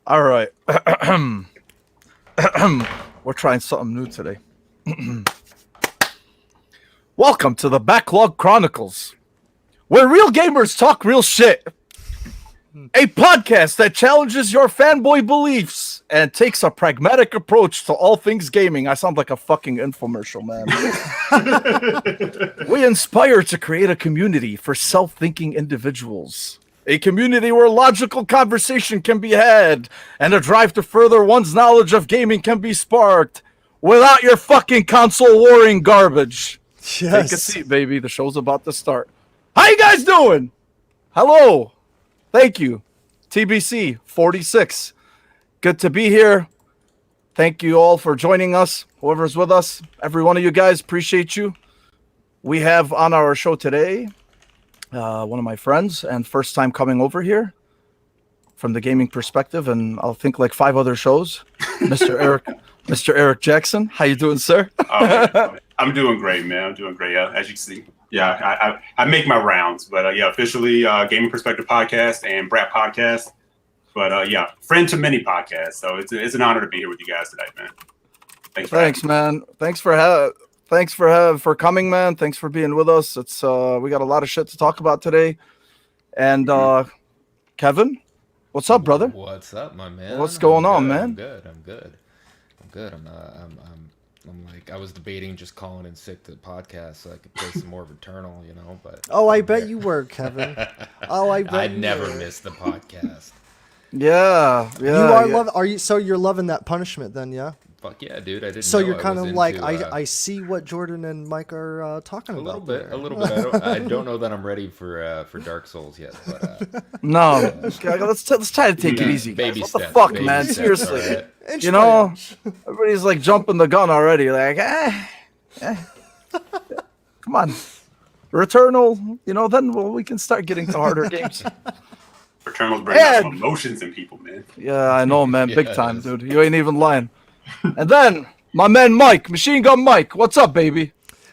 All right. We're trying something new today. Welcome to the Backlog Chronicles, where real gamers talk real shit. A podcast that challenges your fanboy beliefs and takes a pragmatic approach to all things gaming. I sound like a fucking infomercial, man. We inspire to create a community for self-thinking individuals. A community where logical conversation can be had and a drive to further one's knowledge of gaming can be sparked without your fucking console warring garbage. Yes. Take a seat, baby. The show's about to start. How you guys doing? Hello. Thank you. TBC 46. Good to be here. Thank you all for joining us. Whoever's with us, every one of you guys, appreciate you. We have on our show today one of my friends and first time coming over here from the gaming perspective, and I'll think like 5 other shows. Mr. Eric Jackson. How you doing, sir? I'm doing great, man. I'm doing great. As you can see, I make my rounds, but officially Gaming Perspective Podcast and Brat Podcast. But friend to many podcasts. So it's an honor to be here with you guys tonight, man. Thanks, man. Thanks for coming, man. Thanks for being with us. It's we got a lot of shit to talk about today. And Kevin, what's up, brother? What's up, my man? What's going on, man? I'm good. I'm like, I was debating just calling in sick to the podcast so I could play some more Returnal, you know, but I bet you were, Kevin. I never miss the podcast. Yeah. You are Are you? So you're loving that punishment, then? Yeah. Fuck yeah, dude! I didn't. So know you're I kind was of like, into, I see what Jordan and Mike are talking about. A little bit. I don't know that I'm ready for Dark Souls yet. But no, let's try to take it easy. Guys. What the fuck, man? Seriously, right. You know, everybody's like jumping the gun already. Like, come on, Returnal. You know, then we can start getting to harder games. Returnal's bringing out some emotions in people, man. Yeah, I know, man. Big time, dude. You ain't even lying. And then my man Mike, Machine Gun Mike. What's up, baby?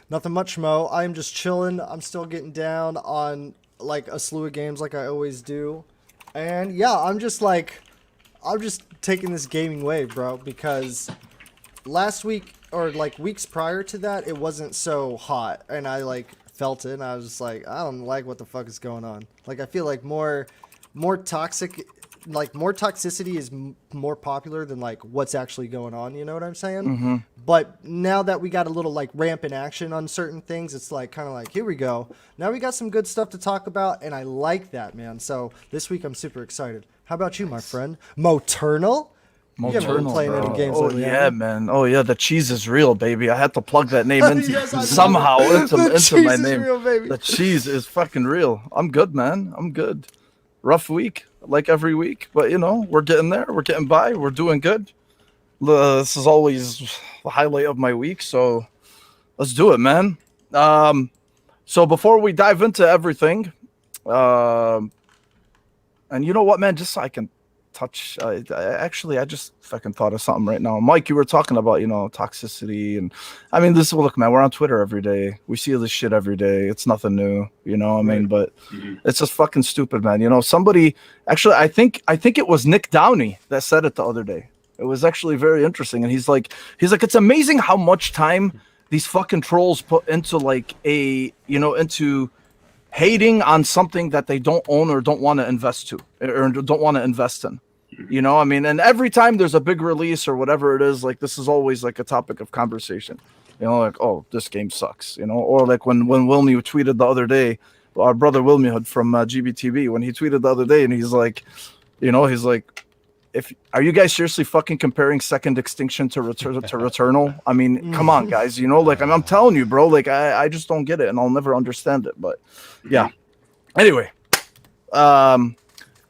Nothing much, Mo. I'm just chilling. I'm still getting down on like a slew of games like I always do. And yeah, I'm just taking this gaming wave, bro, because last week or like weeks prior to that, it wasn't so hot, and I like felt it, and I was just like, I don't like what the fuck is going on. Like, I feel like more toxic, like more toxicity is more popular than like what's actually going on. You know what I'm saying? Mm-hmm. But now that we got a little like rampant action on certain things, it's like kind of like, here we go. Now we got some good stuff to talk about, and I like that, man. So this week I'm super excited. How about you, my friend? Moturnal? You haven't been playing any games lately, yeah, man. Oh yeah, the cheese is real, baby. I had to plug that name in somehow into my name. Real, baby. The cheese is fucking real. I'm good, man. I'm good. Rough week, like every week, but you know, we're getting there. We're getting by. We're doing good. This is always the highlight of my week, so let's do it, man. So before we dive into everything, and you know what, man, just so I can touch, I just fucking thought of something right now. Mike, you were talking about, you know, toxicity, and I mean, look, man, we're on Twitter every day. We see this shit every day. It's nothing new, you know what I mean? But it's just fucking stupid, man. You know, somebody, actually, I think it was Nick Downey that said it the other day. It was actually very interesting. And he's like, it's amazing how much time these fucking trolls put into like into hating on something that they don't own or don't want to invest in. You know, I mean, and every time there's a big release or whatever it is, like this is always like a topic of conversation. You know, like, oh, this game sucks, you know, or like when Wilmy tweeted the other day, our brother Wilmy Hood from GBTV, when he tweeted the other day, and he's like, are you guys seriously fucking comparing Second Extinction to Returnal? I mean, come on, guys, you know, like I'm telling you, bro, like I just don't get it, and I'll never understand it. But yeah, anyway,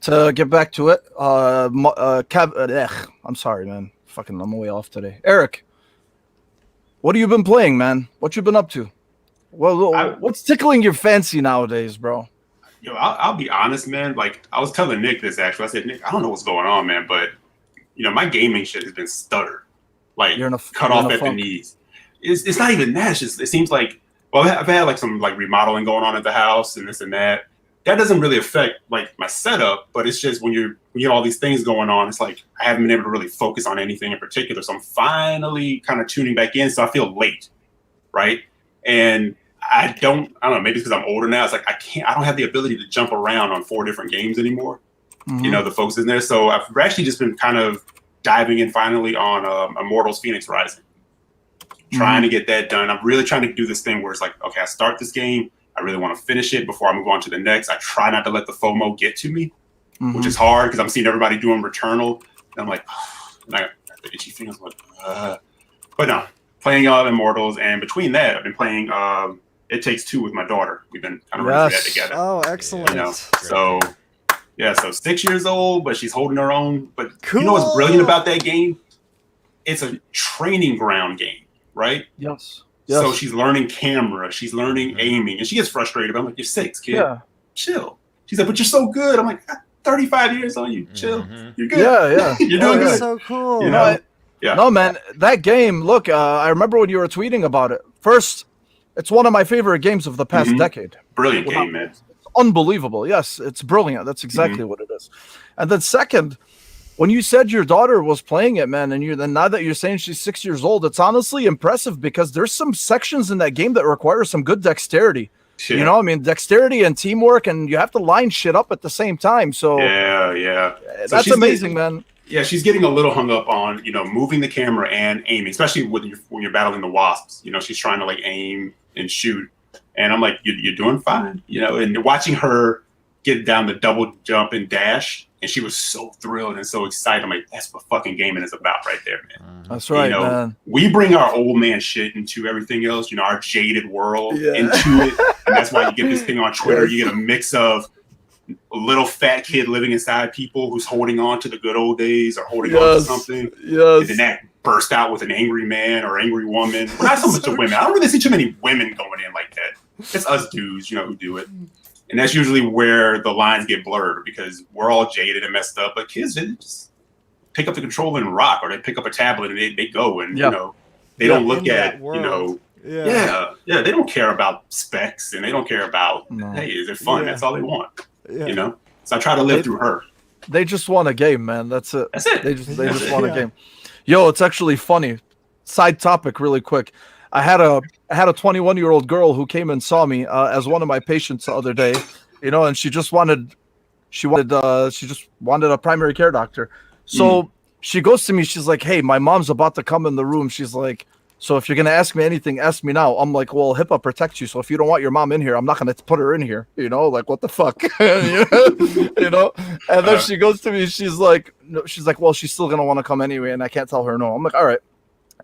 to get back to it, I'm sorry, man. Fucking, I'm way off today. Eric, what have you been playing, man? What you been up to? Well, what's tickling your fancy nowadays, bro? Yo, I'll be honest, man. Like, I was telling Nick this, actually. I said, Nick, I don't know what's going on, man, but, you know, my gaming shit has been stuttered. Like, cut off at the knees. It's not even that. It seems like, well, I've had, like, some, like, remodeling going on at the house and this and that. that doesn't really affect like my setup, but it's just when you have all these things going on, it's like I haven't been able to really focus on anything in particular. So I'm finally kind of tuning back in. So I feel late, right? And I don't know, maybe it's because I'm older now. It's like I don't have the ability to jump around on 4 different games anymore. You know, the folks in there. So I've actually just been kind of diving in finally on Immortals Phoenix Rising. Trying to get that done. I'm really trying to do this thing where it's like, okay, I start this game. I really want to finish it before I move on to the next. I try not to let the FOMO get to me, which is hard because I'm seeing everybody doing Returnal. And I'm like, and I got the itchy fingers. I'm like, But no, playing Immortals. And between that, I've been playing It Takes Two with my daughter. We've been kind of running through that together. Oh, excellent. You know? So, yeah, so 6 years old, but she's holding her own. But cool. You know what's brilliant about that game? It's a training ground game, right? Yes. So she's learning camera, she's learning aiming, and she gets frustrated. I'm like, you're 6, kid. Yeah. Chill. She's like, but you're so good. I'm like, 35 years on you. Chill. You're good. Yeah. You're doing good. So cool. You know? Yeah. No, man, that game, look, I remember when you were tweeting about it. First, it's one of my favorite games of the past decade. Brilliant game, man. It's unbelievable. Yes, it's brilliant. That's exactly what it is. And then second, when you said your daughter was playing it, man, and then now that you're saying she's 6 years old, it's honestly impressive because there's some sections in that game that require some good dexterity. Yeah. You know, I mean, dexterity and teamwork, and you have to line shit up at the same time. So yeah, that's amazing, man. Yeah, she's getting a little hung up on, you know, moving the camera and aiming, especially when you're battling the wasps. You know, she's trying to like aim and shoot, and I'm like, you're doing fine, you know. And watching her get down the double jump and dash, and she was so thrilled and so excited. I'm like, that's what fucking gaming is about right there, man. That's right, you know, man. We bring our old man shit into everything else, you know, our jaded world into it. And that's why you get this thing on Twitter. You get a mix of a little fat kid living inside people who's holding on to the good old days or holding on to something. Yes. And then that burst out with an angry man or angry woman. Well, not so much of women. I don't really see too many women going in like that. It's us dudes, you know, who do it. And that's usually where the lines get blurred because we're all jaded and messed up. But kids, they just pick up the controller and rock, or they pick up a tablet and they go and, you know, they don't look at, you know, they don't care about specs and they don't care about, hey, is it fun? That's all they want, you know? So I try to live through her. They just want a game, man. That's it. That's it. They just want a game. Yo, it's actually funny. Side topic really quick. I had a 21-year-old girl who came and saw me as one of my patients the other day, you know, and she just wanted a primary care doctor. So she goes to me, she's like, "Hey, my mom's about to come in the room." She's like, "So if you're gonna ask me anything, ask me now." I'm like, "Well, HIPAA protects you, so if you don't want your mom in here, I'm not gonna put her in here." You know, like what the fuck, you know? And then she goes to me, she's like, "Well, she's still gonna want to come anyway, and I can't tell her no." I'm like, "All right."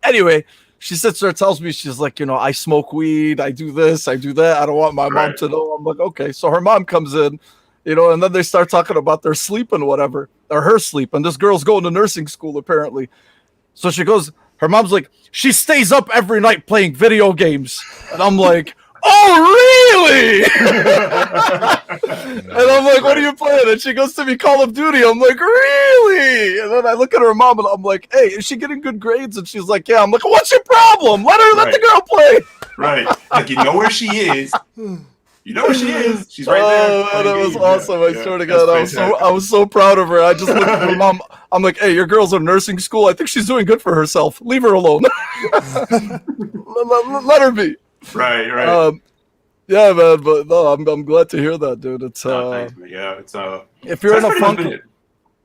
Anyway. She sits there, tells me, she's like, you know, I smoke weed, I do this, I do that. I don't want my mom to know. I'm like, okay. So her mom comes in, you know, and then they start talking about their sleep and whatever, or her sleep. And this girl's going to nursing school, apparently. So she goes, her mom's like, she stays up every night playing video games. And I'm like, oh, really? And I'm like, what are you playing? And she goes to me, Call of Duty. I'm like, really? And then I look at her mom and I'm like, hey, is she getting good grades? And she's like, yeah. I'm like, what's your problem? Let the girl play. Right. Like, you know where she is. You know where she is. She's right there. Oh, that was awesome. I swear to God. I was so proud of her. I just looked at her mom. I'm like, hey, your girl's in nursing school. I think she's doing good for herself. Leave her alone. Let her be. Right. Yeah, man, but no, I'm glad to hear that, dude. It's thanks, man. Yeah, it's if you're in a funk,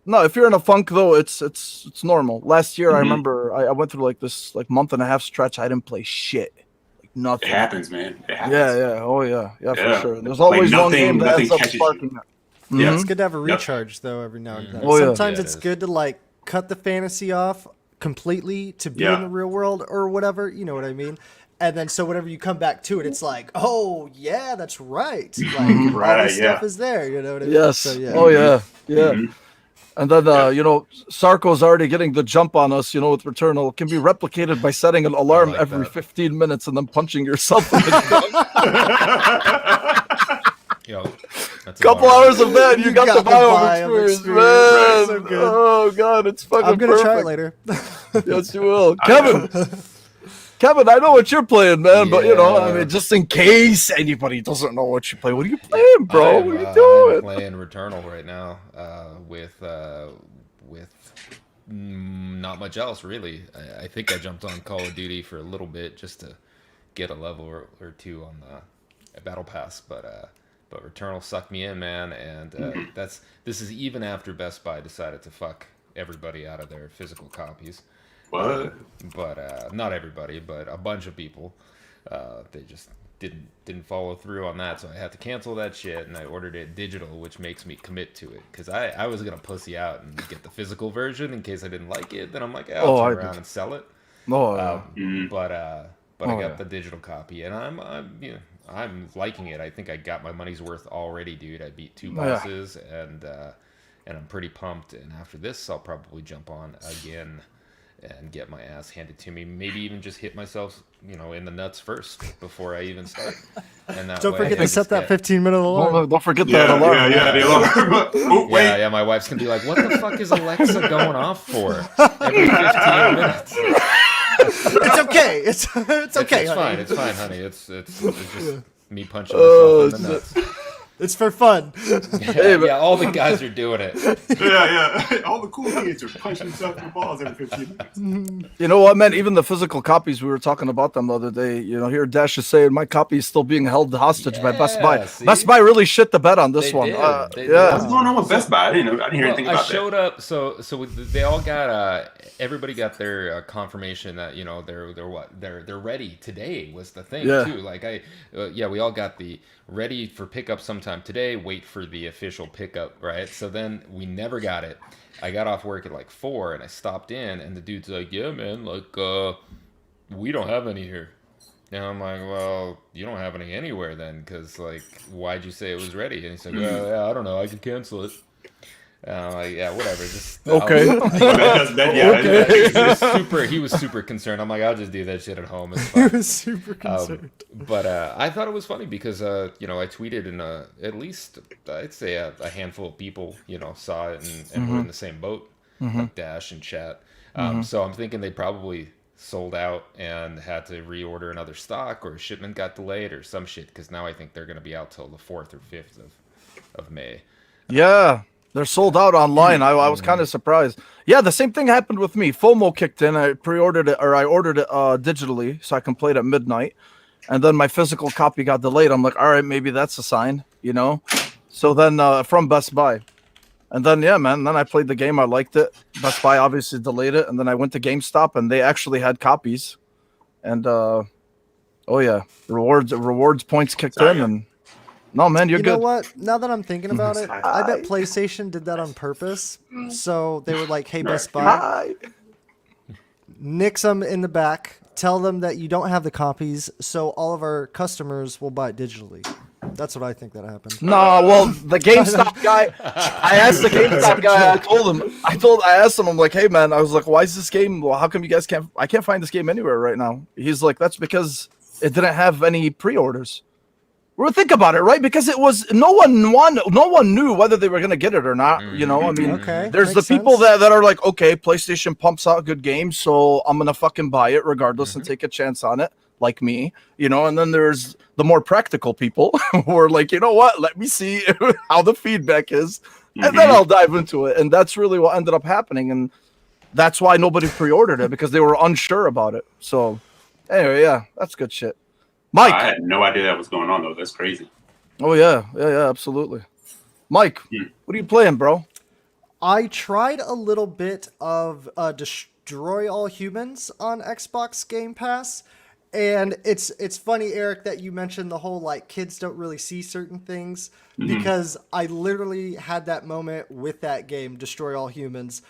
if you're in a funk though, it's normal. Last year, I remember I went through like this month and a half stretch. I didn't play shit, like nothing. It happens, man. It happens. Yeah. Oh yeah, for sure. There's always one game that ends up sparking that. Yeah, it's good to have a recharge though every now and then. Sometimes it's good to like cut the fantasy off completely to be in the real world or whatever. You know what I mean? And then so whenever you come back to it, it's like, oh yeah, that's right. Like all this stuff is there. You know what I mean? Yes. So, yeah. Oh yeah. And then you know, Sarko's already getting the jump on us. You know, with Returnal, it can be replicated by setting an alarm every 15 minutes and then punching yourself in the Yo, couple hours of that, you got the biome experience, man. Right. So good. Oh god, it's fucking. I'm gonna perfect. try it later. Yes, you will, Kevin. Kevin, I know what you're playing, man, but I Yeah. mean, just in case anybody doesn't know what you play, what are you playing, bro? What are you I'm doing? playing Returnal right now with not much else really. I think I jumped on Call of Duty for a little bit just to get a level or two on the battle pass, but Returnal sucked me in, man, and this is even after Best Buy decided to fuck everybody out of their physical copies. What? But not everybody, but a bunch of people. They just didn't follow through on that, so I had to cancel that shit, and I ordered it digital, which makes me commit to it, because I was gonna pussy out and get the physical version in case I didn't like it. Then I'm like, I'll turn around and sell it. Oh, But I Oh, got the digital copy, and I'm liking it. I think I got my money's worth already, dude. I beat 2 Oh, yeah. bosses, and I'm pretty pumped. And after this, I'll probably jump on again and get my ass handed to me. Maybe even just hit myself, in the nuts first before I even start. And that Don't way forget I to just set that get- 15-minute alarm. don't forget that alarm. The alarm. Oh, wait. Yeah, my wife's gonna be like, "What the fuck is Alexa going off for every 15 minutes?" It's okay. It's okay, It's honey. fine. It's fine, honey. It's just me punching myself in the nuts. It's for fun. Yeah, all the guys are doing it. Yeah. All the cool kids are punching themselves in the balls every 15 minutes. You know what, man? Even the physical copies, we were talking about them the other day. Here Dash is saying my copy is still being held hostage by Best Buy. see? Best Buy really shit the bed on this They one. did. They did. Yeah. What's going on with Best Buy? I didn't hear anything I about showed up, so they all got everybody got their confirmation that they're ready today was the thing Yeah. too. Like we all got the ready for pickup sometime today. Wait for the official pickup, right? So then we never got it. I got off work at like 4 and I stopped in and the dude's like, "Yeah, man, like we don't have any here." And I'm like, "Well, you don't have any anywhere then, because like, why'd you say it was ready?" And he's like, "Yeah, I don't know. I can cancel it." And I'm like, "Yeah, whatever. Just Okay. He was super concerned. I'm like, "I'll just do that shit at home. It's He fine." was super concerned. But I thought it was funny because I tweeted and at least I'd say a handful of people saw it and were in the same boat, like Dash and chat. So I'm thinking they probably sold out and had to reorder another stock, or shipment got delayed or some shit, because now I think they're going to be out till the 4th or 5th of May. Yeah. They're sold out online. I was kind of surprised. Yeah, the same thing happened with me. FOMO kicked in. I ordered it digitally so I can play it at midnight. And then my physical copy got delayed. I'm like, all right, maybe that's a sign, So then from Best Buy. And then, yeah, man, then I played the game. I liked it. Best Buy obviously delayed it. And then I went to GameStop and they actually had copies. And, rewards points kicked in. And no, man, you're You good. know what? Now that I'm thinking about it, I bet PlayStation did that on purpose. So they were like, "Hey, Best Buy, Hi. nix them in the back. Tell them that you don't have the copies, so all of our customers will buy it digitally." That's what I think that happened. No, well, the GameStop guy, I asked the GameStop guy, I asked him, I'm like, "Hey, man," I was like, "Why is this game, how come you guys I can't find this game anywhere right now?" He's like, "That's because it didn't have any pre-orders." Well, think about it, right? Because it was no one knew whether they were going to get it or not. I mean, Okay, there's the makes people sense. that are like, okay, PlayStation pumps out good games, so I'm going to fucking buy it regardless and take a chance on it, like me, and then there's the more practical people who are like, you know what, let me see how the feedback is, and then I'll dive into it. And that's really what ended up happening. And that's why nobody pre-ordered it, because they were unsure about it. So anyway, yeah, that's good shit. Mike. I had no idea that was going on though. That's crazy. Oh yeah, absolutely. Mike, what are you playing, bro? I tried a little bit of Destroy All Humans on Xbox Game Pass, and it's funny, Eric, that you mentioned the whole like kids don't really see certain things, because I literally had that moment with that game, Destroy All Humans.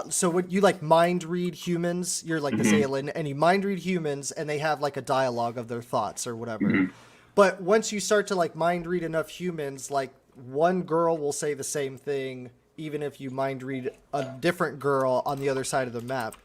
So when you like mind read humans, you're like this alien, and you mind read humans, and they have like a dialogue of their thoughts or whatever. But once you start to like mind read enough humans, like one girl will say the same thing, even if you mind read a different girl on the other side of the map,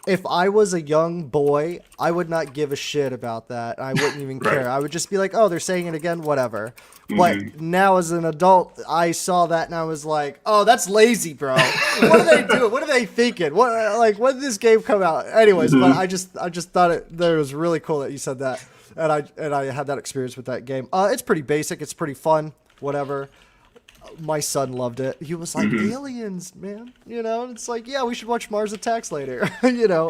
if I was a young boy, I would not give a shit about that. I wouldn't even care. I would just be like, oh, they're saying it again, whatever. But now as an adult, I saw that and I was like, oh, that's lazy, bro. What are they doing? What are they thinking? When did this game come out? Anyways, but I just thought that it was really cool that you said that. And I had that experience with that game. It's pretty basic. It's pretty fun. Whatever. My son loved it. He was like, aliens, man. You know, and it's like, yeah, we should watch Mars Attacks later. You know,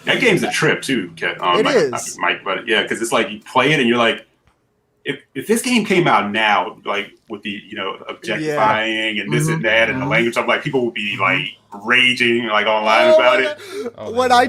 that game's a trip too. It is, Mike, but yeah, because it's like you play it and you're like, if this game came out now, like with the objectifying and this and that and the language, I'm like, people would be like raging like online about it. When I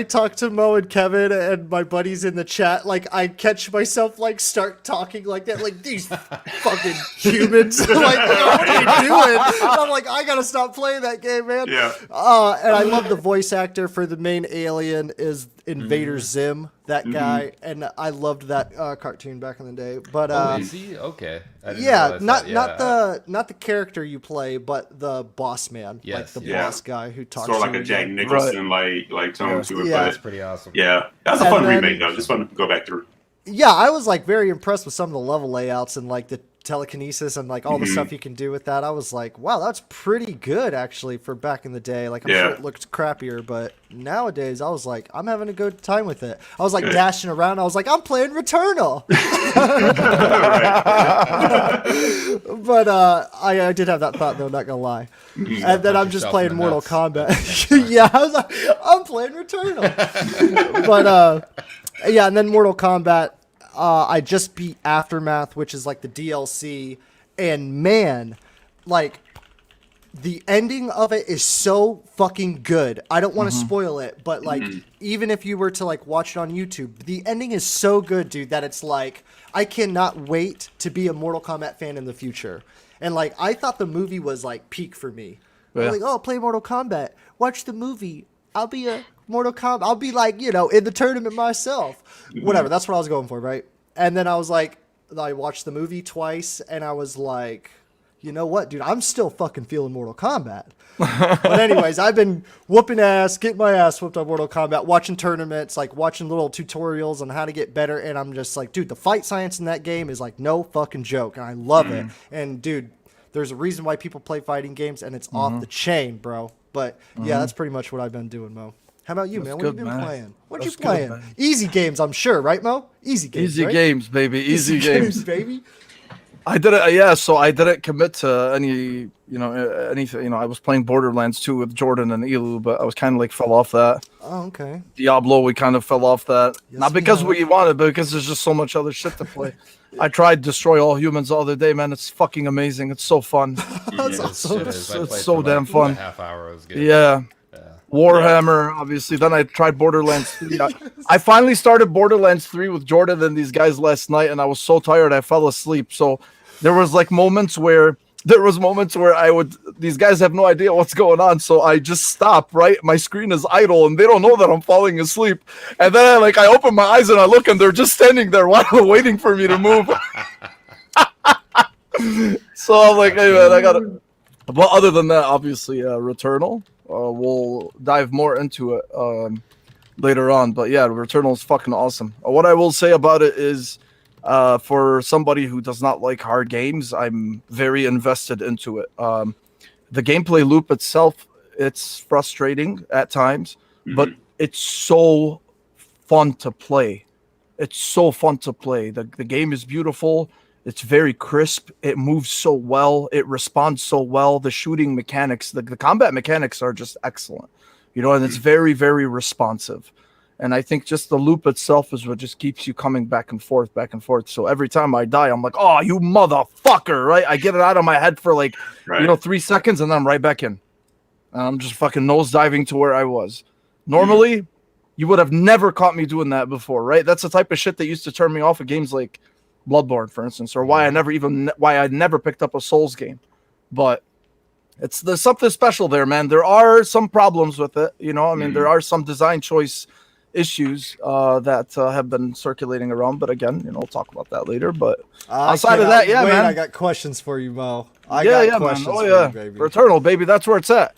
talk to Mo and Kevin and my buddies in the chat, like I catch myself like start talking like that, like these fucking humans, like what are you doing? And I'm like, I gotta stop playing that game, man. Yeah. And I love the voice actor for the main alien is Invader Zim, that guy, and I loved that cartoon back in the day. But is he okay? Not the character you play, but the boss man, like the boss guy who talks. Sort of like a Jack Nicholson like tone to it. Yeah, but that's pretty awesome. Yeah, that's a fun remake though. Just fun to go back through. Yeah, I was like very impressed with some of the level layouts and like the telekinesis and like all the stuff you can do with that. I was like, wow, that's pretty good actually for back in the day. Like I'm sure it looked crappier, but nowadays I was like, I'm having a good time with it. I was like dashing around. I was like, I'm playing Returnal. But I did have that thought though, not gonna lie. And then I'm just playing Mortal Kombat. Yeah, I was like, I'm playing Returnal. But yeah, and then Mortal Kombat. I just beat Aftermath, which is like the DLC, and man, like the ending of it is so fucking good. I don't want to spoil it, but like even if you were to like watch it on YouTube, the ending is so good, dude, that it's like I cannot wait to be a Mortal Kombat fan in the future. And like I thought the movie was like peak for me. Yeah. Like, oh, play Mortal Kombat, watch the movie. I'll be a Mortal Kombat. I'll be like, in the tournament myself. Whatever. That's what I was going for, right? And then I was like, I watched the movie twice, and I was like, you know what, dude? I'm still fucking feeling Mortal Kombat. But anyways, I've been whooping ass, getting my ass whooped on Mortal Kombat, watching tournaments, like watching little tutorials on how to get better, and I'm just like, dude, the fight science in that game is like no fucking joke, and I love it. And dude, there's a reason why people play fighting games, and it's off the chain, bro. But yeah, that's pretty much what I've been doing, Mo. How about you, man? What have you been playing? What you playing? Good, easy games, I'm sure, right, Mo? Easy games, Easy games, baby. Easy games, baby. I did it, yeah. So I didn't commit to anything. I was playing Borderlands 2 with Jordan and Elu, but I was kind of like fell off that. Oh, okay. Diablo, we kind of fell off that. Yes, not because we wanted, but because there's just so much other shit to play. I tried Destroy All Humans the other day, man. It's fucking amazing. It's so fun. That's it's so damn fun. A half hour was good. Yeah. Warhammer, obviously. Then I tried Borderlands 3. I finally started Borderlands 3 with Jordan and these guys last night, and I was so tired I fell asleep. So there was moments where these guys have no idea what's going on, so I just stop, right? My screen is idle, and they don't know that I'm falling asleep. And then I open my eyes and I look, and they're just standing there waiting for me to move. So I'm like, hey man, I gotta. But other than that, obviously, Returnal. We'll dive more into it later on. But yeah, Returnal is fucking awesome. What I will say about it is, for somebody who does not like hard games, I'm very invested into it. The gameplay loop itself, it's frustrating at times, but it's so fun to play. It's so fun to play. The game is beautiful. It's very crisp. It moves so well. It responds so well. The shooting mechanics, the combat mechanics are just excellent, and it's very, very responsive. And I think just the loop itself is what just keeps you coming back and forth. So every time I die, I'm like, oh, you motherfucker, right? I get it out of my head for 3 seconds, and then I'm right back in. And I'm just fucking nose diving to where I was. Normally, you would have never caught me doing that before, right? That's the type of shit that used to turn me off of games like Bloodborne, for instance, or why I never picked up a Souls game. But there's something special there, man. There are some problems with it, there are some design choice issues that have been circulating around, but again, we'll talk about that later. But outside of that, man, I got questions for you, Mo. I got questions for you, baby. Returnal, baby, that's where it's at.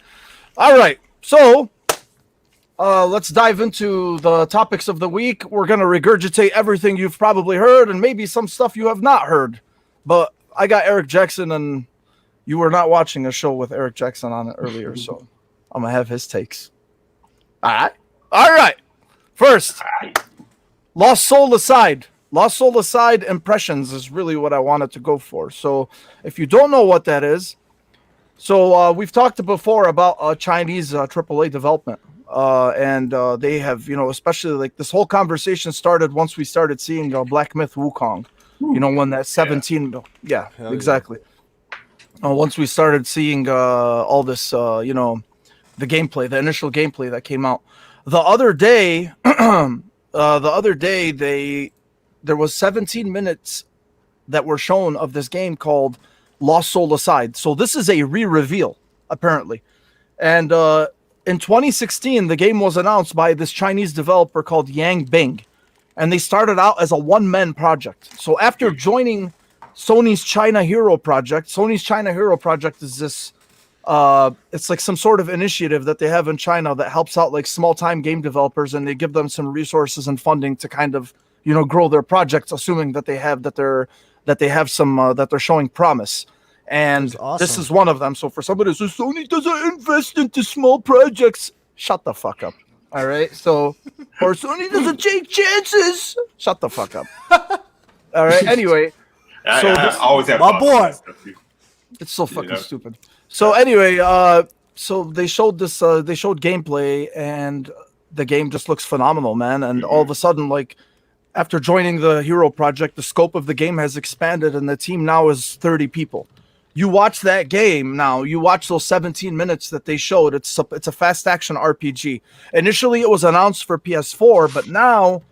All right, so let's dive into the topics of the week. We're going to regurgitate everything you've probably heard and maybe some stuff you have not heard. But I got Eric Jackson, and you were not watching a show with Eric Jackson on it earlier, so I'm going to have his takes. All right. First, Lost Soul Aside. Lost Soul Aside impressions is really what I wanted to go for. So if you don't know what that is, so we've talked before about Chinese AAA development. And they have, especially like this whole conversation started once we started seeing Black Myth Wukong. When that 17, yeah, exactly. Once we started seeing all this, the gameplay, the initial gameplay that came out. The other day, there was 17 minutes that were shown of this game called Lost Soul Aside. So this is a re-reveal, apparently. And in 2016, the game was announced by this Chinese developer called Yang Bing. And they started out as a one-man project. So after joining Sony's China Hero Project, is this, it's like some sort of initiative that they have in China that helps out like small-time game developers, and they give them some resources and funding to kind of, grow their projects, assuming that they're showing promise. And awesome. This is one of them. So for somebody who says Sony doesn't invest into small projects, shut the fuck up. All right. So, or Sony doesn't take chances. Shut the fuck up. All right. Anyway, I always have my boy. It's so fucking stupid. So anyway, so they showed this. They showed gameplay, and the game just looks phenomenal, man. And all of a sudden, like after joining the Hero Project, the scope of the game has expanded, and the team now is 30 people. You watch that game now. You watch those 17 minutes that they showed. It's a fast action RPG. Initially, it was announced for PS4, but now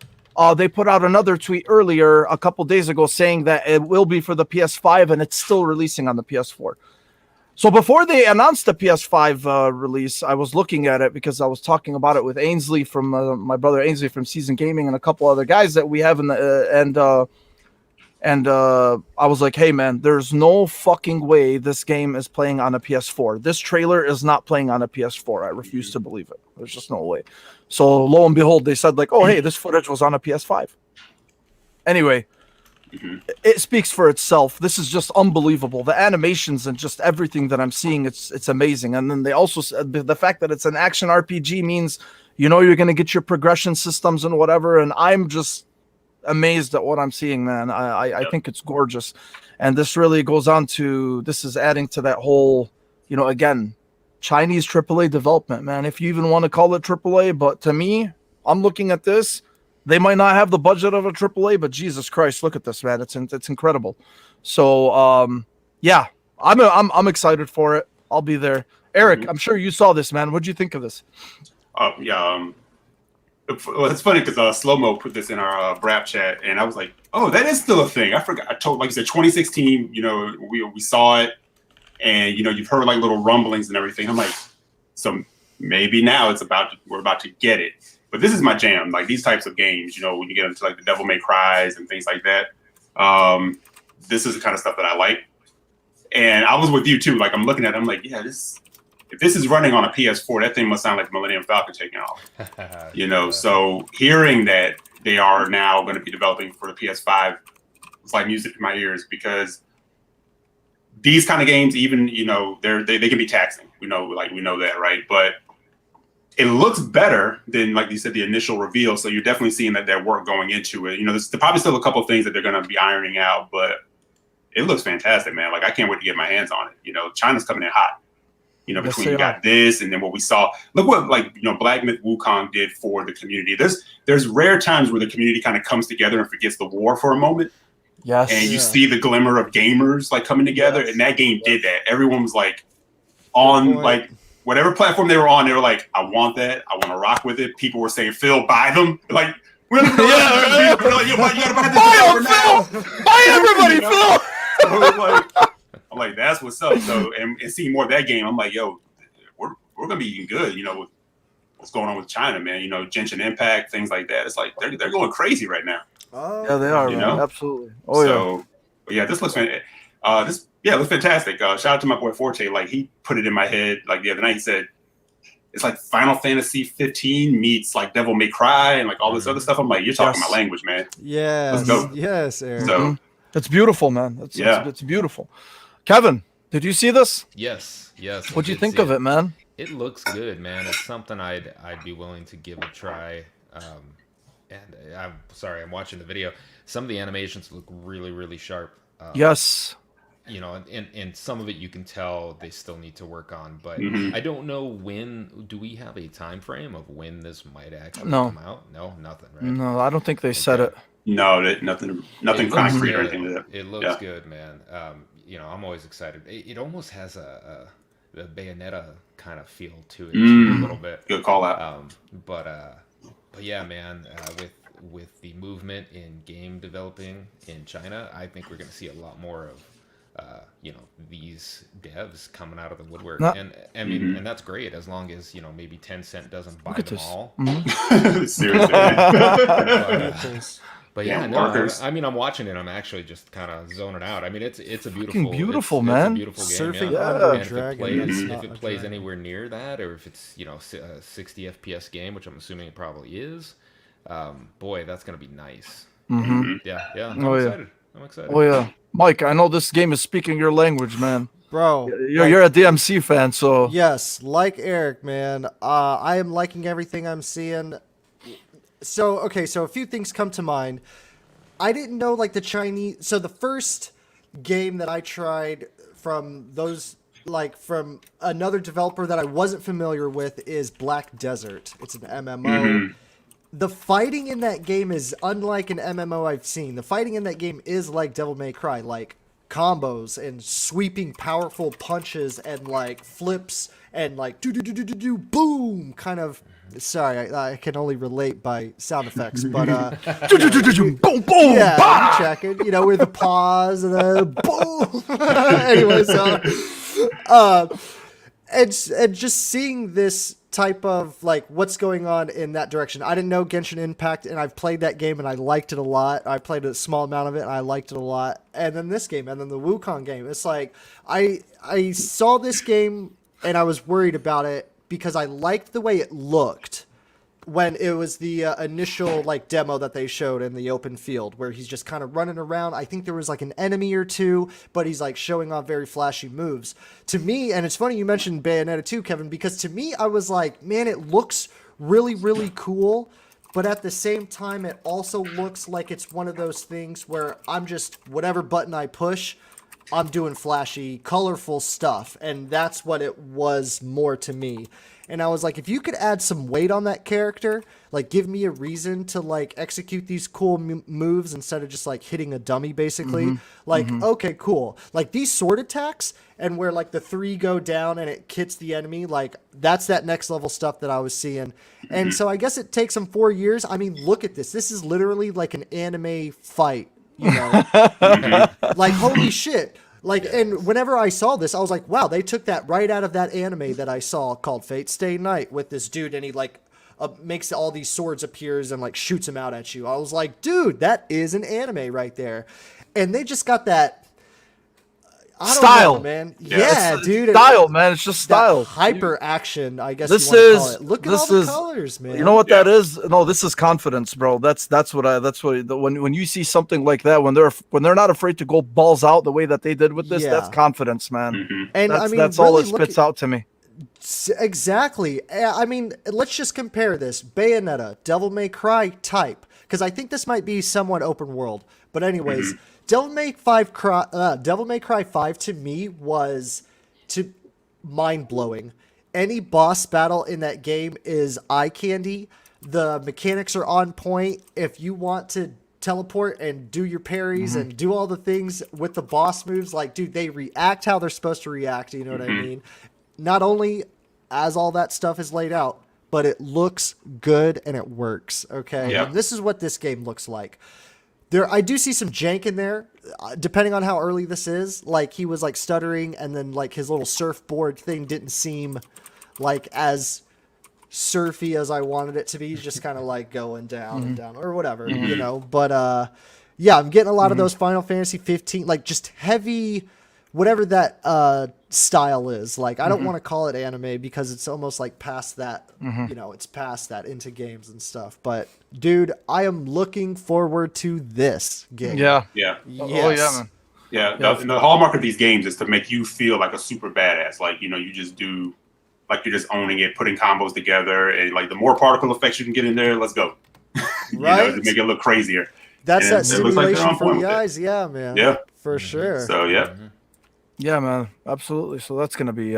they put out another tweet earlier, a couple days ago, saying that it will be for the PS5, and it's still releasing on the PS4. So before they announced the PS5 release, I was looking at it because I was talking about it with Ainsley from my brother Ainsley from Season Gaming and a couple other guys that we have in the And I was like, hey, man, there's no fucking way this game is playing on a PS4. This trailer is not playing on a PS4. I refuse to believe it. There's just no way. So lo and behold, they said like, oh, hey, this footage was on a PS5. Anyway, it speaks for itself. This is just unbelievable. The animations and just everything that I'm seeing, it's amazing. And then they also said the fact that it's an action RPG means, you're going to get your progression systems and whatever. And I'm just amazed at what I'm seeing, man. I think it's gorgeous. And this really goes on to, this is adding to that whole, again, Chinese AAA development, man. If you even want to call it AAA, but to me, I'm looking at this. They might not have the budget of a AAA, but Jesus Christ, look at this, man. It's incredible. So, yeah, I'm excited for it. I'll be there. Eric, I'm sure you saw this, man. What'd you think of this? Yeah. Well, it's funny because Slow-Mo put this in our Brap chat, and I was like, "Oh, that is still a thing." I forgot. I told, like you said, 2016. We saw it, and you've heard like little rumblings and everything. I'm like, so maybe now we're about to get it. But this is my jam. Like these types of games, when you get into like the Devil May Cries and things like that. This is the kind of stuff that I like, and I was with you too. Like I'm looking at it, I'm like, yeah, if this is running on a PS4, that thing must sound like Millennium Falcon taking off. So hearing that they are now going to be developing for the PS5, it's like music to my ears, because these kind of games, even, they can be taxing. We know that, right? But it looks better than, like you said, the initial reveal. So you're definitely seeing that work going into it. There's probably still a couple of things that they're going to be ironing out, but it looks fantastic, man. Like I can't wait to get my hands on it. China's coming in hot. Between you got this and then what we saw. Look what Black Myth Wukong did for the community. There's rare times where the community kind of comes together and forgets the war for a moment. Yes. And you see the glimmer of gamers like coming together, and that game did that. Everyone was like on like whatever platform they were on, they were like, I want that. I want to rock with it. People were saying, Phil, buy them. Like, we're like, you gotta buy this. Buy everybody, Phil. I'm like, that's what's up. So, and seeing more of that game, I'm like, yo, we're gonna be eating good. With what's going on with China, man. Genshin Impact, things like that. It's like they're going crazy right now. Yeah, they are. Man. Absolutely. Oh yeah. This looks fantastic. Looks fantastic. Shout out to my boy Forte. Like he put it in my head. Like the other night, he said, it's like Final Fantasy 15 meets like Devil May Cry and like all this other stuff. I'm like, you're talking my language, man. Yes. Let's go. Yes, Eric. So It's beautiful, man. It's beautiful. Kevin, did you see this? Yes. What'd you think of it, man? It looks good, man. It's something I'd be willing to give a try. And I'm sorry, I'm watching the video. Some of the animations look really, really sharp. Yes. You know, and some of it you can tell they still need to work on. But I don't know when. Do we have a time frame of when this might actually come out? No, nothing, right? No, I don't think they said it. no, nothing concrete or anything like that. It looks good, man. You know, I'm always excited. It almost has a Bayonetta kind of feel to it too, a little bit. Good call out. But yeah, man, with the movement in game developing in China, I think we're going to see a lot more of you know, these devs coming out of the woodwork. And I mean, and that's great as long as, you know, maybe Tencent doesn't buy them all. Seriously. But yeah, no, I mean, I'm watching it. I'm actually just kind of zoning out. I mean, it's a beautiful, man. It's a beautiful game. Surfing under a And dragon. if it plays anywhere near that, or if it's, you know, a 60 FPS game, which I'm assuming it probably is, boy, that's gonna be nice. Yeah. I'm excited. Oh yeah, Mike. I know this game is speaking your language, man. Bro, You're a DMC fan, so yes, like Eric, man. I am liking everything I'm seeing. So a few things come to mind. I didn't know like the Chinese. So the first game that I tried from from another developer that I wasn't familiar with is Black Desert. It's an MMO. The fighting in that game is unlike an MMO I've seen. The fighting in that game is like Devil May Cry, like combos and sweeping powerful punches and like flips and like do boom kind of. Sorry, I can only relate by sound effects, but boom, boom, yeah, I'm checking. You know, with the pause and the boom. Anyway, so and just seeing this type of like what's going on in that direction. I didn't know Genshin Impact, and I've played that game and I liked it a lot. I played a small amount of it and I liked it a lot. And then this game, and then the Wukong game. It's like I saw this game and I was worried about it because I liked the way it looked when it was the initial like demo that they showed in the open field where he's just kind of running around. I think there was like an enemy or two, but he's like showing off very flashy moves. To me, and it's funny you mentioned Bayonetta 2, Kevin, because to me, I was like, man, it looks really, really cool. But at the same time, it also looks like it's one of those things where I'm just, whatever button I push, I'm doing flashy, colorful stuff. And that's what it was more to me. And I was like, if you could add some weight on that character, like give me a reason to like execute these cool moves instead of just like hitting a dummy, basically. Okay, cool. Like these sword attacks and where like the 3 go down and it hits the enemy, like that's that next level stuff that I was seeing. And so I guess it takes them 4 years. I mean, look at this. This is literally like an anime fight, you know? Like, holy shit. Like, and whenever I saw this, I was like, wow, they took that right out of that anime that I saw called Fate Stay Night with this dude, and he, like, makes all these swords appears and, like, shoots them out at you. I was like, dude, that is an anime right there. And they just got that... style, man. Yeah, dude. Style, man. It's just style. Hyper action, I guess this you want to call is. it. Look at this all the is, colors, man. You know what that is? No, this is confidence, bro. That's what when you see something like that, when they're not afraid to go balls out the way that they did with this, that's confidence, man. And that's, I mean, that's really all it spits out to me. Exactly. I mean, let's just compare this Bayonetta, Devil May Cry type, because I think this might be somewhat open world. But anyways. Devil May Cry 5 to me was mind-blowing. Any boss battle in that game is eye candy. The mechanics are on point. If you want to teleport and do your parries and do all the things with the boss moves, like, dude, they react how they're supposed to react. You know what I mean? Not only as all that stuff is laid out, but it looks good and it works. Okay, and this is what this game looks like. I do see some jank in there, depending on how early this is. Like, he was, like, stuttering, and then, like, his little surfboard thing didn't seem, like, as surfy as I wanted it to be. He's just kind of, like, going down and down, or whatever, you know. But, yeah, I'm getting a lot of those Final Fantasy 15, like, just heavy whatever that style is. Like, I don't want to call it anime because it's almost like past that, it's past that into games and stuff. But dude, I am looking forward to this game. Yeah. Yeah. Oh yeah, man. Yeah. The hallmark of these games is to make you feel like a super badass. Like, you just do, like you're just owning it, putting combos together, and like the more particle effects you can get in there, let's go. Right. To make it look crazier. That's And that stimulation like for the eyes. Yeah, man. Yeah. For sure. So yeah. Yeah, man, absolutely. So that's gonna be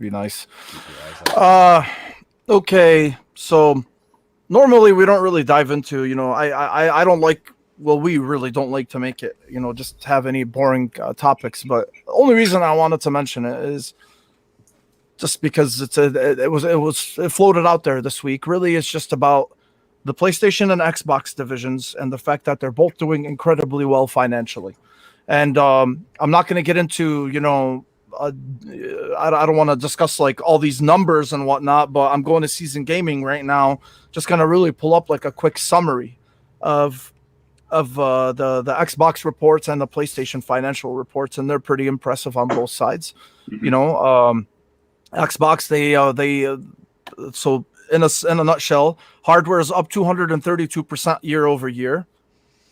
nice. Okay, so normally we don't really dive into, I don't like. Well, we really don't like to make it, just have any boring topics. But the only reason I wanted to mention it is just because it floated out there this week. Really, it's just about the PlayStation and Xbox divisions and the fact that they're both doing incredibly well financially. And I'm not going to get into, I don't want to discuss like all these numbers and whatnot, but I'm going to Season Gaming right now. Just going to really pull up like a quick summary of the Xbox reports and the PlayStation financial reports, and they're pretty impressive on both sides. Xbox, so in a nutshell, hardware is up 232% year over year.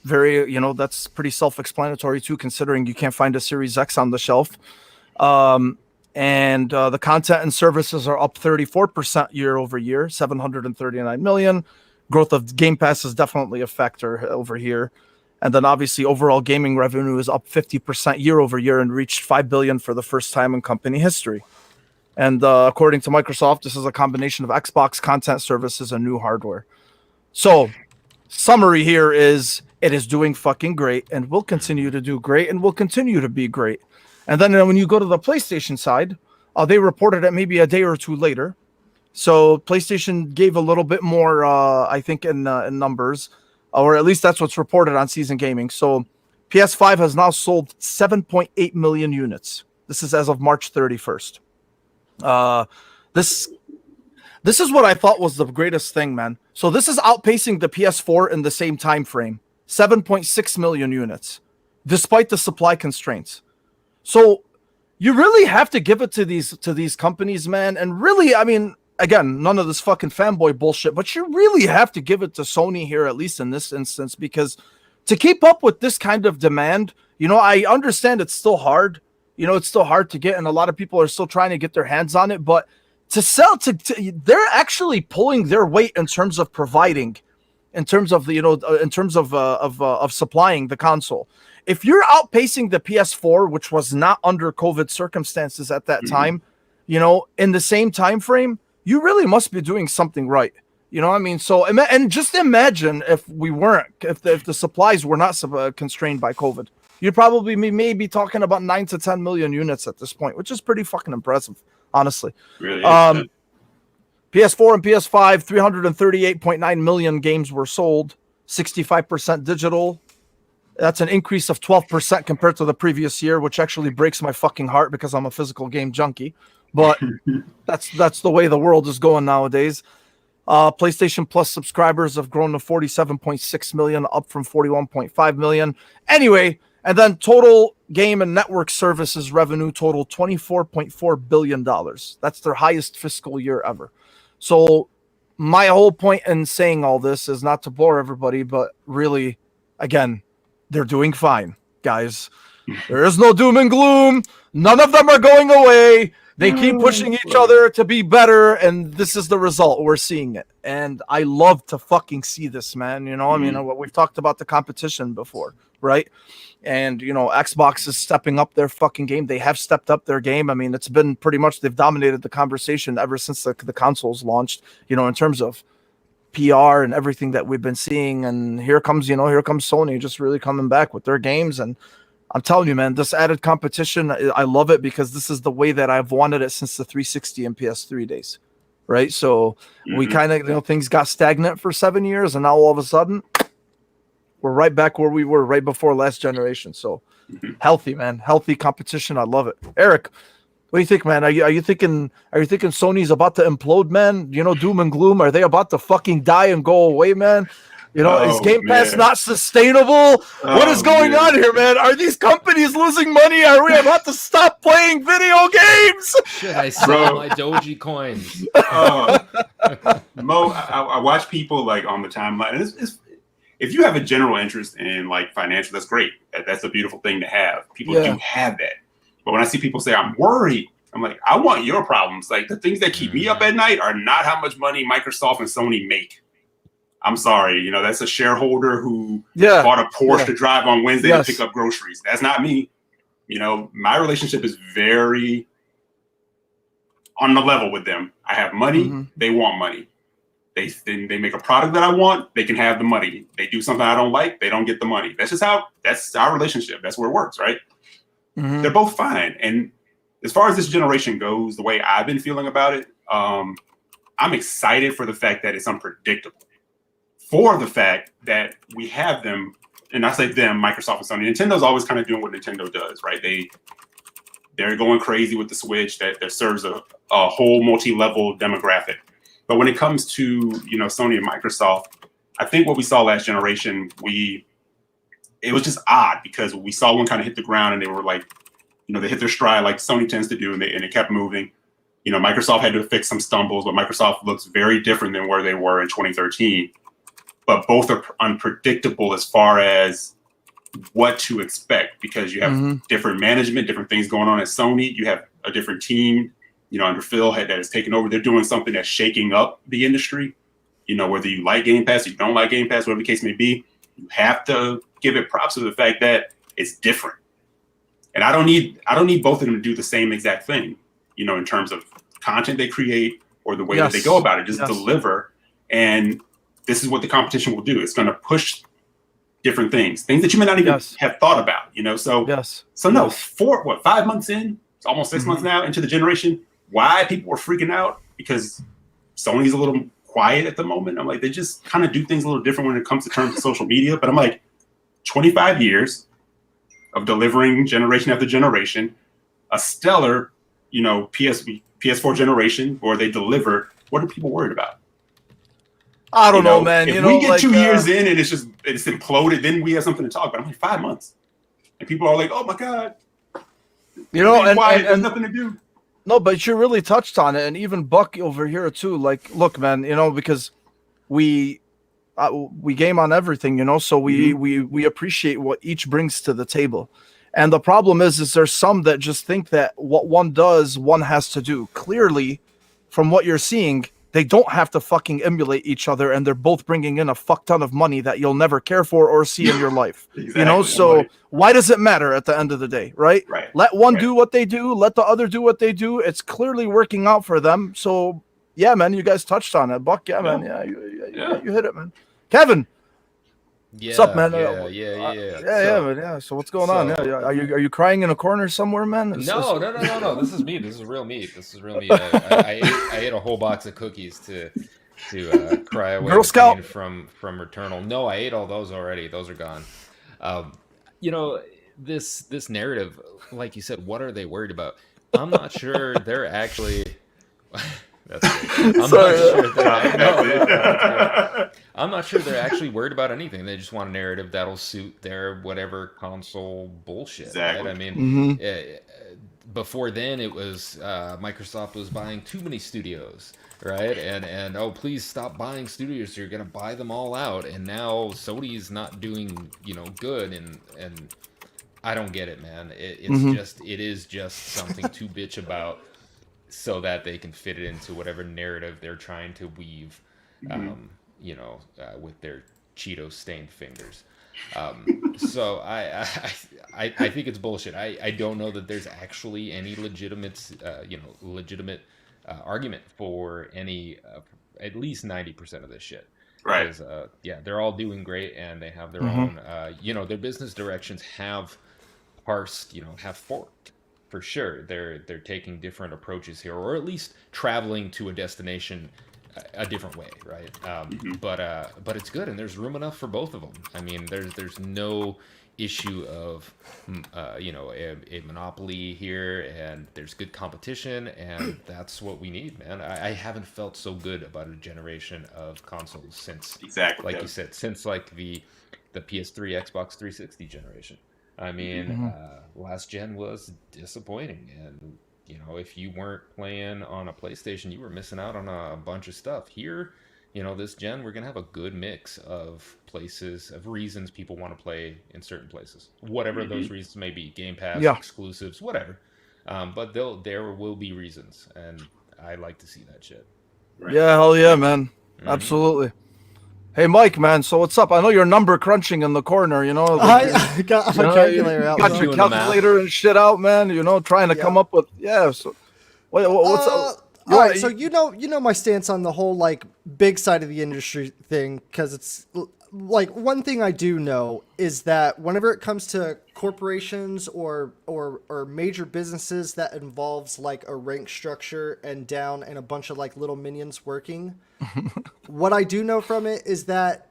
Very, that's pretty self-explanatory too, considering you can't find a Series X on the shelf. And the content and services are up 34% year over year, 739 million. Growth of Game Pass is definitely a factor over here. And then obviously overall gaming revenue is up 50% year over year and reached 5 billion for the first time in company history. And according to Microsoft, this is a combination of Xbox content services and new hardware. So summary here is it is doing fucking great and will continue to do great and will continue to be great. And then when you go to the PlayStation side, they reported it maybe a day or two later. So PlayStation gave a little bit more, I think, in numbers, or at least that's what's reported on Season Gaming. So PS5 has now sold 7.8 million units. This is as of March 31st. This is what I thought was the greatest thing, man. So this is outpacing the PS4 in the same time frame, 7.6 million units, despite the supply constraints. So you really have to give it to these companies, man. And really, I mean, again, none of this fucking fanboy bullshit, but you really have to give it to Sony here, at least in this instance, because to keep up with this kind of demand, I understand it's still hard. It's still hard to get, and a lot of people are still trying to get their hands on it. But to sell, they're actually pulling their weight in terms of providing, in terms of supplying the console. If you're outpacing the PS4, which was not under COVID circumstances at that time, in the same time frame, you really must be doing something right. You know what I mean? So, and just imagine if the supplies were not constrained by COVID. You'd probably maybe talking about 9 to 10 million units at this point, which is pretty fucking impressive, honestly. Really PS4 and PS5, 338.9 million games were sold, 65% digital. That's an increase of 12% compared to the previous year, which actually breaks my fucking heart because I'm a physical game junkie. But that's the way the world is going nowadays. PlayStation Plus subscribers have grown to 47.6 million, up from 41.5 million. Anyway, and then total game and network services revenue totaled $24.4 billion. That's their highest fiscal year ever. So my whole point in saying all this is not to bore everybody, but really, again, they're doing fine, guys. There is no doom and gloom. None of them are going away. They keep pushing each other to be better, and this is the result. We're seeing it. And I love to fucking see this, man. I mean, we've talked about the competition before, right? And, Xbox is stepping up their fucking game. They have stepped up their game. I mean, it's been pretty much, they've dominated the conversation ever since the consoles launched, in terms of PR and everything that we've been seeing. And here comes Sony just really coming back with their games. And I'm telling you, man, this added competition, I love it because this is the way that I've wanted it since the 360 and PS3 days, right? So we kind of, things got stagnant for 7 years, and now all of a sudden, we're right back where we were right before last generation. So healthy, man, healthy competition. I love it. Eric, what do you think, man? Are you thinking Sony's about to implode, man? Doom and gloom. Are they about to fucking die and go away, man? You know, is Oh, Game Pass man. not sustainable? What is Oh, going man. on here, man? Are these companies losing money? Are we about to stop playing video games? Should I sell Bro. my Doji coins? Mo, I watch people like on the timeline, and it's if you have a general interest in like financial, that's great. That's a beautiful thing to have. People do have that. But when I see people say, I'm worried, I'm like, I want your problems. Like the things that keep me up at night are not how much money Microsoft and Sony make. I'm sorry, you know, that's a shareholder who bought a Porsche to drive on Wednesday to pick up groceries. That's not me. You know, my relationship is very on the level with them. I have money, they want money. They make a product that I want, they can have the money. They do something I don't like, they don't get the money. That's our relationship. That's where it works, right? They're both fine. And as far as this generation goes, the way I've been feeling about it, I'm excited for the fact that it's unpredictable. For the fact that we have them, and I say them, Microsoft and Sony. Nintendo's always kind of doing what Nintendo does, right? They're going crazy with the Switch that serves a whole multi-level demographic. But when it comes to, you know, Sony and Microsoft, I think what we saw last generation, it was just odd because we saw one kind of hit the ground and they were like, you know, they hit their stride like Sony tends to do, and it kept moving. You know, Microsoft had to fix some stumbles, but Microsoft looks very different than where they were in 2013. But both are unpredictable as far as what to expect because you have different management, different things going on at Sony. You have a different team, you know, under Phil that has taken over. They're doing something that's shaking up the industry. You know, whether you like Game Pass, or you don't like Game Pass, whatever the case may be, you have to give it props to the fact that it's different. And I don't need both of them to do the same exact thing, you know, in terms of content they create or the way that they go about it. Just deliver. And this is what the competition will do. It's going to push different things that you may not even have thought about, you know? So, 5 months in, it's almost 6 months now into the generation, why people were freaking out? Because Sony's a little quiet at the moment. I'm like, they just kind of do things a little different when it comes to terms of social media. But I'm like, 25 years of delivering generation after generation, a stellar, you know, PS4 generation where they delivered. What are people worried about? I don't know, man. If you know, we get 2 years in and it's imploded, then we have something to talk about. I'm like 5 months, and people are like, "Oh my god," you know, and there's nothing to do. No, but you really touched on it, and even Buck over here too. Like, look, man, you know, because we game on everything, you know, so we appreciate what each brings to the table. And the problem is there's some that just think that what one does, one has to do. Clearly, from what you're seeing, they don't have to fucking emulate each other, and they're both bringing in a fuck ton of money that you'll never care for or see in your life. Exactly. You know, so why does it matter at the end of the day, right? Let one do what they do, let the other do what they do. It's clearly working out for them. So, yeah, man, you guys touched on it. Buck, man, you hit it, man. Kevin, what's up, man? Yeah. So what's going on? Yeah, are you crying in a corner somewhere, man? No. This is me. This is real meat. I ate a whole box of cookies to cry away Girl Scout from Returnal. No, I ate all those already. Those are gone. You know, this narrative, like you said, what are they worried about? I'm not sure they're actually. I'm not sure they're actually worried about anything. They just want a narrative that'll suit their whatever console bullshit. Exactly. Right? I mean, before then it was Microsoft was buying too many studios, right? And oh, please stop buying studios. You're gonna buy them all out. And now Sony's not doing, you know, good. And I don't get it, man. It is just something to bitch about, so that they can fit it into whatever narrative they're trying to weave, you know, with their Cheeto-stained fingers. So I think it's bullshit. I don't know that there's actually any legitimate argument for any, at least 90% of this shit. Right. Because, they're all doing great, and they have their own, you know, their business directions have forked. For sure, they're taking different approaches here, or at least traveling to a destination a different way, right? But it's good, and there's room enough for both of them. I mean, there's no issue of a monopoly here, and there's good competition, and that's what we need, man. I haven't felt so good about a generation of consoles since, like you said, since like the PS3, Xbox 360 generation. I mean, last gen was disappointing, and if you weren't playing on a PlayStation, you were missing out on a bunch of stuff. Here, this gen, we're gonna have a good mix of places, of reasons people want to play in certain places, whatever those reasons may be, Game Pass, exclusives, whatever. But there will be reasons, and I like to see that shit. Right. Yeah, hell yeah, man. Absolutely. Hey, Mike, man, so what's up? I know you're number crunching in the corner, I got my calculator out. Got your calculator and shit out, man, trying to come up with, so what's up? All right, so you know my stance on the whole like big side of the industry thing, because it's like one thing I do know is that whenever it comes to corporations or major businesses that involves like a rank structure and down and a bunch of like little minions working, what I do know from it is that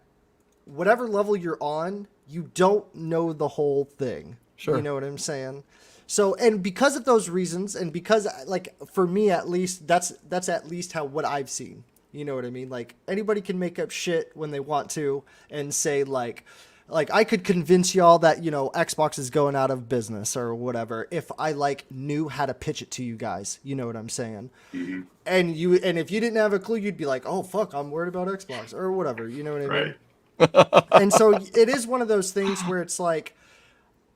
whatever level you're on, you don't know the whole thing. Sure. You know what I'm saying? So, and because of those reasons, and because like for me at least, that's at least what I've seen. You know what I mean? Like anybody can make up shit when they want to and say like I could convince y'all that, Xbox is going out of business or whatever if I like knew how to pitch it to you guys. You know what I'm saying? Mm-hmm. And if you didn't have a clue, you'd be like, "Oh fuck, I'm worried about Xbox" or whatever. You know what I mean? Right. And so it is one of those things where it's like,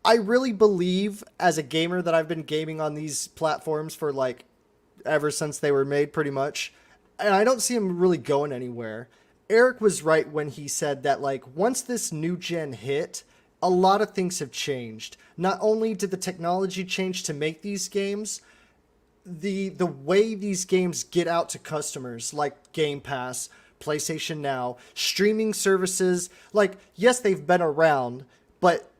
I really believe as a gamer that I've been gaming on these platforms for like ever since they were made pretty much. And I don't see them really going anywhere. Eric was right when he said that like once this new gen hit, a lot of things have changed. Not only did the technology change to make these games, the way these games get out to customers like Game Pass, PlayStation Now, streaming services, like yes, they've been around, but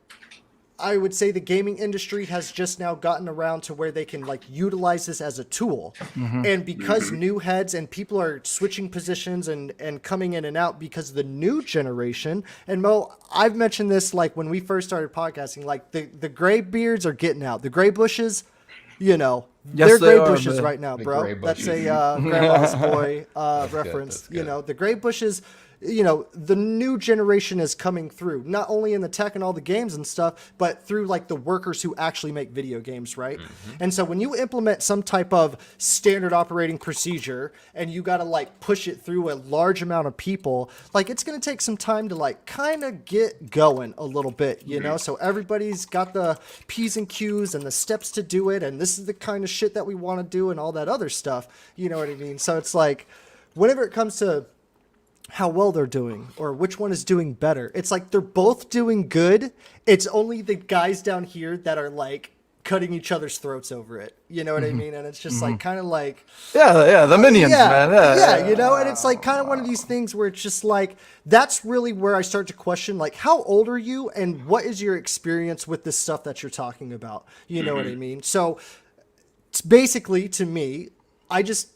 I would say the gaming industry has just now gotten around to where they can like utilize this as a tool. Mm-hmm. And because new heads and people are switching positions and coming in and out because of the new generation. And Mo, I've mentioned this like when we first started podcasting, like the gray beards are getting out. The gray bushes, yes, they're gray bushes man. Right now, bro. That's a Grandma's Boy reference. Good. The gray bushes. The new generation is coming through, not only in the tech and all the games and stuff, but through like the workers who actually make video games, right? Mm-hmm. And so when you implement some type of standard operating procedure and you got to like push it through a large amount of people, like it's going to take some time to like kind of get going a little bit, you know? So everybody's got the P's and Q's and the steps to do it. And this is the kind of shit that we want to do and all that other stuff. You know what I mean? So it's like, whenever it comes to how well they're doing or which one is doing better, it's like they're both doing good. It's only the guys down here that are like cutting each other's throats over it. You know what I mean? And it's just like kind of like the minions, man. And it's like kind of one of these things where it's just like that's really where I start to question like how old are you and what is your experience with this stuff that you're talking about? You know what I mean? So it's basically to me, I just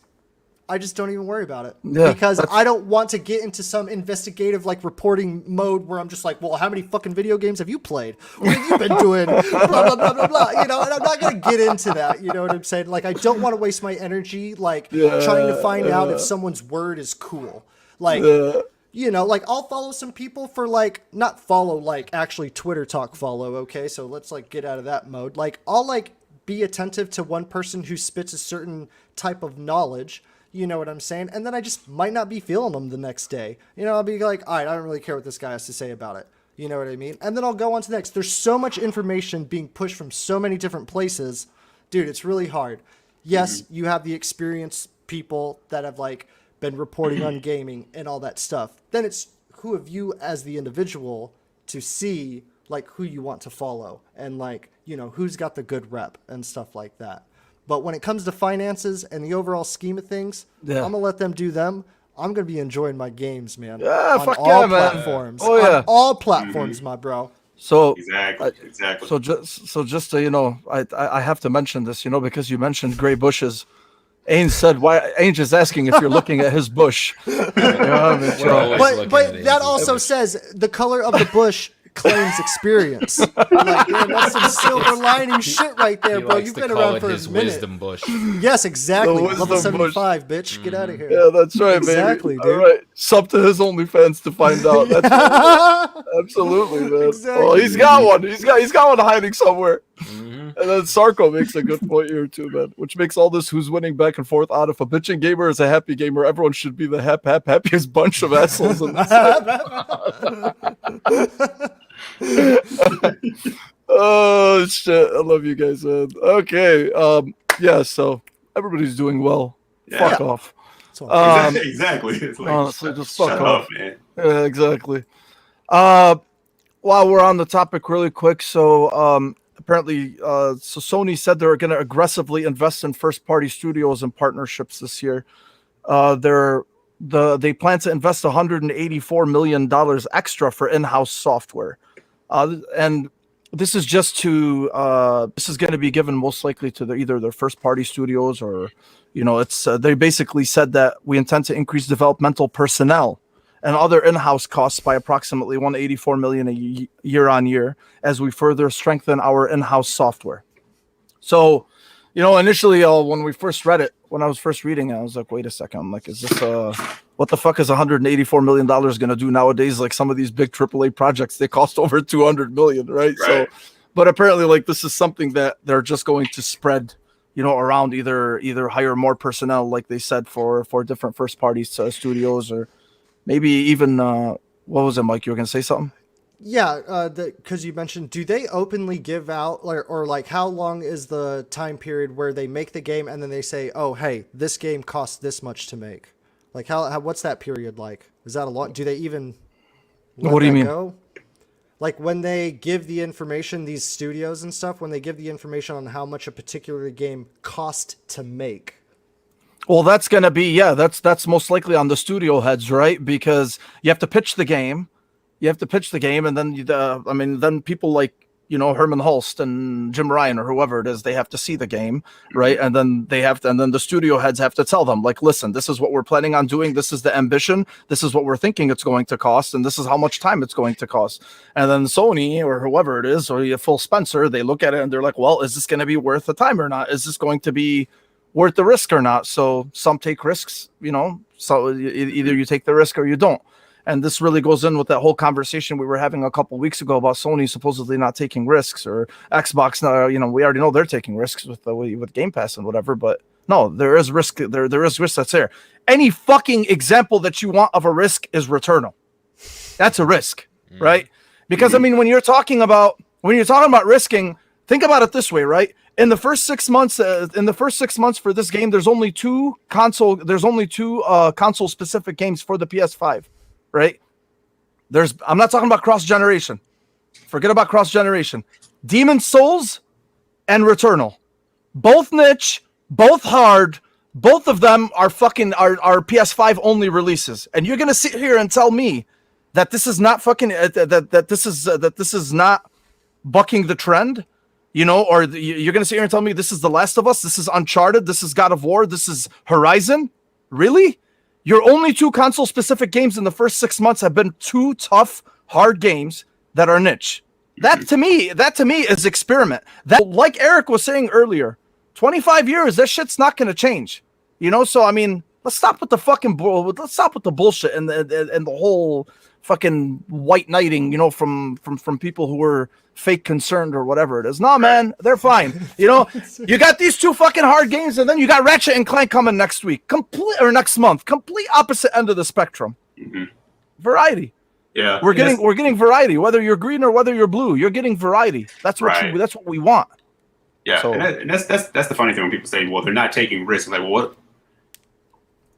don't even worry about it because I don't want to get into some investigative like reporting mode where I'm just like, well, how many fucking video games have you played? What have you been doing? Blah, blah, blah, blah, blah. And I'm not going to get into that. You know what I'm saying? Like, I don't want to waste my energy, like trying to find out if someone's word is cool. Like, like I'll follow some people for like, not follow, like actually Twitter talk follow. Okay. So let's like get out of that mode. Like I'll like be attentive to one person who spits a certain type of knowledge. You know what I'm saying? And then I just might not be feeling them the next day. I'll be like, all right, I don't really care what this guy has to say about it. You know what I mean? And then I'll go on to the next. There's so much information being pushed from so many different places. Dude, it's really hard. Yes, you have the experienced people that have like been reporting on gaming and all that stuff. Then it's who of you as the individual to see like who you want to follow and like, who's got the good rep and stuff like that. But when it comes to finances and the overall scheme of things, I'm going to let them do them. I'm going to be enjoying my games, man. Yeah, on fuck all yeah, platforms. Man. Oh, yeah. On all platforms, my bro. So Exactly. So just to, I have to mention this, because you mentioned gray bushes. Ainge said, "Why?" Ainge is asking if you're looking at his bush. But that also says the color of the bush claims experience. I'm like, man, that's some silver lining shit right there, He bro. likes You've to been call around it for his a minute. wisdom bush. Yes, exactly. The Level wisdom bush. 75, bitch. Get out of here. Yeah, that's right, Exactly, baby. dude. All right, sub to his OnlyFans to find out. That's right. Absolutely, man. Exactly. Oh, he's got one. He's got one hiding somewhere. Mm-hmm. And then Sarko makes a good point here too, man. Which makes all this who's winning back and forth out. If a bitching gamer is a happy gamer, everyone should be the happiest bunch of assholes in this. Oh shit! I love you guys, man. Okay, yeah. So everybody's doing well. Yeah. Fuck off. Exactly. It's like, Honestly, just fuck shut off. up, man. Yeah, exactly. While we're on the topic really quick, so apparently so Sony said they're going to aggressively invest in first-party studios and partnerships this year. They plan to invest $184 million extra for in-house software. And this is just to this is going to be given most likely to either their first-party studios or, it's they basically said that we intend to increase developmental personnel and other in-house costs by approximately $184 million year on year as we further strengthen our in-house software. So, initially when we first read it, when I was first reading it, I was like, wait a second. I'm like, is this what the fuck is $184 million going to do nowadays? Like some of these big AAA projects, they cost over $200 million, right? So, but apparently like this is something that they're just going to spread, around either hire more personnel, like they said, for different first party studios, or maybe even, what was it, Mike? You were going to say something? Yeah, because you mentioned, do they openly give out, or like how long is the time period where they make the game and then they say, oh, hey, this game costs this much to make? Like how what's that period like? Is that a lot? Do they even What do you mean? go? Like when they give the information, these studios and stuff, when they give the information on how much a particular game cost to make. Well, that's going to be, that's most likely on the studio heads, right? Because you have to pitch the game. And then, then people like, Herman Hulst and Jim Ryan or whoever it is, they have to see the game, right? And then the studio heads have to tell them, like, listen, this is what we're planning on doing. This is the ambition. This is what we're thinking it's going to cost. And this is how much time it's going to cost. And then Sony or whoever it is, or Phil Spencer, they look at it and they're like, well, is this going to be worth the time or not? Is this going to be worth the risk or not? So some take risks, so either you take the risk or you don't. And this really goes in with that whole conversation we were having a couple weeks ago about Sony supposedly not taking risks, or Xbox. We already know they're taking risks with Game Pass and whatever. But no, there is risk. There is risk that's there. Any fucking example that you want of a risk is Returnal. That's a risk, right? Because when you're talking about risking, think about it this way, right? In the first 6 months, for this game, there's only two console specific games for the PS5. Right? I'm not talking about cross-generation. Forget about cross-generation. Demon's Souls and Returnal. Both niche, both hard, both of them are PS5 only releases. And you're gonna sit here and tell me that this is not that this is not bucking the trend, or you're gonna sit here and tell me this is The Last of Us, this is Uncharted, this is God of War, this is Horizon? Really? Your only two console-specific games in the first 6 months have been two tough, hard games that are niche. That to me is experiment. That, like Eric was saying earlier, 25 years, that shit's not going to change. So let's stop with the fucking let's stop with the bullshit and the whole fucking white knighting, from people who were fake concerned or whatever it is. No, man, they're fine. You got these two fucking hard games, and then you got Ratchet and Clank coming next month. Complete opposite end of the spectrum. Variety. Yeah, we're getting variety. Whether you're green or whether you're blue, you're getting variety. That's what that's what we want. Yeah, so, and that's the funny thing when people say, well, they're not taking risks. Like, well, what?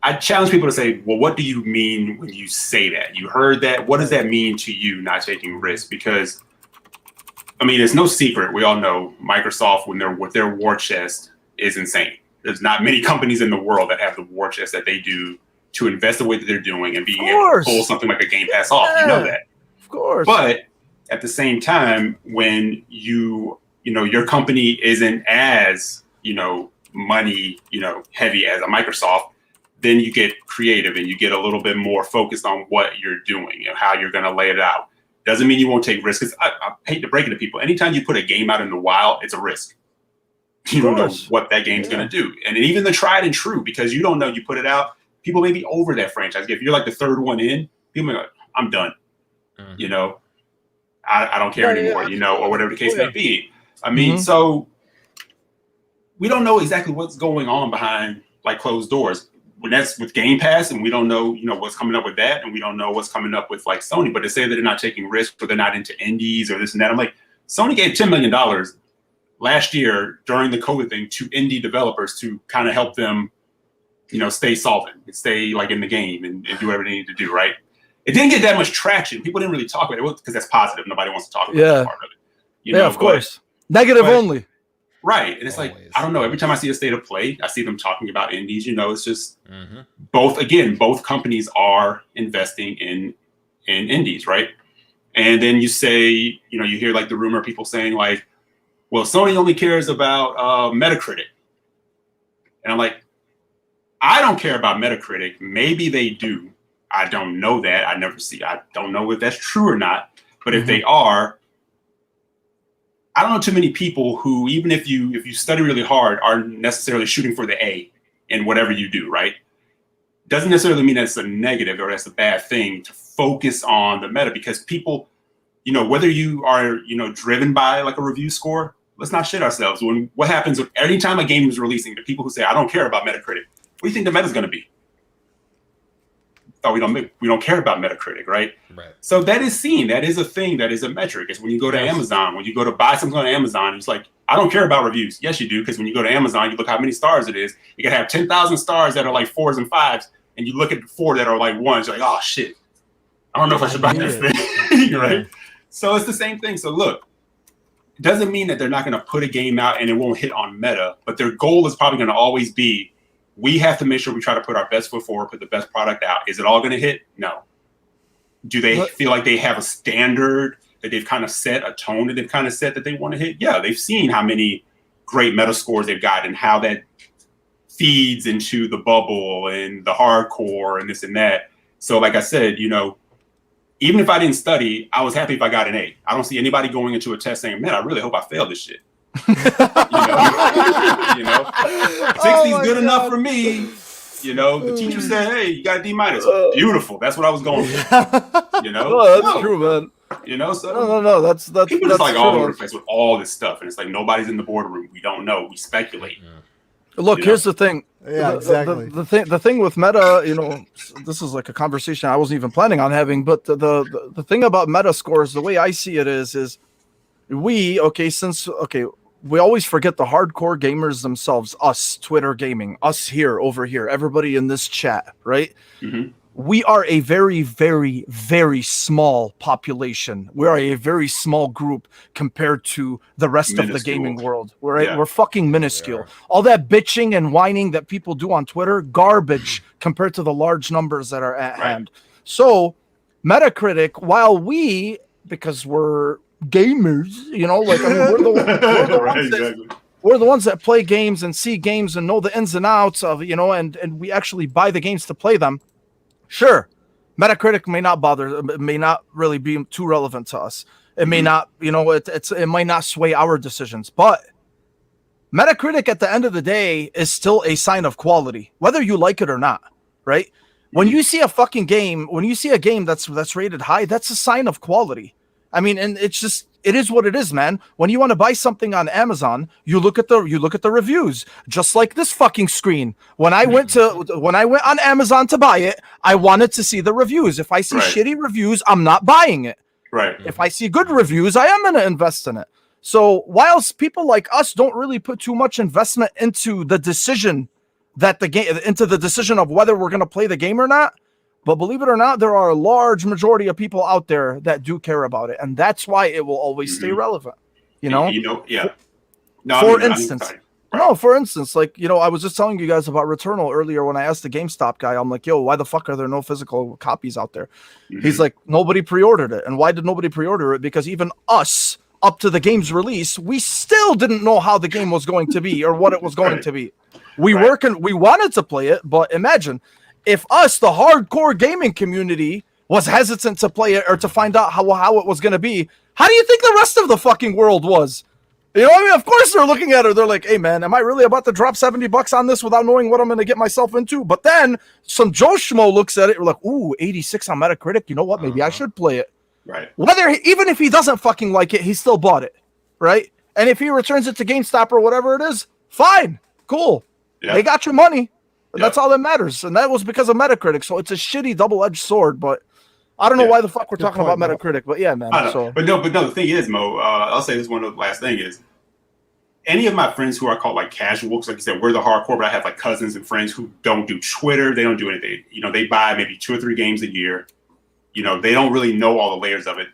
I challenge people to say, well, what do you mean when you say that? You heard that. What does that mean to you, not taking risks? Because, it's no secret. We all know Microsoft, with their war chest, is insane. There's not many companies in the world that have the war chest that they do to invest the way that they're doing and being able to pull something like a Game Pass off. You know that. Of course. But at the same time, when your company isn't as, money, heavy as a Microsoft, then you get creative and you get a little bit more focused on what you're doing and how you're going to lay it out. Doesn't mean you won't take risks. I hate to break it to people. Anytime you put a game out in the wild, it's a risk. You don't know what that game's going to do. And even the tried and true, because you don't know, you put it out, people may be over that franchise. If you're like the third one in, people may be like, I'm done. You know, I don't care anymore, you know, or whatever the case may be. I mean, so we don't know exactly what's going on behind like closed doors. When that's with Game Pass, and we don't know, you know, what's coming up with that, and we don't know what's coming up with like Sony. But to say that they're not taking risks, or they're not into indies, or this and that, I'm like, Sony gave $10 million last year during the COVID thing to indie developers to kind of help them, you know, stay solvent, and stay like in the game, and do whatever they need to do. Right? It didn't get that much traction. People didn't really talk about it because that's positive. Nobody wants to talk about that part of it. You know, of course. Negative only. Right. And it's like, I don't know. Every time I see a state of play, I see them talking about indies. You know, it's just both companies are investing in indies, right? And then you say, you know, you hear like the rumor, people saying like, well, Sony only cares about Metacritic. And I'm like, I don't care about Metacritic. Maybe they do. I don't know that. I don't know if that's true or not. But if they are, I don't know too many people who, even if you study really hard, aren't necessarily shooting for the A in whatever you do, right? Doesn't necessarily mean that's a negative or that's a bad thing to focus on the meta, because people, you know, whether you are, you know, driven by like a review score, let's not shit ourselves. What happens every time a game is releasing, the people who say, I don't care about Metacritic, what do you think the meta's going to be? Oh, we don't care about Metacritic, right? So that is seen. That is a thing. That is a metric. It's when you go to Amazon, when you go to buy something on Amazon, it's like, I don't care about reviews. Yes, you do, because when you go to Amazon, you look how many stars it is. You can have 10,000 stars that are like 4s and 5s, and you look at the 4 that are like 1s. You're like, oh shit, I don't know if I should buy this thing, right? So it's the same thing. So look, it doesn't mean that they're not going to put a game out and it won't hit on meta, but their goal is probably going to always be, we have to make sure we try to put our best foot forward, put the best product out. Is it all going to hit? No. Do they feel like they have a standard that they've kind of set, a tone that they've kind of set that they want to hit? Yeah, they've seen how many great meta scores they've got and how that feeds into the bubble and the hardcore and this and that. So like I said, you know, even if I didn't study, I was happy if I got an A. I don't see anybody going into a test saying, man, I really hope I fail this shit. You know, 60's good enough for me. You know, the teacher said, hey, you got a D-. Beautiful. That's what I was going for. You know? No, that's true, man. You know, so no, that's people just like true. all over the place with all this stuff. And it's like nobody's in the boardroom. We don't know. We speculate. Look, here's the thing. Yeah, exactly. The thing with meta, you know, this is like a conversation I wasn't even planning on having, but the thing about meta scores, the way I see it is we always forget the hardcore gamers themselves, us, Twitter gaming, us here, over here, everybody in this chat, right? We are a very, very, very small population. We are a very small group compared to the rest of the gaming world. We're fucking minuscule. All that bitching and whining that people do on Twitter, garbage compared to the large numbers that are at hand. So Metacritic, while because we're gamers, you know, like, I mean, we're the ones that play games and see games and know the ins and outs of, you know, and we actually buy the games to play them. Sure, Metacritic may not really be too relevant to us. It may not, you know, it might not sway our decisions, but Metacritic at the end of the day is still a sign of quality, whether you like it or not, right? When you see a game that's rated high, that's a sign of quality. I mean, and it is what it is, man. When you want to buy something on Amazon, you look at the reviews, just like this fucking screen. When I went on Amazon to buy it, I wanted to see the reviews. If I see shitty reviews, I'm not buying it. Right. If I see good reviews, I am going to invest in it. So whilst people like us don't really put too much investment into the decision of whether we're going to play the game or not, but believe it or not, there are a large majority of people out there that do care about it, and that's why it will always stay relevant. You know? Yeah. No, for instance, like, you know, I was just telling you guys about Returnal earlier when I asked the GameStop guy, I'm like, yo, why the fuck are there no physical copies out there? He's like, nobody pre-ordered it. And why did nobody pre-order it? Because even us, up to the game's release, we still didn't know how the game was going to be or what it was going to be. We wanted to play it, but imagine if us, the hardcore gaming community, was hesitant to play it or to find out how it was going to be, how do you think the rest of the fucking world was? You know what I mean? Of course they're looking at her. They're like, hey, man, am I really about to drop $70 on this without knowing what I'm going to get myself into? But then some Joe Schmo looks at it. We're like, ooh, 86 on Metacritic. You know what? Maybe I should play it. Right. Even if he doesn't fucking like it, he still bought it. Right? And if he returns it to GameStop or whatever it is, fine. Cool. Yeah. They got your money. And that's all that matters. And that was because of Metacritic. So it's a shitty double-edged sword, but I don't know why the fuck we're talking about Metacritic, but yeah, man. So. But no, the thing is, Mo, I'll say this one last thing is, any of my friends who are called like casuals, like you said, we're the hardcore, but I have like cousins and friends who don't do Twitter. They don't do anything. You know, they buy maybe 2 or 3 games a year. You know, they don't really know all the layers of it.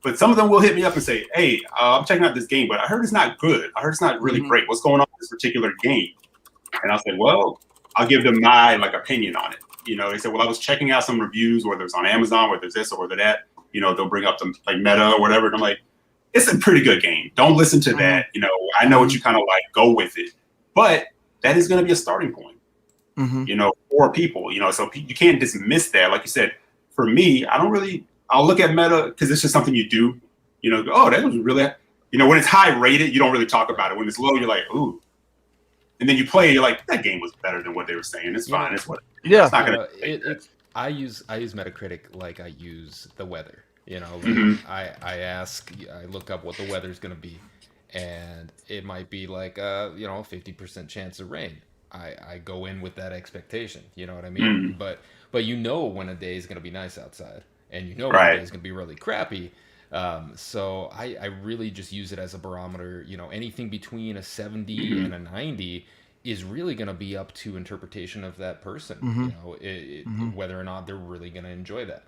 But some of them will hit me up and say, hey, I'm checking out this game, but I heard it's not good. I heard it's not really great. What's going on with this particular game? And I'll say, well, I'll give them my like opinion on it. You know, they say, well, I was checking out some reviews, whether it's on Amazon, whether it's this or whether that. You know, they'll bring up some like Meta or whatever. And I'm like, it's a pretty good game. Don't listen to that. You know, I know what you kind of like. Go with it. But that is going to be a starting point, you know, for people. You know, so you can't dismiss that. Like you said, for me, I'll look at Meta because it's just something you do. You know, oh, that was really, you know, when it's high rated, you don't really talk about it. When it's low, you're like, ooh. And then you play, you're like, that game was better than what they were saying. It's fine. It's what. Yeah. It's not gonna. I use Metacritic like I use the weather. You know, like I look up what the weather's gonna be, and it might be like 50% chance of rain. I go in with that expectation. You know what I mean? But you know when a day is gonna be nice outside, and you know when a day is gonna be really crappy. So I really just use it as a barometer. You know, anything between a 70 and a 90 is really going to be up to interpretation of that person. You know, whether or not they're really going to enjoy that.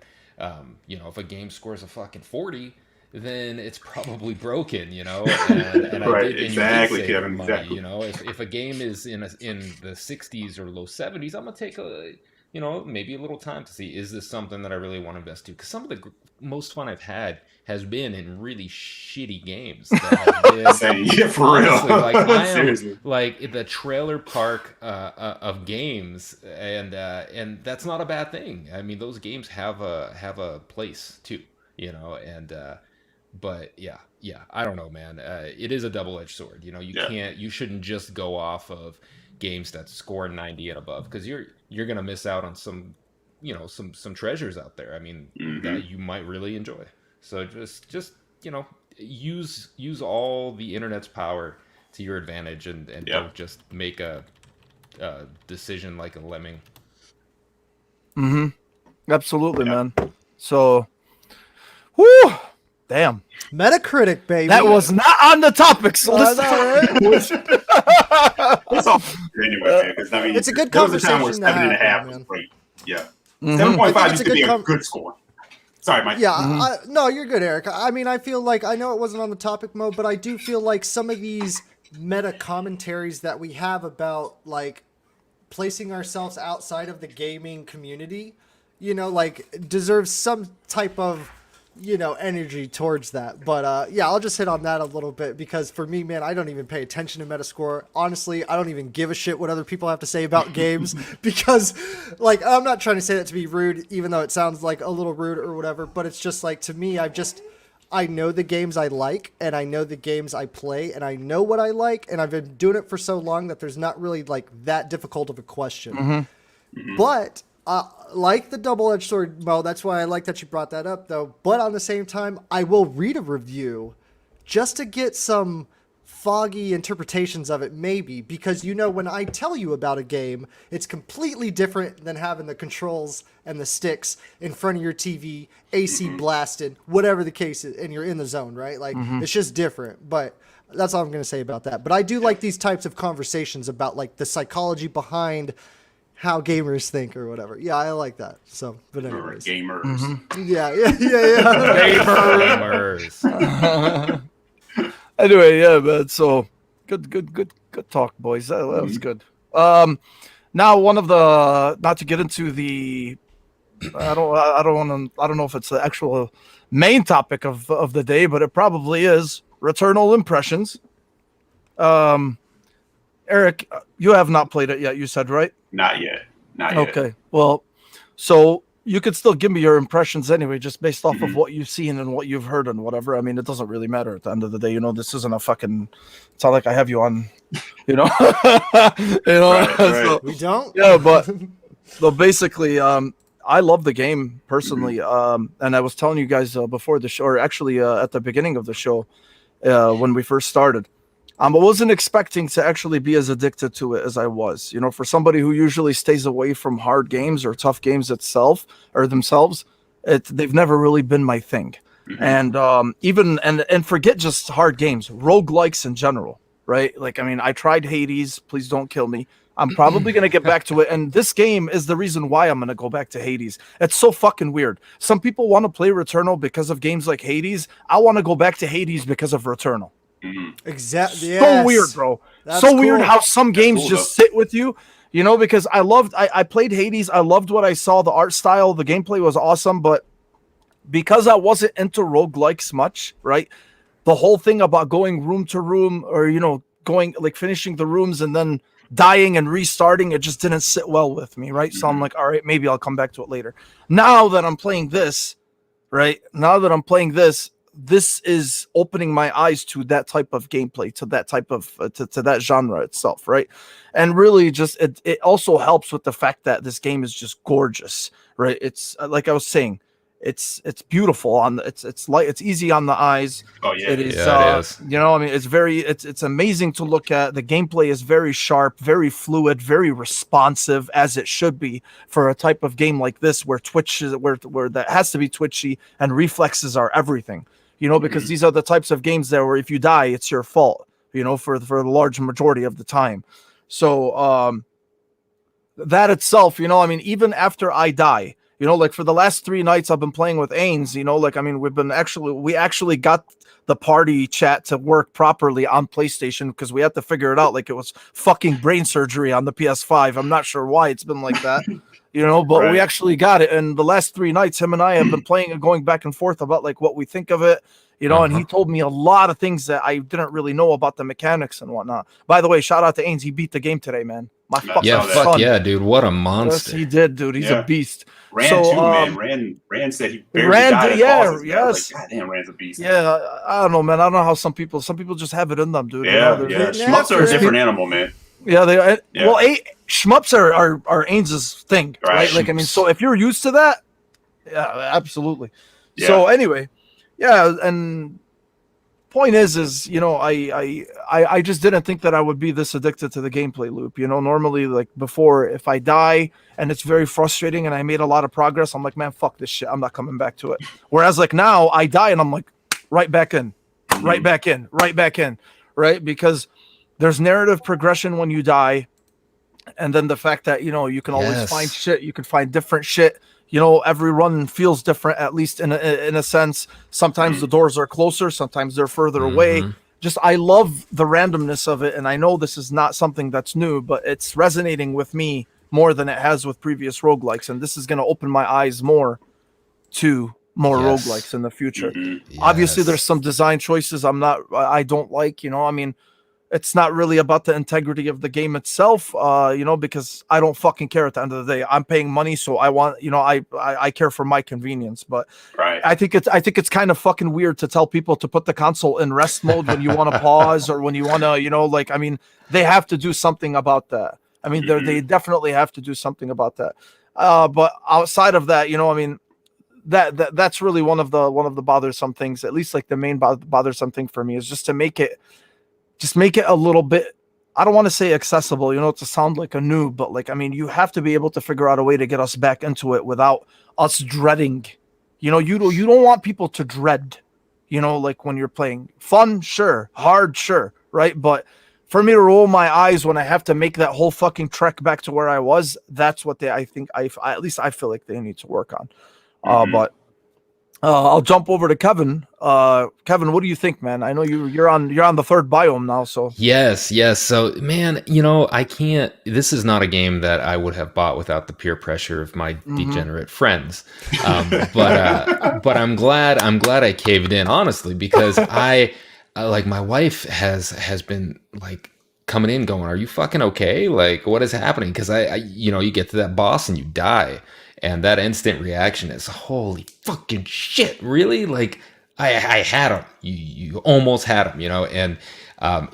You know, if a game scores a fucking 40, then it's probably broken. You know, and exactly, Kevin. money, Exactly. You know, if a game is in the 60s or low 70s, I'm gonna take maybe a little time to see, is this something that I really want to invest to? Because some of the most fun I've had has been in really shitty games. That have been, Yeah, for honestly, real. like I am Seriously. like the trailer park of games, and that's not a bad thing. I mean, those games have a place too, you know. And but yeah, I don't know, man. It is a double-edged sword. You know, you shouldn't just go off of games that score 90 and above, because you're gonna miss out on some treasures out there. I mean, that you might really enjoy. So just use all the internet's power to your advantage, and don't just make a decision like a lemming. Absolutely, man. So, whoo, damn. Metacritic, baby. That was not on the topic. So I know, right? It's all anyway, because I mean, It's a good there was a time where conversation to 7.5 have, was man. great. Yeah, I 7.5 think used to be a good score. Sorry, Mike. Yeah, no, you're good, Eric. I mean, I feel like, I know it wasn't on the topic mode, but I do feel like some of these meta commentaries that we have about like placing ourselves outside of the gaming community, you know, like deserves some type of, you know, energy towards that. But yeah, I'll just hit on that a little bit, because for me, man, I don't even pay attention to Metascore. Honestly, I don't even give a shit what other people have to say about games, because like, I'm not trying to say that to be rude, even though it sounds like a little rude or whatever, but it's just like, to me, I know the games I like, and I know the games I play, and I know what I like, and I've been doing it for so long that there's not really like that difficult of a question. But like the double-edged sword, Mo, that's why I like that you brought that up, though. But on the same time, I will read a review just to get some foggy interpretations of it, maybe, because, you know, when I tell you about a game, it's completely different than having the controls and the sticks in front of your TV, AC blasted, whatever the case is, and you're in the zone, right? Like, it's just different. But that's all I'm going to say about that. But I do like these types of conversations about, like, the psychology behind how gamers think or whatever. Yeah, I like that. So, but anyways. Gamers. Yeah. Gamers. Anyway, yeah, man. So good talk, boys. That was good. Now one of the, not to get into the, I don't know if it's the actual main topic of the day, but it probably is Returnal impressions. Eric, you have not played it yet, you said, right? Not yet. Not yet. Okay. Well, so you could still give me your impressions anyway, just based off of what you've seen and what you've heard and whatever. I mean, it doesn't really matter at the end of the day. You know, this isn't a fucking. It's not like I have you on. You know, Right. So, We don't. yeah, but basically, I love the game personally, and I was telling you guys before the show, or actually at the beginning of the show, when we first started. I wasn't expecting to actually be as addicted to it as I was. You know, for somebody who usually stays away from hard games or tough games themselves, they've never really been my thing. And even forget just hard games, roguelikes in general, right? Like, I mean, I tried Hades. Please don't kill me. I'm probably going to get back to it. And this game is the reason why I'm going to go back to Hades. It's so fucking weird. Some people want to play Returnal because of games like Hades. I want to go back to Hades because of Returnal. Exactly. So weird, bro. That's so weird cool. how some games cool, just sit with you, you know, because I played Hades. I loved what I saw. The art style, the gameplay was awesome. But because I wasn't into roguelikes much, right? The whole thing about going room to room or, you know, going like finishing the rooms and then dying and restarting, it just didn't sit well with me, right? So I'm like, all right, maybe I'll come back to it later. Now that I'm playing this, right? This is opening my eyes to that type of gameplay, to that type of to that genre itself, right? And really, just it also helps with the fact that this game is just gorgeous, right? It's like I was saying, it's beautiful on it's light, it's easy on the eyes. Oh yeah, it is. Yeah, it is. You know, I mean, it's amazing to look at. The gameplay is very sharp, very fluid, very responsive, as it should be for a type of game like this, where where that has to be twitchy and reflexes are everything. You know, because these are the types of games there where if you die, it's your fault, you know, for the large majority of the time. So that itself, you know, I mean, even after I die, you know, like for the last 3 nights I've been playing with Ains, you know, like, I mean, we actually got the party chat to work properly on PlayStation because we had to figure it out. Like it was fucking brain surgery on the PS5. I'm not sure why it's been like that. You know, but we actually got it. And the last 3 nights, him and I have been playing and going back and forth about like what we think of it, you know, and he told me a lot of things that I didn't really know about the mechanics and whatnot. By the way, shout out to Ains. He beat the game today, man. My fucking Yeah, saw fuck son. yeah, dude. What a Yes, monster. he did, dude. He's Yeah. a beast. Ran So, too, man. Ran said he barely Ran died did- at yeah, bosses, man. yes. Like, goddamn, Ran's a beast. Yeah, I don't know, man. I don't know how some people just have it in them, dude. You Yeah, know, yeah. They're Schmucks are a nasty. different animal, man. Yeah, they Yeah. well, shmups are Ains's thing, right? Like, I mean, so if you're used to that, yeah, absolutely. Yeah. So anyway, yeah, and point is, you know, I just didn't think that I would be this addicted to the gameplay loop. You know, normally, like before, if I die and it's very frustrating and I made a lot of progress, I'm like, man, fuck this shit. I'm not coming back to it. Whereas like now I die and I'm like, right back in, right back in, right? Because there's narrative progression when you die. And then the fact that, you know, you can always Yes. find shit, you can find different shit. You know, every run feels different, at least in a sense. Sometimes the doors are closer, sometimes they're further away. Just, I love the randomness of it. And I know this is not something that's new, but it's resonating with me more than it has with previous roguelikes. And this is going to open my eyes more to more Yes. roguelikes in the future. Mm-hmm. Obviously, Yes. there's some design choices I don't like, you know, I mean, it's not really about the integrity of the game itself, you know, because I don't fucking care at the end of the day. I'm paying money, so I want, you know, I care for my convenience. But Right. I think it's kind of fucking weird to tell people to put the console in rest mode when you want to pause or when you want to, you know, like, I mean, they have to do something about that. I mean, they definitely have to do something about that. But outside of that, you know, I mean, that's really one of the bothersome things. At least like the main bothersome thing for me is just to make it a little bit, I don't want to say accessible, you know, to sound like a noob, but like, I mean, you have to be able to figure out a way to get us back into it without us dreading. You know, you don't want people to dread, you know, like when you're playing. Fun, sure. Hard, sure, right? But for me to roll my eyes when I have to make that whole fucking trek back to where I was, that's what at least I feel like they need to work on. But I'll jump over to Kevin. Kevin, what do you think, man? I know you're on the third biome now, so Yes. So, man, you know, I can't. This is not a game that I would have bought without the peer pressure of my degenerate friends. But I'm glad I caved in, honestly, because I like my wife has been like coming in, going, "Are you fucking okay? Like, what is happening?" Because I you know, you get to that boss and you die. and that instant reaction is holy fucking shit, really? Like I had him. You almost had him, and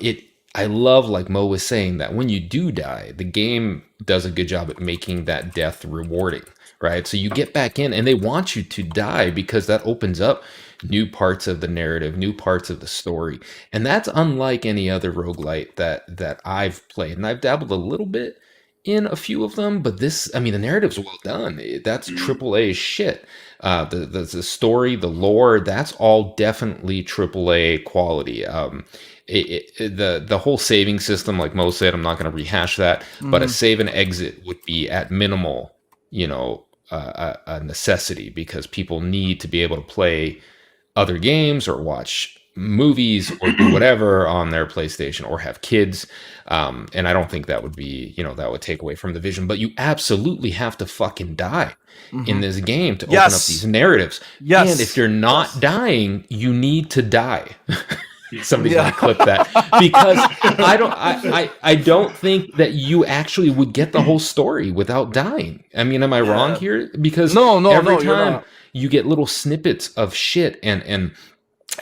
it. I love, like Mo was saying, that when you do die, the game does a good job at making that death rewarding, right? So you get back in, and they want you to die because that opens up new parts of the narrative, new parts of the story, and that's unlike any other roguelite that I've played, and I've dabbled a little bit in a few of them, but this, I mean, the narrative's well done. That's triple A shit. The story, the lore, that's all definitely triple A quality. The whole saving system, like Mo said, I'm not going to rehash that, but a save and exit would be at minimal, a necessity, because people need to be able to play other games or watch movies or do whatever on their PlayStation or have kids. And I don't think that would be, that would take away from the vision, but you absolutely have to fucking die in this game to open up these narratives. Yes. And if you're not dying, you need to die. Somebody's gonna clip that, because I don't think that you actually would get the whole story without dying. I mean, am I wrong here? Because every time you get little snippets of shit, and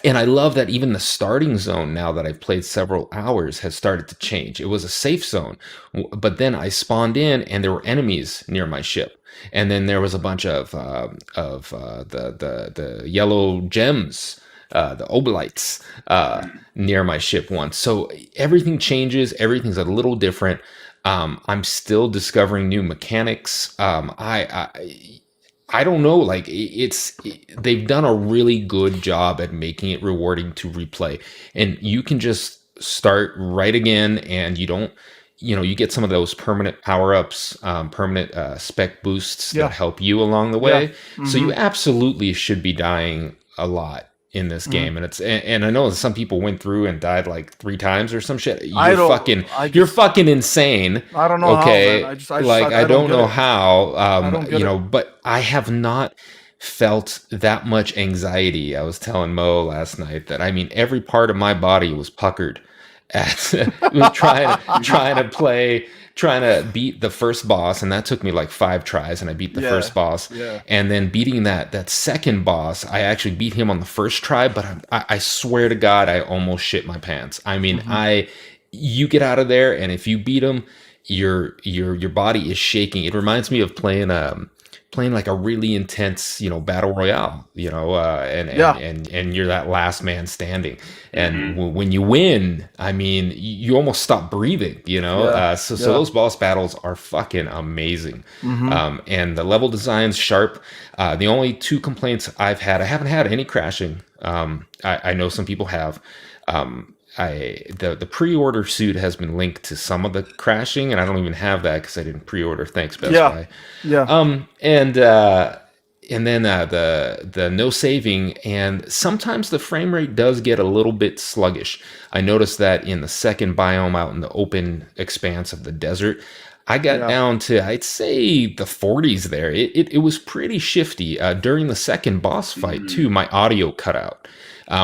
I love that even the starting zone, now that I've played several hours, has started to change. It was a safe zone, but then I spawned in and there were enemies near my ship. And then there was a bunch of the yellow gems, the obolites, near my ship once. So everything changes. Everything's a little different. I'm still discovering new mechanics. I don't know, like they've done a really good job at making it rewarding to replay, and you can just start right again, and you don't, you get some of those permanent power-ups, permanent spec boosts that help you along the way. So you absolutely should be dying a lot in this game, and I know some people went through and died like 3 times or some shit. You're fucking insane. I don't know. Okay, how, I don't know how. But I have not felt that much anxiety. I was telling Mo last night that, I mean, every part of my body was puckered at trying to beat the first boss, and that took me like 5 tries, and I beat the first boss. And then beating that second boss, I actually beat him on the first try, but I swear to God, I almost shit my pants. I mean, you get out of there, and if you beat him, your body is shaking. It reminds me of playing like a really intense, battle royale, and you're that last man standing. And when you win, I mean, you almost stop breathing, So those boss battles are fucking amazing. And the level design's sharp. The only 2 complaints I haven't had any crashing. I know some people have. The pre-order suit has been linked to some of the crashing, and I don't even have that because I didn't pre-order. Thanks, Best Buy. And then the no saving, and sometimes the frame rate does get a little bit sluggish. I noticed that in the second biome out in the open expanse of the desert, I got down to, I'd say, the 40s there. It was pretty shifty. During the second boss fight too, my audio cut out.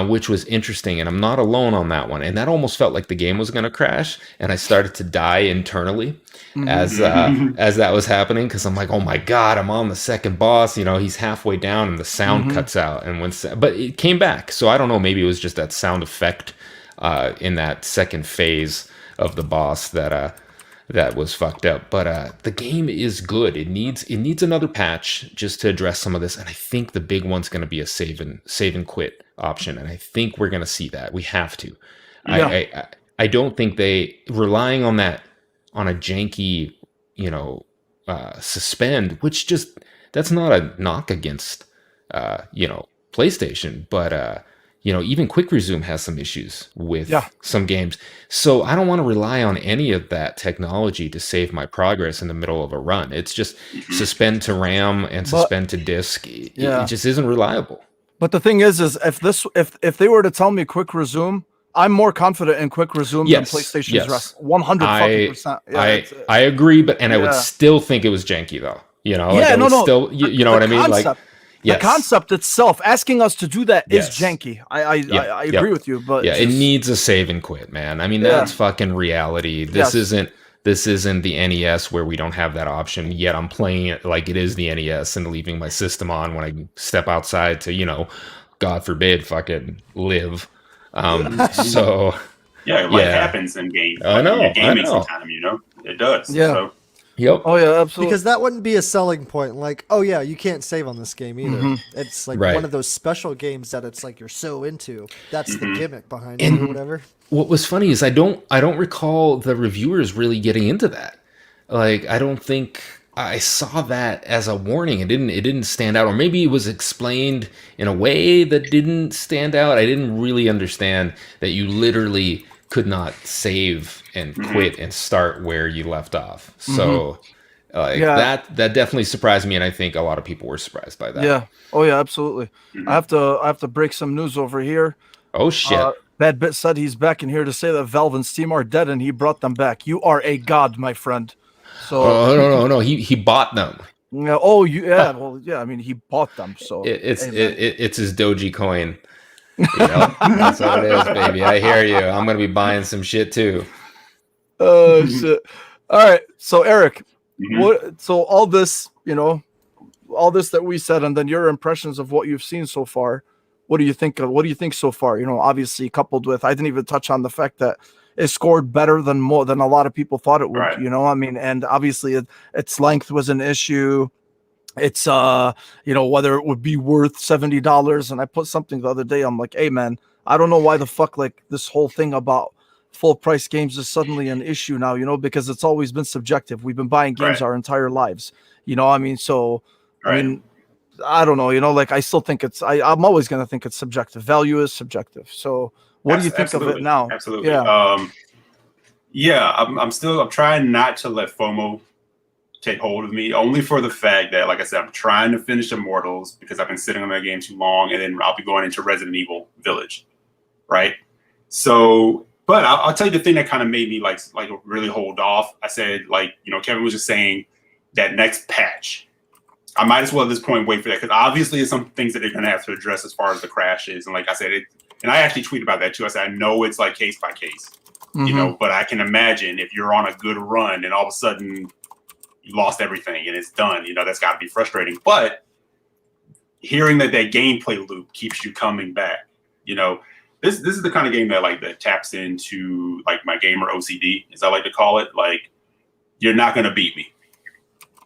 Which was interesting, and I'm not alone on that one. And that almost felt like the game was going to crash, and I started to die internally as that was happening, because I'm like, oh my God, I'm on the second boss. He's halfway down, and the sound cuts out. But it came back, so I don't know. Maybe it was just that sound effect in that second phase of the boss that was fucked up. But the game is good. It needs another patch just to address some of this, and I think the big one's going to be a save and quit option, and I think we're going to see that. We have to. I don't think they relying on that, on a janky suspend, which just, that's not a knock against PlayStation, but even Quick Resume has some issues with some games. So I don't want to rely on any of that technology to save my progress in the middle of a run. It's just suspend to RAM and suspend to disk. It just isn't reliable. But the thing is if they were to tell me Quick Resume, I'm more confident in Quick Resume than PlayStation's rest. 100%. I agree, but I would still think it was janky though. Still, you know what I mean? Concept, the concept itself, asking us to do that is janky. I agree with you, but it needs a save and quit, man. I mean, that's fucking reality. This this isn't the NES where we don't have that option, yet I'm playing it like it is the NES and leaving my system on when I step outside to, God forbid, fucking live. So Yeah, life happens in games. I know, in your gaming I know. sometime, it does. Yeah. So, Yep. Oh yeah, absolutely. Because that wouldn't be a selling point. Like, oh yeah, you can't save on this game either. It's like Right. one of those special games that it's like you're so into. That's the gimmick behind it And- or whatever. What was funny is I don't recall the reviewers really getting into that. Like, I don't think I saw that as a warning. It didn't stand out, or maybe it was explained in a way that didn't stand out. I didn't really understand that you literally could not save and quit and start where you left off. So that definitely surprised me, and I think a lot of people were surprised by that. Yeah. Oh yeah, absolutely. I have to break some news over here. Oh shit. Bad Bit said he's back in here to say that Valve and Steam are dead, and he brought them back. You are a god, my friend. So no. He bought them. well, yeah. I mean, he bought them. So It's his Doji coin. That's what it is, baby. I hear you. I'm gonna be buying some shit too. Oh shit! All right, so Eric, what? So all this, all this that we said, and then your impressions of what you've seen so far. What do you think? What do you think so far? Obviously coupled with, I didn't even touch on the fact that it scored better than a lot of people thought it would. Right. I mean, and obviously its length was an issue. It's whether it would be worth $70. And I put something the other day. I'm like, hey man, I don't know why the fuck like this whole thing about full price games is suddenly an issue now. Because it's always been subjective. We've been buying games our entire lives. I mean, so I mean. I don't know, like I still think I'm always going to think it's subjective. Value is subjective. So what do you think of it now? Absolutely. Yeah. I'm trying not to let FOMO take hold of me, only for the fact that, like I said, I'm trying to finish Immortals because I've been sitting on that game too long, and then I'll be going into Resident Evil Village. Right. So, but I'll tell you the thing that kind of made me like really hold off. I said, Kevin was just saying that next patch, I might as well at this point wait for that, because obviously there's some things that they're going to have to address as far as the crashes. And like I said, and I actually tweeted about that too. I said, I know it's like case by case, but I can imagine if you're on a good run and all of a sudden you lost everything and it's done, that's got to be frustrating. But hearing that gameplay loop keeps you coming back, this is the kind of game that taps into like my gamer OCD, as I like to call it. Like, you're not going to beat me.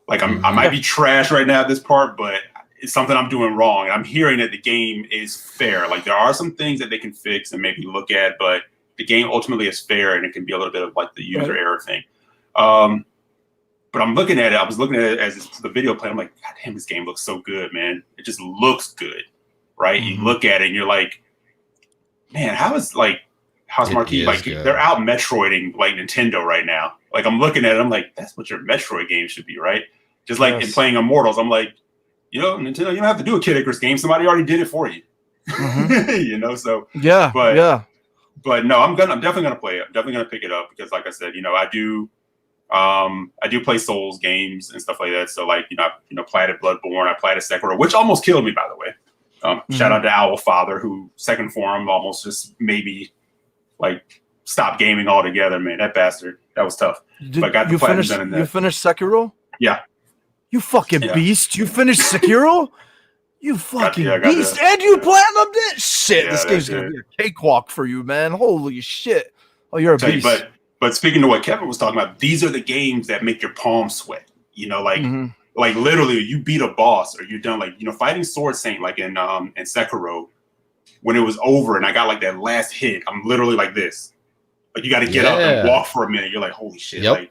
Like I might be trash right now at this part, but it's something I'm doing wrong. And I'm hearing that the game is fair. Like, there are some things that they can fix and maybe look at, but the game ultimately is fair, and it can be a little bit of like the user error thing. But I'm looking at it. I was looking at it as the video play. I'm like, God damn, this game looks so good, man. It just looks good, right? You look at it and you're like, man, how is like Housemarque, like good. They're out Metroiding like Nintendo right now. Like, I'm looking at it, I'm like, that's what your Metroid game should be, right? Just like in playing Immortals, I'm like, Nintendo, you don't have to do a Kid Icarus game. Somebody already did it for you. So but no, I'm definitely gonna play it. I'm definitely gonna pick it up because, like I said, I do play Souls games and stuff like that. So like, platted Bloodborne, I platted Sekiro, which almost killed me, by the way. Shout out to Owl Father, who second form almost just maybe like stop gaming altogether, man. That bastard. That was tough. But I got the platinum done in that. You finished Sekiro? Yeah. You fucking beast. You finished Sekiro? You fucking beast. And you platinumed it? Shit, this game's going to be a cakewalk for you, man. Holy shit. Oh, you're a beast. But speaking to what Kevin was talking about, these are the games that make your palms sweat. Like literally you beat a boss or you're done. Like, fighting Sword Saint, like in Sekiro, when it was over and I got like that last hit, I'm literally like this. Like, you got to get up and walk for a minute. You're like, holy shit. Like,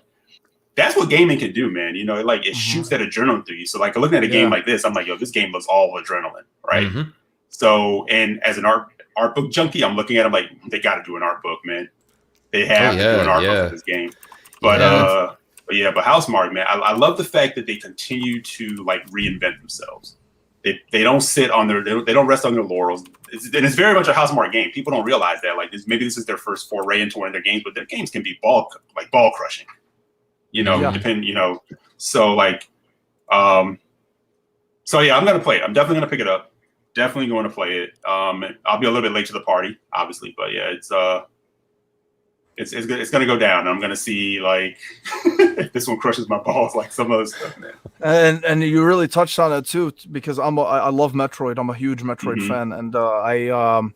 that's what gaming can do, man. It shoots that adrenaline through you. So like, looking at a game like this, I'm like, yo, this game looks all adrenaline, right? So, and as an art book junkie, I'm looking at them like, they got to do an art book, man. They have to do an art book for this game. But but Housemarque, man, I love the fact that they continue to like reinvent themselves. They don't sit on they don't rest on their laurels. It's very much a Housemarque game. People don't realize that. Like, maybe this is their first foray into one of their games, but their games can be ball crushing. So like, so yeah, I'm gonna play it. I'm definitely gonna pick it up. Definitely going to play it. I'll be a little bit late to the party, obviously, but yeah, it's it's gonna go down. I'm gonna see like if this one crushes my balls like some other stuff, man. And you really touched on it too, because I love Metroid. I'm a huge Metroid fan, and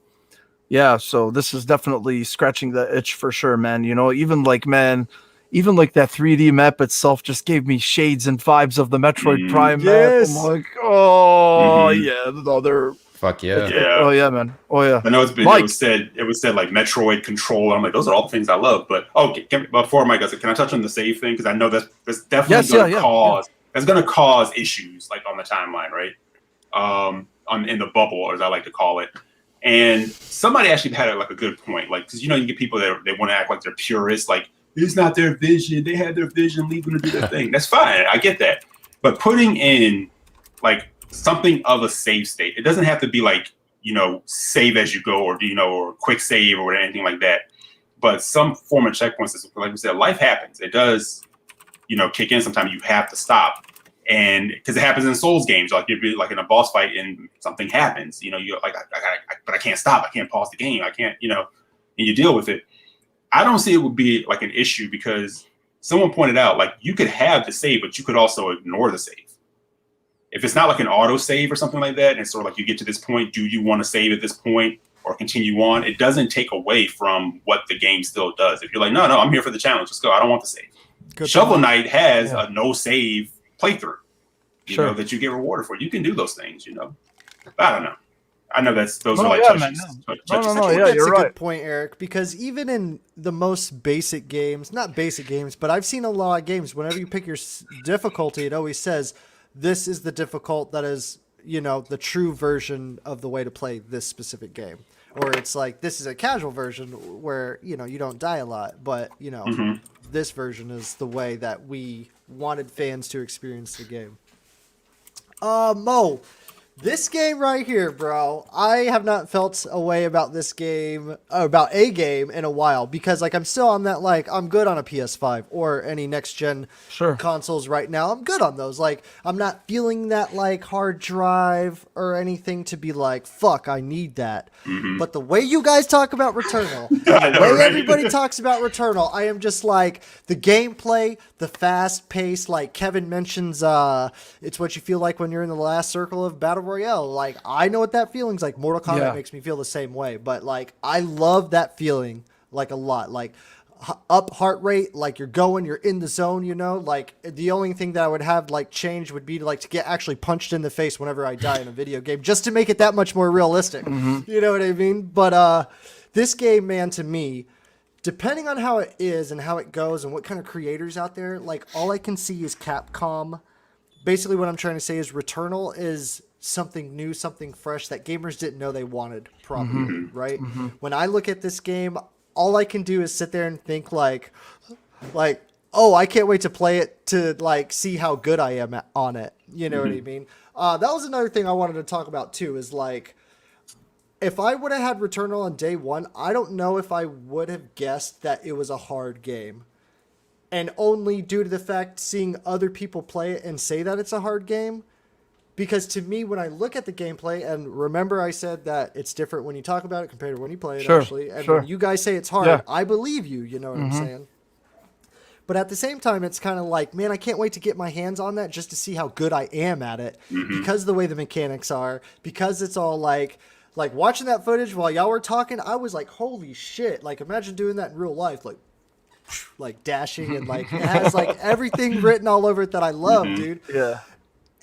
yeah. So this is definitely scratching the itch for sure, man. You know, even like that 3D map itself just gave me shades and vibes of the Metroid Prime Yes. map. I'm like, oh yeah, another. Fuck yeah. Yeah. Oh yeah, man. Oh yeah. I know it was said like Metroid Control. I'm like, those are all the things I love. But before Mike does it, can I touch on the save thing? Because I know that's definitely going to cause issues like on the timeline, right? In the bubble, as I like to call it. And somebody actually had like a good point, like because you get people that they want to act like they're purists, like it's not their vision. They had their vision, leave them to do their thing. That's fine. I get that. But putting in like something of a save state, it doesn't have to be like, save as you go or, or quick save or anything like that. But some form of checkpoints, like we said, life happens. It does, kick in. Sometimes you have to stop. And because it happens in Souls games, like you'd be like in a boss fight and something happens, you're like, but I can't stop. I can't pause the game. I can't, and you deal with it. I don't see it would be like an issue because someone pointed out, like you could have the save, but you could also ignore the save. If it's not like an auto save or something like that, and it's sort of like you get to this point, do you want to save at this point or continue on? It doesn't take away from what the game still does. If you're like, no, I'm here for the challenge. Let's go. I don't want the save. Good Shovel Knight has a no save playthrough, you know, that you get rewarded for. You can do those things, I don't know. I know those are like touchy. No, that's a good point, Eric, because even in the most basic games, not basic games, but I've seen a lot of games, whenever you pick your difficulty, it always says, this is the difficult that is, the true version of the way to play this specific game. Or it's like, this is a casual version where, you don't die a lot, but, this version is the way that we wanted fans to experience the game. Mo, this game right here, bro, I have not felt a way about this game, about a game in a while, because like I'm still on that, like I'm good on a PS5 or any next gen consoles right now. I'm good on those. Like I'm not feeling that like hard drive or anything to be like, fuck, I need that. But the way you guys talk about Returnal, the way everybody talks about Returnal, I am just like the gameplay, the fast pace, like Kevin mentions, it's what you feel like when you're in the last circle of Battle Royale. Like I know what that feeling's like. Mortal Kombat makes me feel the same way, but like I love that feeling like a lot. Like up heart rate, like you're in the zone, like the only thing that I would have like change would be to get actually punched in the face whenever I die in a video game, just to make it that much more realistic. You know what I mean? But this game, man, to me, depending on how it is and how it goes and what kind of creators out there, like all I can see is Capcom. Basically what I'm trying to say is Returnal is something new, something fresh that gamers didn't know they wanted probably, right? When I look at this game, all I can do is sit there and think like, oh, I can't wait to play it to like see how good I am on it. You know what I mean? That was another thing I wanted to talk about too, is like, if I would have had Returnal on day one, I don't know if I would have guessed that it was a hard game. And only due to the fact seeing other people play it and say that it's a hard game. Because to me, when I look at the gameplay, and remember I said that it's different when you talk about it compared to when you play it, actually. And when you guys say it's hard, I believe you, you know what I'm saying? But at the same time, it's kind of like, man, I can't wait to get my hands on that just to see how good I am at it. Because of the way the mechanics are, because it's all like watching that footage while y'all were talking, I was like, holy shit. Like, imagine doing that in real life. Like dashing and like, it has like everything written all over it that I love, dude. Yeah.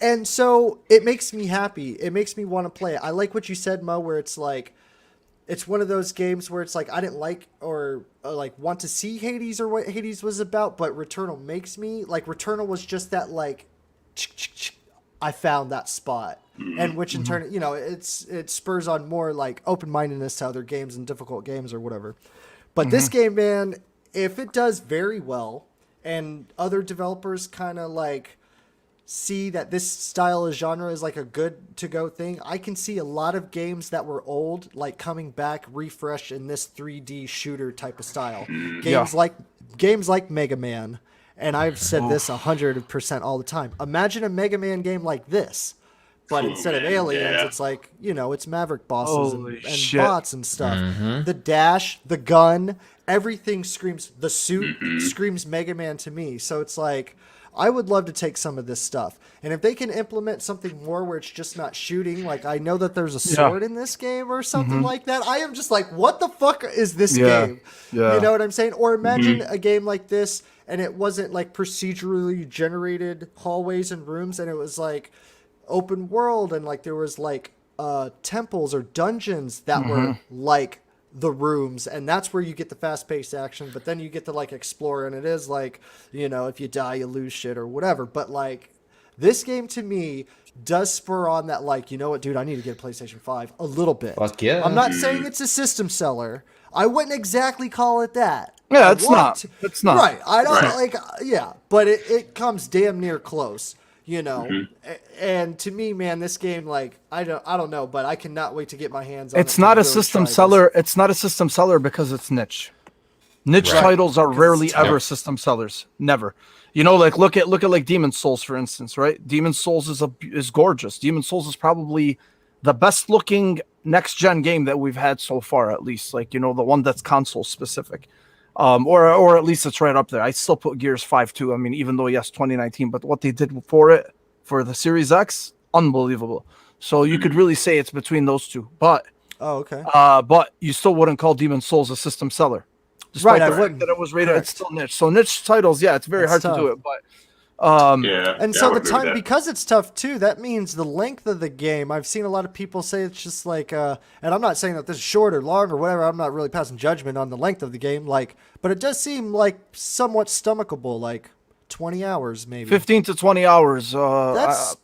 And so it makes me happy. It makes me want to play it. I like what you said, Mo, where it's like, it's one of those games where it's like, I didn't like or like want to see Hades or what Hades was about, but Returnal makes me like, Returnal was just that like, I found that spot. And which in turn, it spurs on more like open-mindedness to other games and difficult games or whatever. But this game, man, if it does very well and other developers kind of like see that this style of genre is like a good to go thing, I can see a lot of games that were old like coming back refreshed in this 3D shooter type of style. Games like Mega Man, and I've said this 100% all the time. Imagine a Mega Man game like this, but instead of aliens, it's like, it's Maverick bosses and bots and stuff. The dash, the gun, everything screams, the suit screams Mega Man to me. So it's like, I would love to take some of this stuff. And if they can implement something more where it's just not shooting, like I know that there's a sword in this game or something like that, I am just like, what the fuck is this game? Yeah. You know what I'm saying? Or imagine a game like this and it wasn't like procedurally generated hallways and rooms, and it was like open world, and like there was like temples or dungeons that were like the rooms, and that's where you get the fast-paced action, but then you get to like explore, and it is like, you know, if you die you lose shit or whatever. But like this game to me does spur on that, like, you know what, dude, I need to get a PlayStation 5 a little bit. Fuck yeah. I'm not saying it's a system seller. I wouldn't exactly call it that. Yeah, it's not. It's not. Right. I don't like, yeah, but it comes damn near close. You know, and to me, man, this game, like, I don't know, but I cannot wait to get my hands on it. It's not a system seller. It's not a system seller because it's niche. Niche titles are rarely ever system sellers. Never. You know, like look at like Demon's Souls, for instance, right? Demon's Souls is gorgeous. Demon's Souls is probably the best looking next gen game that we've had so far, at least. Like, you know, the one that's console specific. Or at least it's right up there. I still put Gears 5 too. I mean, even though, yes, 2019, but what they did for the Series X, unbelievable. So you could really say it's between those two. But but you still wouldn't call Demon's Souls a system seller. Despite the fact that it was rated, it's still niche. So niche titles, yeah, it's very hard to do it. But and so the time, because it's tough too, that means the length of the game, I've seen a lot of people say it's just like and I'm not saying that this is short or long or whatever, I'm not really passing judgment on the length of the game, like, but it does seem like somewhat stomachable, like 20 hours maybe 15 to 20 hours. That's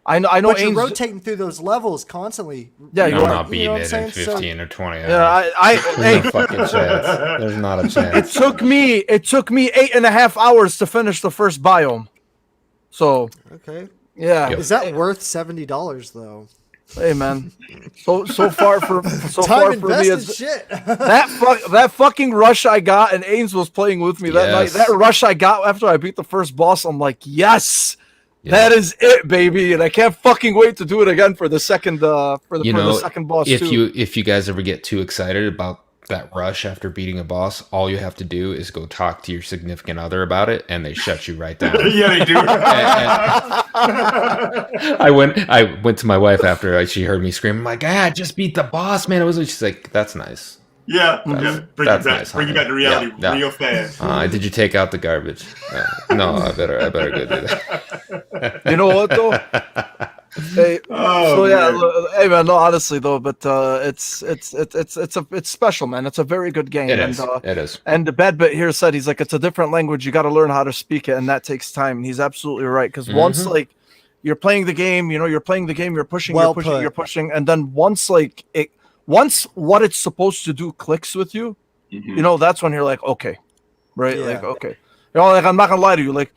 I know but you're Ains, rotating through those levels constantly. Yeah, I'm you're not beating it in 15 or 20 hours. Yeah, There's no fucking chance. There's not a chance. It took me 8.5 hours to finish the first biome. So yeah, is that worth $70 though? Hey man, so far for me, it's shit. that fucking rush I got, and Ains was playing with me that night. That rush I got after I beat the first boss, I'm like, yes, that is it, baby, and I can't fucking wait to do it again for the second the second boss. If you guys ever get too excited about that rush after beating a boss, all you have to do is go talk to your significant other about it, and they shut you right down. Yeah, they do. I went to my wife after she heard me scream. I'm like, I just beat the boss, man. She's like, that's nice. Yeah, bring you back to reality real fast. Did you take out the garbage? No, I better go do that. You know what though? Hey, hey man, no, honestly though, but it's special, man. It's a very good game. It is. And the bad bit here said, he's like, it's a different language. You got to learn how to speak it, and that takes time. And he's absolutely right, because once like you're playing the game, you're pushing, you're pushing, and then once what it's supposed to do clicks with you, that's when you're like, okay, right, like okay, like I'm not gonna lie to you, like.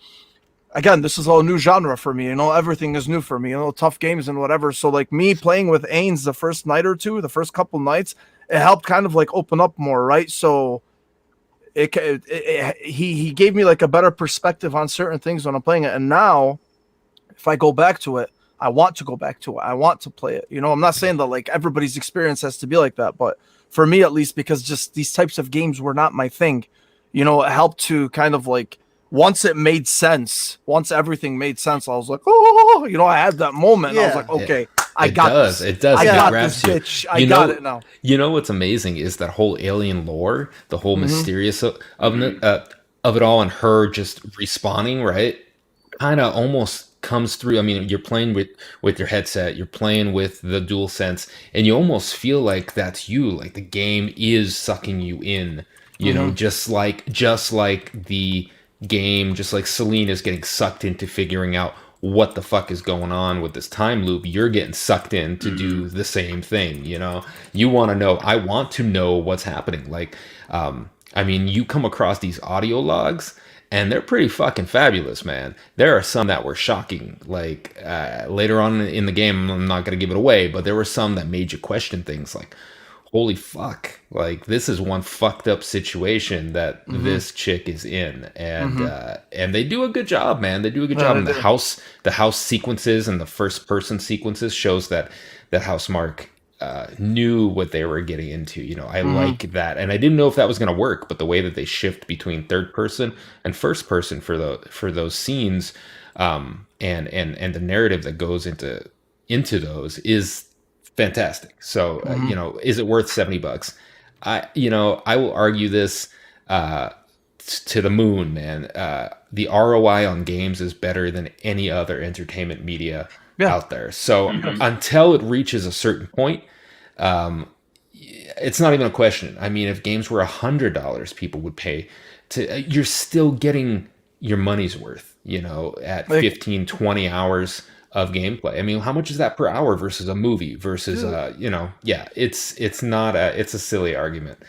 Again, this is all new genre for me. Everything is new for me. Tough games and whatever. So, like me playing with Ains the first night or two, the first couple nights, it helped kind of like open up more, right? So, he gave me like a better perspective on certain things when I'm playing it. And now, if I go back to it, I want to go back to it. I want to play it. I'm not saying that like everybody's experience has to be like that, but for me at least, because just these types of games were not my thing. It helped to kind of like. Once it made sense, once everything made sense, I was like, oh, I had that moment. I was like, okay, I got this. It does. I got this bitch. I got it now. You know what's amazing is that whole alien lore, the whole mysterious of it all, and her just respawning, right? Kind of almost comes through. I mean, you're playing with your headset, you're playing with the DualSense, and you almost feel like that's you. Like the game is sucking you in. Just like the game, just like Celine is getting sucked into figuring out what the fuck is going on with this time loop, you're getting sucked in to do the same thing. You want to know, I want to know what's happening. Like I mean, you come across these audio logs and they're pretty fucking fabulous, man. There are some that were shocking, like later on in the game, I'm not going to give it away, but there were some that made you question things like, holy fuck, like this is one fucked up situation that this chick is in, and they do a good job, man. They do a good job. And the house sequences and the first person sequences shows that Housemarque knew what they were getting into. I like that, and I didn't know if that was going to work. But the way that they shift between third person and first person for those scenes, and the narrative that goes into those is fantastic. So is it worth $70? I will argue this to the moon, man. The ROI on games is better than any other entertainment media out there. So until it reaches a certain point, it's not even a question. I mean, if games were $100, people would pay you're still getting your money's worth, at 15, 20 hours of gameplay. I mean, how much is that per hour versus a movie versus, it's a silly argument.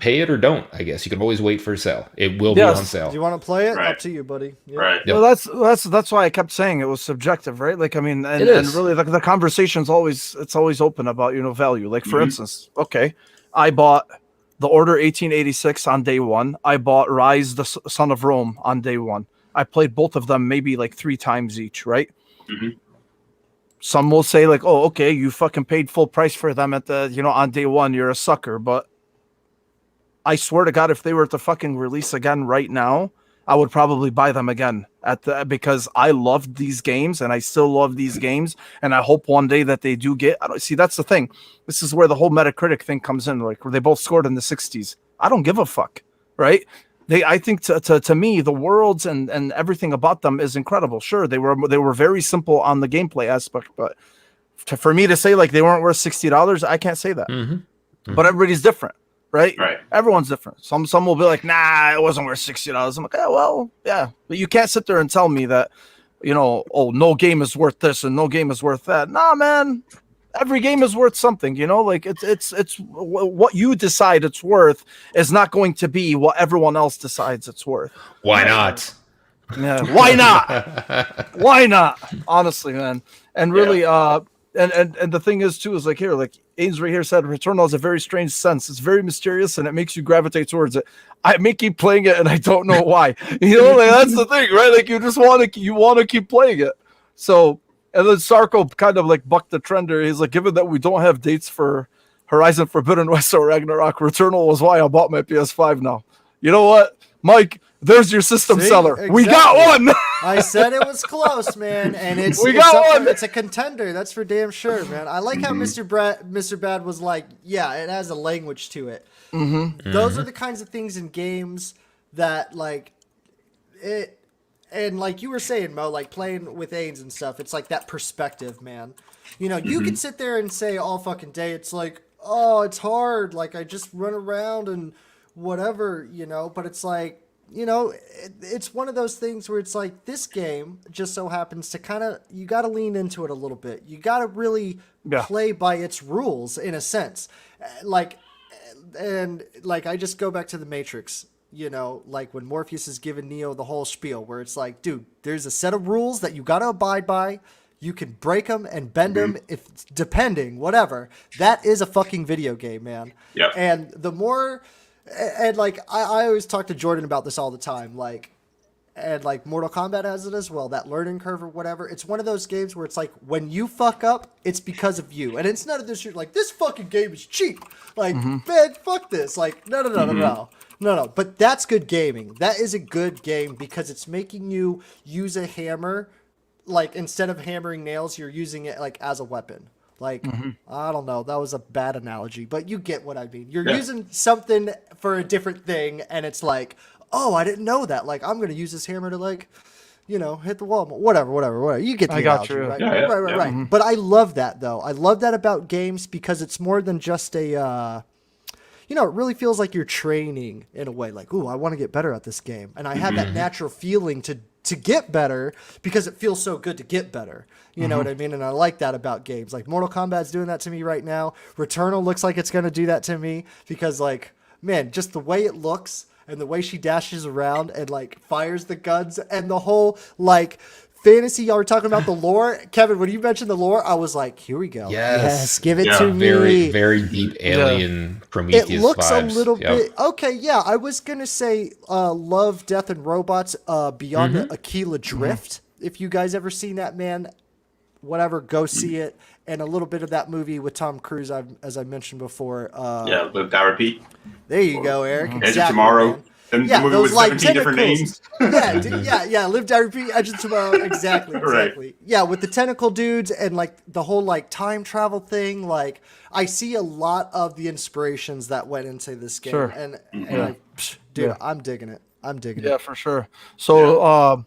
Pay it or don't, I guess. You can always wait for a sale. It will be on sale. Do you want to play it? Right. Up to you, buddy. Yeah. Right. Yep. Well, that's why I kept saying it was subjective, right? Like, I mean, and really, like, the conversation's always open about value. Like, for instance, okay, I bought The Order 1886 on day one. I bought Rise, the Son of Rome on day one. I played both of them maybe like 3 times each, right? Some will say like, oh, okay, you fucking paid full price for them at the, on day one, you're a sucker. But I swear to God, if they were to fucking release again right now, I would probably buy them again because I loved these games and I still love these games. And I hope one day that they do see, that's the thing. This is where the whole Metacritic thing comes in. Like, where they both scored in the 60s. I don't give a fuck. Right. I think to me, the worlds and everything about them is incredible. Sure, they were very simple on the gameplay aspect, but for me to say like they weren't worth $60, I can't say that. But everybody's different, right? Right. Everyone's different. Some will be like, nah, it wasn't worth $60. I'm like, well, yeah, but you can't sit there and tell me that, oh, no game is worth this and no game is worth that. Nah, man. Every game is worth something, like it's what you decide it's worth is not going to be what everyone else decides it's worth. Why not? Yeah, why not? Why not? Honestly, man. And really, and the thing is too, is like Ains right here said, Returnal has a very strange sense. It's very mysterious and it makes you gravitate towards it. I may keep playing it and I don't know why. Like that's the thing, right? Like you just want to keep playing it. So. And then Sarko kind of like bucked the trend there. He's like, given that we don't have dates for Horizon Forbidden West or Ragnarok, Returnal was why I bought my PS5 now. You know what, Mike? There's your system seller. Exactly. We got one. I said it was close, man, and it's a contender. That's for damn sure, man. I like how Mr. Bad was like, yeah, it has a language to it. Those are the kinds of things in games that like it. And like you were saying, Mo, like playing with Ains and stuff, it's like that perspective, man. You can sit there and say all fucking day, it's like, oh, it's hard. Like I just run around and whatever, but it's like, it's one of those things where it's like this game just so happens to you got to lean into it a little bit. You got to really play by its rules in a sense. Like I just go back to the Matrix. Like when Morpheus is giving Neo the whole spiel where it's like, dude, there's a set of rules that you got to abide by. You can break them and bend them if depending, whatever. That is a fucking video game, man. Yep. And the more, and like, I always talk to Jordan about this all the time. And Mortal Kombat has it as well, that learning curve or whatever. It's one of those games where it's like, when you fuck up, it's because of you. And it's none of this shit like, this fucking game is cheap. Like, man, fuck this. Like, no. No, but that's good gaming. That is a good game because it's making you use a hammer, like instead of hammering nails, you're using it like as a weapon. Like, I don't know, that was a bad analogy, but you get what I mean. You're using something for a different thing, and it's like, oh, I didn't know that. Like, I'm going to use this hammer to like, hit the wall. Whatever. You get the analogy, right? Yeah, right. But I love that, though. I love that about games because it's more than just a... it really feels like you're training in a way. Like, ooh, I want to get better at this game. And I have that natural feeling to get better because it feels so good to get better. You know what I mean? And I like that about games. Like, Mortal Kombat's doing that to me right now. Returnal looks like it's going to do that to me because, like, man, just the way it looks and the way she dashes around and, like, fires the guns and the whole, like... fantasy, y'all were talking about the lore. Kevin, when you mentioned the lore, I was like, here we go. Yes, give it to me. Very, very deep alien Prometheus It looks vibes. a little bit... Okay, yeah, I was going to say Love, Death, and Robots Beyond the Aquila Drift. If you guys ever seen that, man, whatever, go see it. And a little bit of that movie with Tom Cruise, as I mentioned before. Yeah, Live Die Repeat. There you go, Eric. Edge Exactly, of Tomorrow. man. The Yeah, movie those with like 17 different tentacles. names. Yeah. Live, Die, Repeat, Edge of Tomorrow. Exactly. Right. Yeah, with the tentacle dudes and like the whole like time travel thing. Like I see a lot of the inspirations that went into this game, Sure. and dude, Yeah. I'm digging it. Yeah, for sure. So,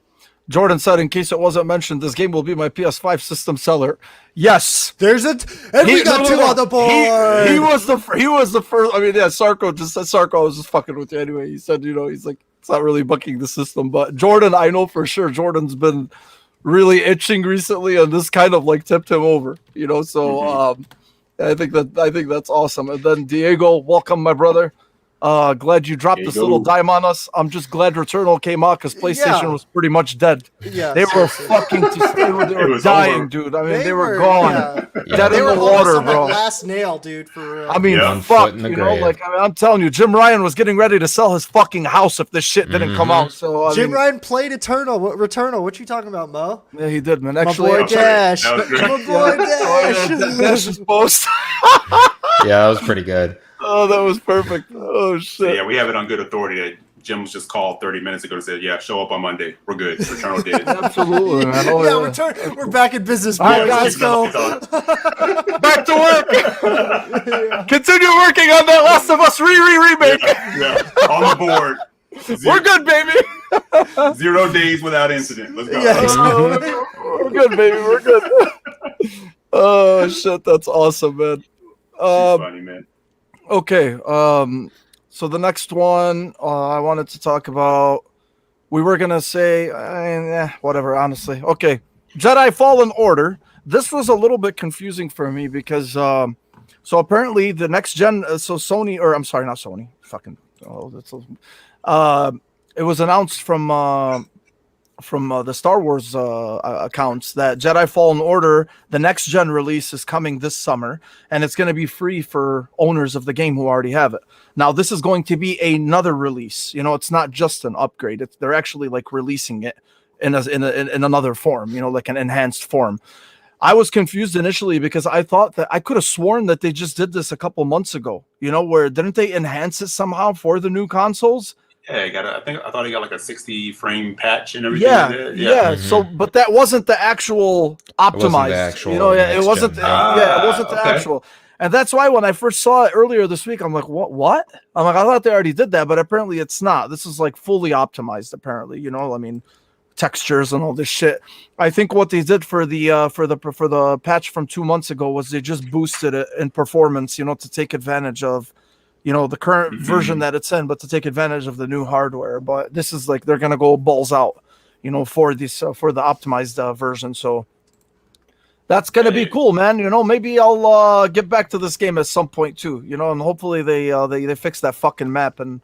Jordan said, in case it wasn't mentioned, this game will be my PS5 system seller. Yes. There's it, and we got two on the board. He was the first. I mean, yeah, Sarko was just fucking with you anyway. He said, he's like, it's not really bucking the system, but Jordan, I know for sure, Jordan's been really itching recently, and this kind of like tipped him over. So I think that's awesome. And then Diego, welcome, my brother. Glad you dropped this little dime on us. I'm just glad Returnal came out because PlayStation was pretty much dead. Yeah, they were fucking they were dying, over. Dude. I mean, they were gone. Dead They in were the water, on that bro. last nail, dude. For real. I mean, fuck. I'm telling you, Jim Ryan was getting ready to sell his fucking house if this shit didn't come out. So Jim Ryan played Returnal. What you talking about, Mo? Yeah, he did, man. Actually, my boy Dash. My boy Dash. Dash's post. Yeah, that was pretty good. Oh, that was perfect. Oh shit. So, yeah, we have it on good authority that Jim was just called 30 minutes ago and said, "Yeah, show up on Monday. We're good." Returnal did it. Absolutely, man. We're back in business. All right, Let's go. Back to work. Continue working on that Last of Us remake. Yeah, on the board. We're good, baby. 0 days without incident. Let's go. Yeah, we're good, baby. We're good. Oh shit, that's awesome, man. Funny, man. Okay, so the next one I wanted to talk about, we were gonna say, whatever. Honestly, okay, Jedi Fallen Order. This was a little bit confusing for me because so apparently the next gen, so Sony, or I'm sorry, not Sony, fucking, it was announced from the Star Wars accounts that Jedi Fallen Order, the next gen release, is coming this summer, and it's going to be free for owners of the game who already have it. Now, this is going to be another release. It's not just an upgrade. They're actually like releasing it in another form. Like an enhanced form. I was confused initially because I thought that I could have sworn that they just did this a couple months ago. Where didn't they enhance it somehow for the new consoles? Yeah, I thought he got like a 60 frame patch and everything. Yeah. Mm-hmm. So, but that wasn't the actual optimized. It wasn't the actual. And that's why when I first saw it earlier this week, I'm like, what? I'm like, I thought they already did that, but apparently it's not. This is like fully optimized. Apparently, textures and all this shit. I think what they did for the patch from 2 months ago was they just boosted it in performance. To take advantage of. The current version that it's in, but to take advantage of the new hardware. But this is like they're gonna go balls out, for this for the optimized version. So that's gonna be cool, man. Maybe I'll get back to this game at some point too. And hopefully they fix that fucking map and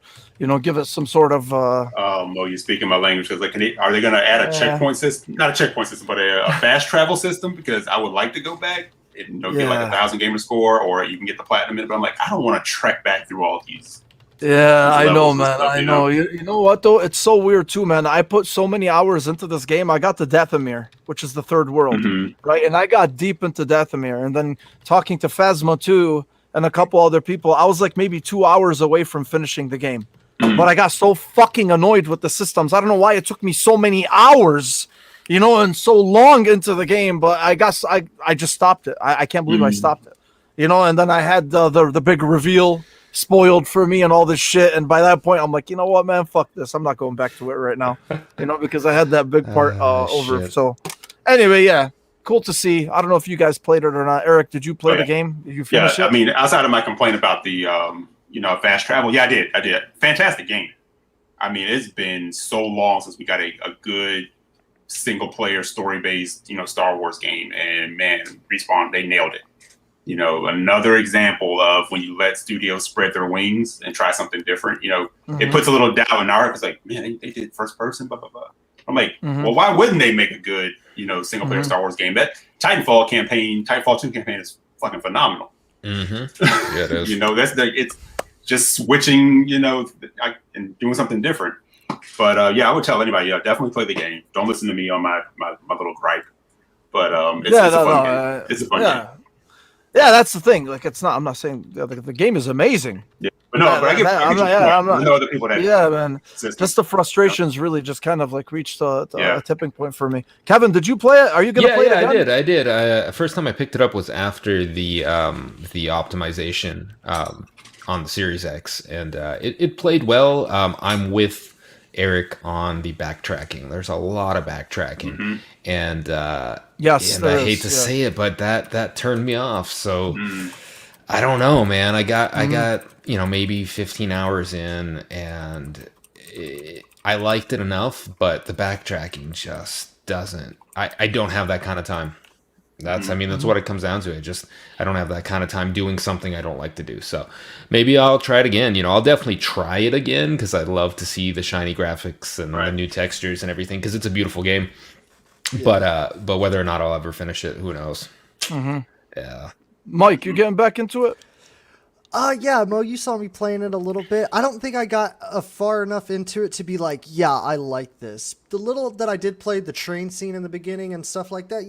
give us some sort of. Well, you're speaking my language because are they gonna add a checkpoint system? Not a checkpoint system, but a fast travel system? Because I would like to go back. Get like 1,000 gamer score, or you can get the platinum in it. But I'm like, I don't want to trek back through all these. Yeah, I know, man. Stuff, I know. You know what though? It's so weird too, man. I put so many hours into this game. I got to Dathomir, which is the third world, right? And I got deep into Dathomir, and then talking to Phasma too, and a couple other people, I was like maybe 2 hours away from finishing the game. But I got so fucking annoyed with the systems. I don't know why it took me so many hours. And so long into the game, but I guess I just stopped it. I can't believe I stopped it. And then I had the big reveal spoiled for me and all this shit. And by that point, I'm like, you know what, man, fuck this. I'm not going back to it right now. Because I had that big part over. Shit. So anyway, yeah, cool to see. I don't know if you guys played it or not. Eric, did you play the game? Did you finish it? I mean, outside of my complaint about the fast travel, I did. Fantastic game. I mean, it's been so long since we got a good single player story based Star Wars game, and man, Respawn, they nailed it. Another example of when you let studios spread their wings and try something different. It puts a little doubt in our heart. It's like, man, they did first person, blah blah blah. I'm like, well, why wouldn't they make a good single player Star Wars game? That Titanfall 2 campaign is fucking phenomenal. Yeah, it is. It's just switching and doing something different. But I would tell anybody, definitely play the game. Don't listen to me on my little gripe. but it's Yeah, a no, fun no, game. It's a fun yeah. game. Yeah, that's the thing. Like, it's not. I'm not saying the game is amazing. Yeah. But no, but I get I'm your not. Yeah, I'm point. I not. know other people that Yeah, man. system. Just the frustrations really just kind of like reached Yeah. a tipping point for me. Kevin, did you play it? Are you gonna play it again? I did. First time I picked it up was after the optimization on the Series X, and it played well. I'm with Eric on the backtracking. There's a lot of backtracking, and Yes, and there I hate is, to yeah. say it, but that turned me off. So I don't know, man. I got maybe 15 hours in, and I liked it enough, but the backtracking just doesn't. I don't have that kind of time. That's what it comes down to. I don't have that kind of time doing something I don't like to do. So maybe I'll try it again. I'll definitely try it again because I'd love to see the shiny graphics and the new textures and everything because it's a beautiful game. Yeah. But whether or not I'll ever finish it, who knows? Yeah. Mike, you getting back into it? Yeah, Mo, you saw me playing it a little bit. I don't think I got far enough into it to be like, yeah, I like this. The little that I did play, the train scene in the beginning and stuff like that,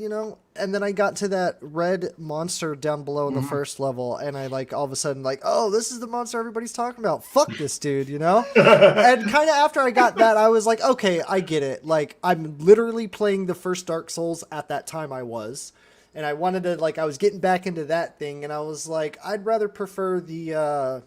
and then I got to that red monster down below in the first level, and I all of a sudden oh, this is the monster everybody's talking about. Fuck this dude, And kind of after I got that, I was like, okay, I get it. Like, I'm literally playing the first Dark Souls at that time I was. And I wanted to, I was getting back into that thing, and I was like, I'd rather prefer the, I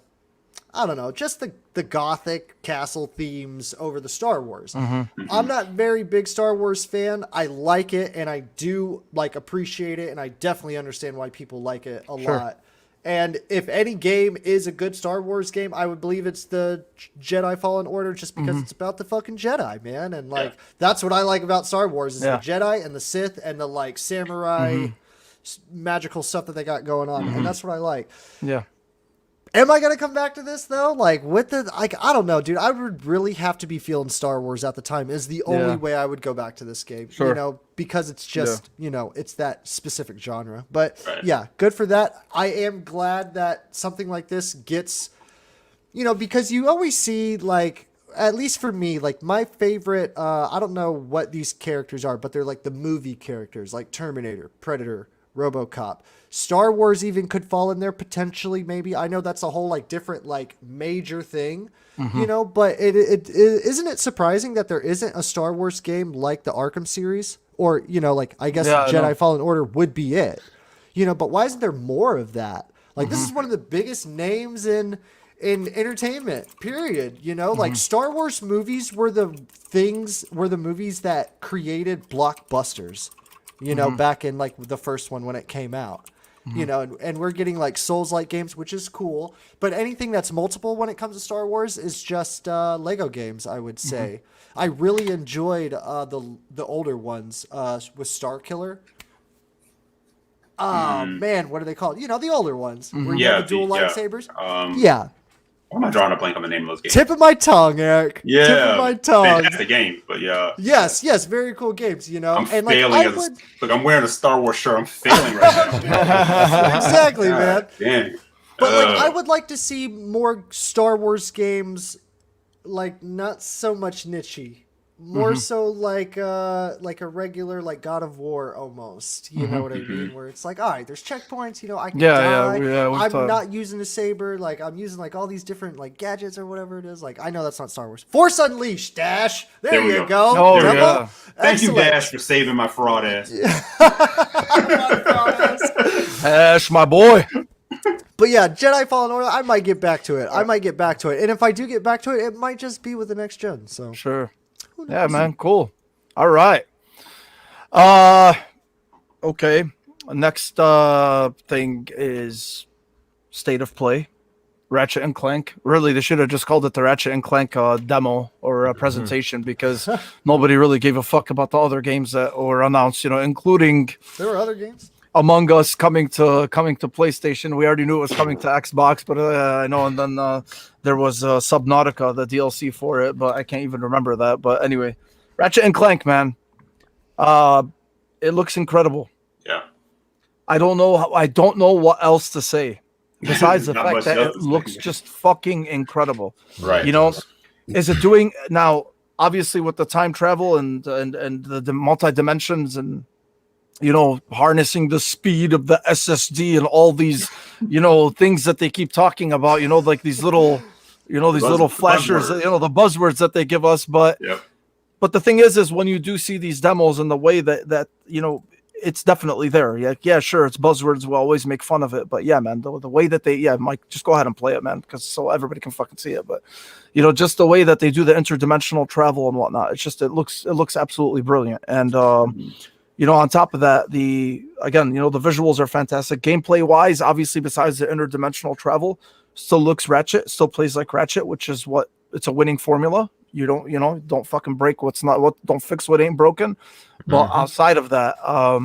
don't know, just the Gothic castle themes over the Star Wars. I'm not very big Star Wars fan. I like it, and I do, appreciate it, and I definitely understand why people like it a lot. And if any game is a good Star Wars game, I would believe it's the Jedi Fallen Order just because it's about the fucking Jedi, man. And, that's what I like about Star Wars is the Jedi and the Sith and the, samurai magical stuff that they got going on. And that's what I like. Yeah. Am I going to come back to this, though? With the... I don't know, dude. I would really have to be feeling Star Wars at the time is the only way I would go back to this game. Sure. Because it's just, it's that specific genre. But, yeah, good for that. I am glad that something like this gets... because you always see, at least for me, my favorite... I don't know what these characters are, but they're, the movie characters, like Terminator, Predator, RoboCop. Star Wars even could fall in there potentially, maybe. I know that's a whole different major thing, but it isn't it surprising that there isn't a Star Wars game like the Arkham series, or I guess Jedi Fallen Order would be it, but why isn't there more of that? This is one of the biggest names in entertainment, period. Star Wars movies were the movies that created blockbusters, back in the first one when it came out. And we're getting Souls-like games, which is cool. But anything that's multiple when it comes to Star Wars is just Lego games, I would say. I really enjoyed the older ones with Star Killer. Man, what are they called? The older ones where you have the dual lightsabers. Why am I drawing a blank on the name of those games? Tip of my tongue, Eric. Yeah, tip of my tongue. Fantastic game, but yeah. Yes, very cool games. I'm failing. Look, I'm wearing a Star Wars shirt. I'm failing right now. Exactly, man. Dang. But I would like to see more Star Wars games, not so much niche-y. More so like a regular God of War almost. You know what I mean? Where it's all right, there's checkpoints. I can die. I'm not using a saber. I'm using all these different gadgets or whatever it is. I know that's not Star Wars. Force Unleashed, Dash. There you go. Oh yeah. Thank you, Dash, for saving my fraud ass. Dash, my boy. But yeah, Jedi Fallen Order, I might get back to it. And if I do get back to it, it might just be with the next gen. So sure. Yeah, man, cool. All right. Okay. Next thing is State of Play. Ratchet and Clank. Really, they should have just called it the Ratchet and Clank demo or presentation because nobody really gave a fuck about the other games that were announced, including there were other games. Among Us coming to PlayStation. We already knew it was coming to Xbox, but I know. And then there was Subnautica, the DLC for it, but I can't even remember that. But anyway, Ratchet and Clank, man, it looks incredible. Yeah. I don't know what else to say besides the fact that it looks just fucking incredible. Right. Is it doing now? Obviously, with the time travel and the multi dimensions and harnessing the speed of the SSD and all these, things that they keep talking about, like these little, little flashers, buzzwords. the buzzwords that they give us. But Yep. But the thing is when you do see these demos and the way that it's definitely there. Yeah, sure, it's buzzwords. We'll always make fun of it, but yeah, man, the way that Mike, just go ahead and play it, man, because so everybody can fucking see it. But just the way that they do the interdimensional travel and whatnot, it looks absolutely brilliant. And on top of that, the visuals are fantastic. Gameplay wise, obviously, besides the interdimensional travel, still looks Ratchet, still plays like Ratchet, which is it's a winning formula. You don't fucking break don't fix what ain't broken. But outside of that, I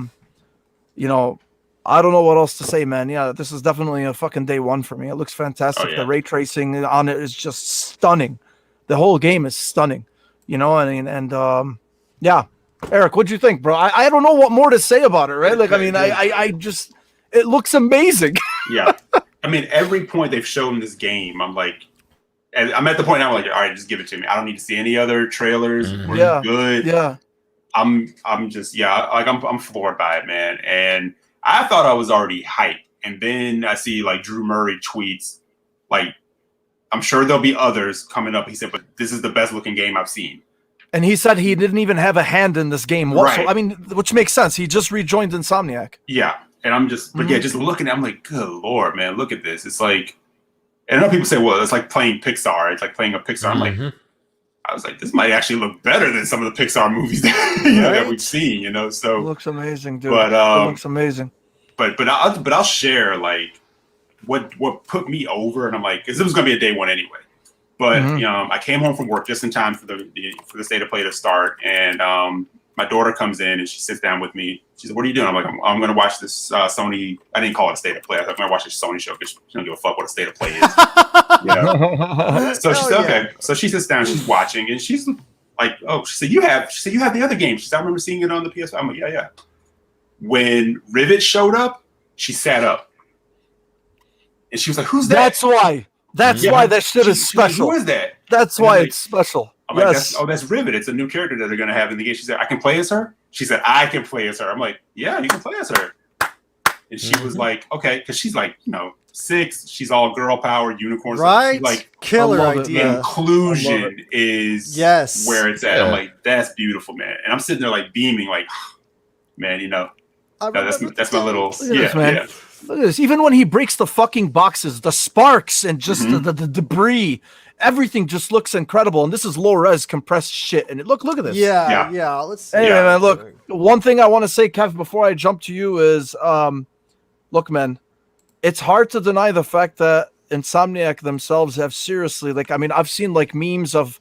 don't know what else to say, man. Yeah, this is definitely a fucking day one for me. It looks fantastic. Oh, yeah. The ray tracing on it is just stunning. The whole game is stunning. Yeah. Eric, what'd you think, bro? I don't know what more to say about it, right? Like, I mean, I just, it looks amazing. Yeah. I mean, every point they've shown this game, I'm like, and I'm at the point now, I'm like, all right, just give it to me. I don't need to see any other trailers. We're good. Yeah. I'm floored by it, man. And I thought I was already hyped. And then I see like Drew Murray tweets, like, I'm sure there'll be others coming up. He said, but this is the best looking game I've seen. And he said he didn't even have a hand in this game. Right. I mean, which makes sense. He just rejoined Insomniac. Yeah. And I'm just, but yeah, just looking at it, I'm like, good Lord, man, look at this. It's like, and I know people say, well, it's like playing Pixar. It's like playing a Pixar. I'm like, I was like, this might actually look better than some of the Pixar movies that we've seen, So it looks amazing, dude. But it looks amazing. But I'll share like what put me over, and I'm like, because it was gonna be a day one anyway. But I came home from work just in time for the state of play to start, and my daughter comes in and she sits down with me. She said, "What are you doing?" I'm like, "I'm going to watch this Sony." I didn't call it a state of play. I thought I'm going to watch this Sony show because she don't give a fuck what a state of play is. So she said, "Okay." So she sits down, she's watching, and she's like, "Oh," she said, "You have the other game." She said, "I remember seeing it on the PS5." I'm like, "Yeah." When Rivet showed up, she sat up, and she was like, "Who's that?" That's why that shit is special. Who is that? That's why it's special. I'm like, that's Rivet. It's a new character that they're going to have in the game. She said, "I can play as her?" She said, "I can play as her." I'm like, "Yeah, you can play as her." And she was like, "Okay," because she's like, 6. She's all girl power, unicorns. Right? She's like, killer idea. Inclusion is where it's at. Yeah. I'm like, that's beautiful, man. And I'm sitting there like beaming, like, man, that's my little man. Look at this. Even when he breaks the fucking boxes, the sparks and just the debris, everything just looks incredible. And this is low res compressed shit. And look at this. Yeah. Let's see. Anyway, man, look, one thing I want to say, Kev, before I jump to you is, look, man, it's hard to deny the fact that Insomniac themselves have seriously, like, I mean, I've seen like memes of,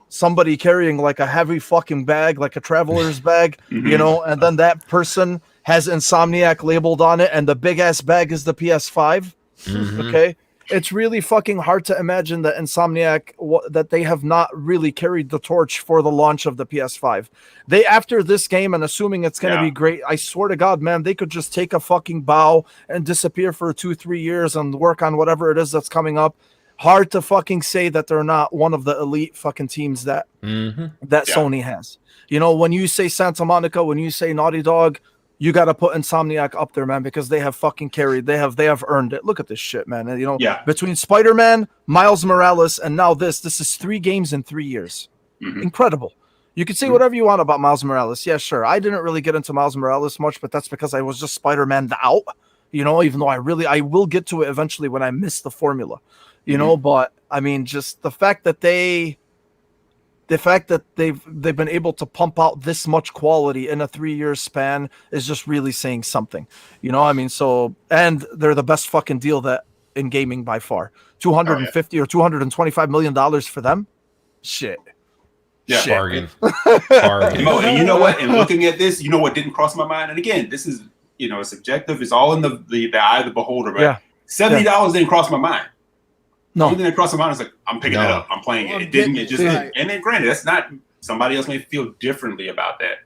somebody carrying like a heavy fucking bag, like a traveler's bag, and then that person has Insomniac labeled on it, and the big ass bag is the PS5. Okay. It's really fucking hard to imagine that Insomniac, that they have not really carried the torch for the launch of the PS5. They, after this game, and assuming it's going to be great, I swear to God, man, they could just take a fucking bow and disappear for 2-3 years and work on whatever it is that's coming up. Hard to fucking say that they're not one of the elite fucking teams that Sony has. When you say Santa Monica, when you say Naughty Dog, you got to put Insomniac up there, man, because they have fucking carried. They have earned it. Look at this shit, man. Between Spider-Man, Miles Morales, and now this is 3 games in 3 years. Incredible. You can say whatever you want about Miles Morales. Yeah, sure. I didn't really get into Miles Morales much, but that's because I was just Spider-Man out. Even though I will get to it eventually when I miss the formula. But I mean, just the fact that they've been able to pump out this much quality in a 3-year span is just really saying something. I mean, and they're the best fucking deal that in gaming by far. $250 or $225 million for them. Shit. Yeah. Shit. Bargain. And you know what? And looking at this, what didn't cross my mind? And again, this is, it's subjective. It's all in the eye of the beholder, right? Yeah. $70 didn't cross my mind. No. Only thing that crossed my mind is like, I'm picking it up. I'm playing it. It didn't. It just didn't. And then granted, that's not, somebody else may feel differently about that.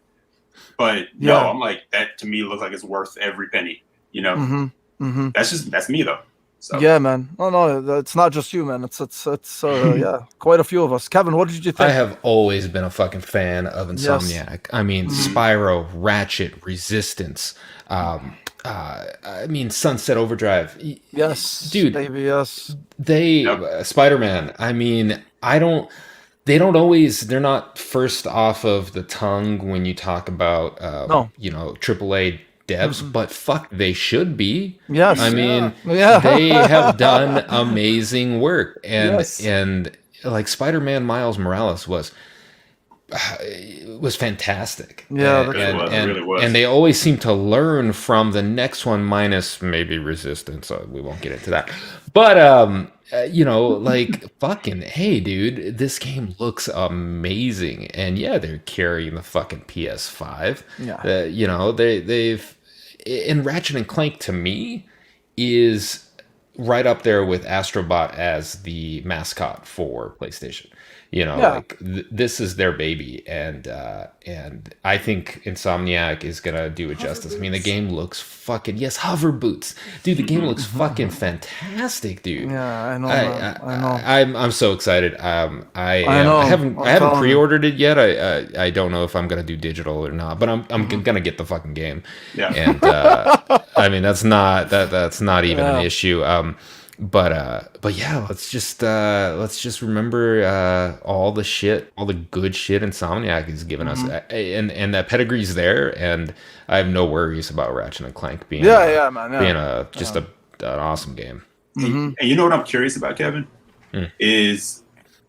But I'm like, that to me looks like it's worth every penny, That's me though. So Yeah, man. No, it's not just you, man. It's yeah, quite a few of us. Kevin, what did you I think? have always been a fucking fan of Yes. Insomniac. I mean, Spyro, Ratchet, Resistance. I mean, Sunset Overdrive. Yes, Dude, baby, yes. they Yep. Spider-Man. I mean, I don't. They don't always. They're not first off of the tongue when you talk about, No. AAA devs, but fuck, they should be. I Yes. mean, Yeah. they have done amazing work, and Yes. like Spider-Man Miles Morales was fantastic. Yeah, and, that's It was, it really was. and they always seem to learn from the next one, minus maybe Resistance. So we won't get into that. But like fucking hey, dude, this game looks amazing, and yeah, they're carrying the fucking PS5. Yeah. They've and Ratchet and Clank to me is right up there with Astrobot as the mascot for PlayStation. Yeah. Like this is their baby, and I think Insomniac is gonna do it justice. I mean, the game looks fucking hover boots, dude. The game looks fucking fantastic, dude. Yeah, I know. Man. I know. I'm so excited. I know. I haven't I'm telling you. pre-ordered it yet. I don't know if I'm gonna do digital or not, but I'm gonna get the fucking game. Yeah. And I mean that's not even an Yeah. issue. But yeah, let's just remember all the good shit Insomniac has given us, and that pedigree's there, and I have no worries about Ratchet and Clank being Yeah, man. Yeah. being an awesome game. And you know what I'm curious about, Kevin? Is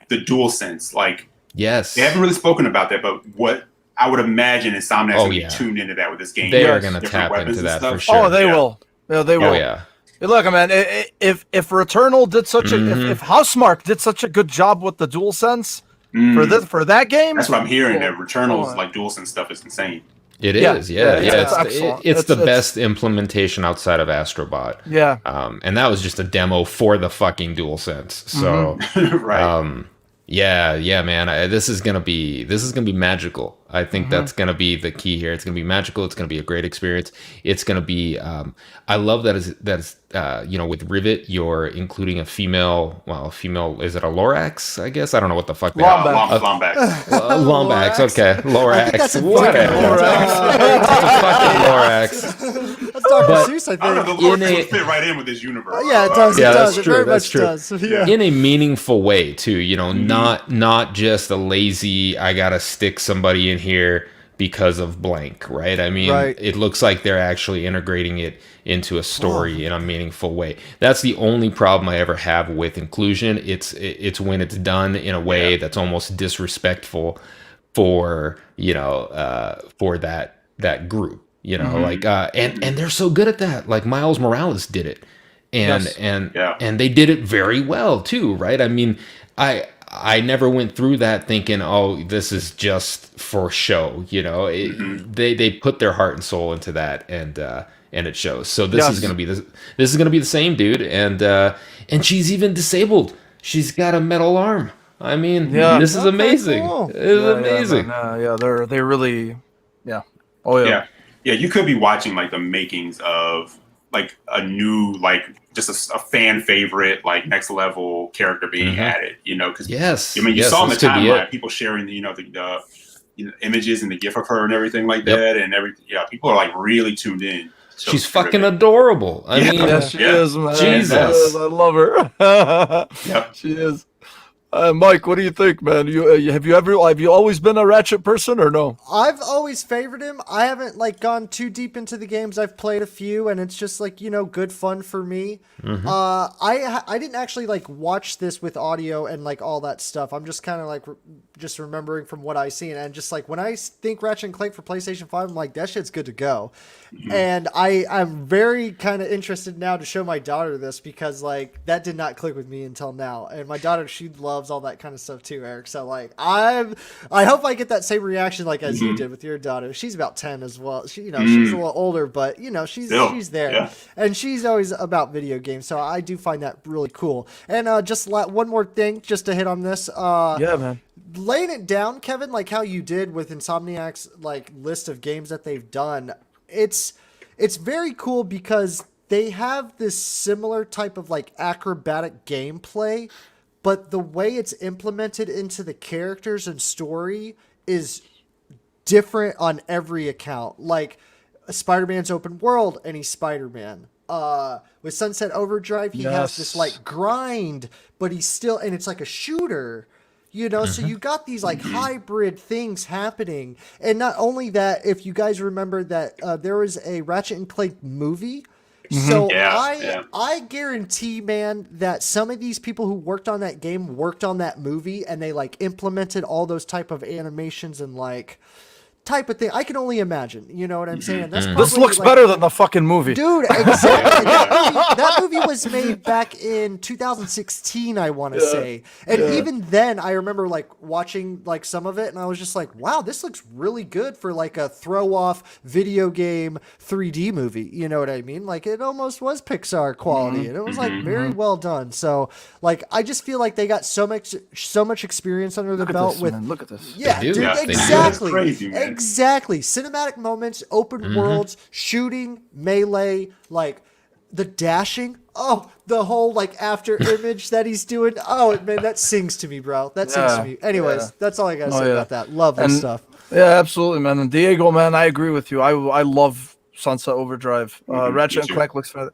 the DualSense. Like, Yes, they haven't really spoken about that, but what I would imagine Insomniac's Oh, gonna yeah. be tuned into that with this game. they are Yes. gonna Different tap weapons into and that for stuff. sure. Oh, they Yeah. will. Yeah, they will. Oh yeah. Look, man. If Returnal did such if Housemarque did such a good job with the DualSense for that game, That's what I'm hearing. That Oh, Returnal's like DualSense stuff is insane. It Yeah. is, yeah. It's excellent. It's the It's- best implementation outside of Astrobot. yeah. And that was just a demo for the fucking DualSense. So, Right. yeah, man. This is gonna be magical. I think that's gonna be the key here. It's gonna be magical. It's gonna be a great experience. It's gonna be. I love that is with Rivet, you're including a female. Well, a female, is it a Lorax? I guess I don't know what the fuck they are. Lombax. Lombax. Okay, Lorax. that's a Whatever. Lorax. It's a fucking Lorax. That's Dr. But- Seuss, I I don't know, think. the Lord In a- would fit right in with this universe. Yeah, it does. Yeah, it that's does. true, It very that's much true. does. Yeah. In a meaningful way too, not just a lazy I gotta stick somebody in here because of blank, right? I mean, Right. it looks like they're actually integrating it into a story in a meaningful way. That's the only problem I ever have with inclusion. It's when it's done in a way that's almost disrespectful for for that group, like and they're so good at that. Like Miles Morales did it, and Yes. and they did it very well too, right? I mean, I never went through that thinking, oh, this is just for show. They put their heart and soul into that, and it shows. So this is Yes. gonna be this is gonna be the same, dude. And she's even disabled. She's got a metal arm. I mean, Yeah. this is Okay, amazing. cool. It's amazing. Yeah, they really, yeah. Oh yeah. Yeah, you could be watching like the makings of like a new, like just a fan favorite, like next level character being added. Because Yes. I mean, you yes, saw in the this could be timeline it. people sharing the images and the gif of her and everything like that, and everything. Yeah, people are like really tuned in. So She's it's fucking terrific. adorable. I mean, Yes, she Yeah. is, man. Jesus. Yes, I love her. Yep. She is. Mike, what do you think, man? Have you always been a Ratchet person or no? I've always favored him. I haven't gone too deep into the games. I've played a few, and it's just good fun for me. I didn't actually watch this with audio and all that stuff. I'm just kind of just remembering from what I seen, and just when I think Ratchet and Clank for PlayStation 5, I'm like, that shit's good to go. And I'm very kind of interested now to show my daughter this, because that did not click with me until now, and my daughter, she loves all that kind of stuff too, Eric. So I hope I get that same reaction as you did with your daughter. She's about 10 as well. She she's a little older, but she's there, Yeah. and she's always about video games. So I do find that really cool. And just one more thing, just to hit on this. Yeah, man. Laying it down, Kevin, like how you did with Insomniac's list of games that they've done. It's very cool because they have this similar type of like acrobatic gameplay, but the way it's implemented into the characters and story is different on every account. Like Spider-Man's open world and he's Spider-Man. With Sunset Overdrive, he has this like grind, but he's still, and it's like a shooter, you know? So you got these like hybrid things happening. And not only that, if you guys remember that there was a Ratchet and Clank movie. So I guarantee, man, that some of these people who worked on that game worked on that movie and they like implemented all those type of animations and like type of thing. I can only imagine. You know what I'm saying? That's This looks like, better than the fucking movie. dude. Exactly. That movie was made back in 2016, I want to say. And even then, I remember like watching like some of it, and I was just like, "Wow, this looks really good for like a throw-off video game 3D movie." You know what I mean? Like it almost was Pixar quality, and it was like very well done. So like, I just feel like they got so much experience under the belt with. Man, look at this. Yeah, They do. dude, Yeah, they do. exactly. That's crazy, man. Exactly. Cinematic moments, open worlds, shooting, melee, like the dashing. Oh, the whole like after image that he's doing. Oh, man, that sings to me, bro. That sings to me. Anyways, that's all I got to say about that. Love this stuff. Yeah, absolutely, man. And Diego, man, I agree with you. I love Sunset Overdrive. Ratchet and Clank looks. I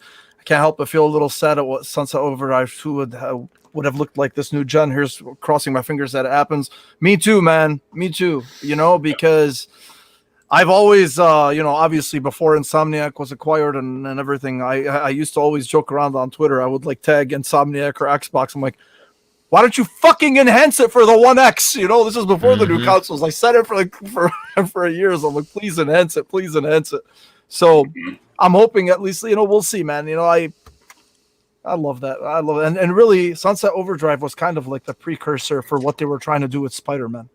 can't help but feel a little sad at what Sunset Overdrive 2 would have looked like this new gen. Here's crossing my fingers that it happens. Me too, man. Me too. You know, because I've always, obviously before Insomniac was acquired and everything, I used to always joke around on Twitter. I would like tag Insomniac or Xbox. I'm like, why don't you fucking enhance it for the One X? You know, this is before the new consoles. I said it for years. I'm like, please enhance it. Please enhance it. So I'm hoping at least, we'll see, man. I love that. I love it. And really, Sunset Overdrive was kind of like the precursor for what they were trying to do with Spider-Man.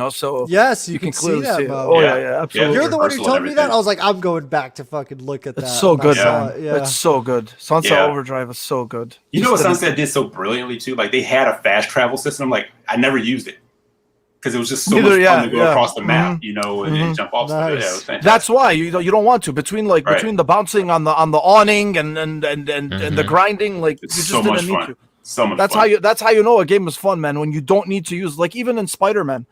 So yes, you can clearly see that, it. Mo. Oh, yeah, absolutely. You're the one who Reversal told and me that. everything. I was like, I'm going back to fucking look at that. It's so good, man. Yeah. It's so good. Sunset Yeah. Overdrive is so good. You know what Sunset did so brilliantly too? Like they had a fast travel system. Like I never used it because it was just so much fun to go across the map, and jump off. Nice. Yeah, it was fantastic. That's why you don't want to between the bouncing on the awning and the grinding, like It's you just so much didn't need fun. to. So much That's fun. how you know a game is fun, man. When you don't need to use, like, even in Spider-Man,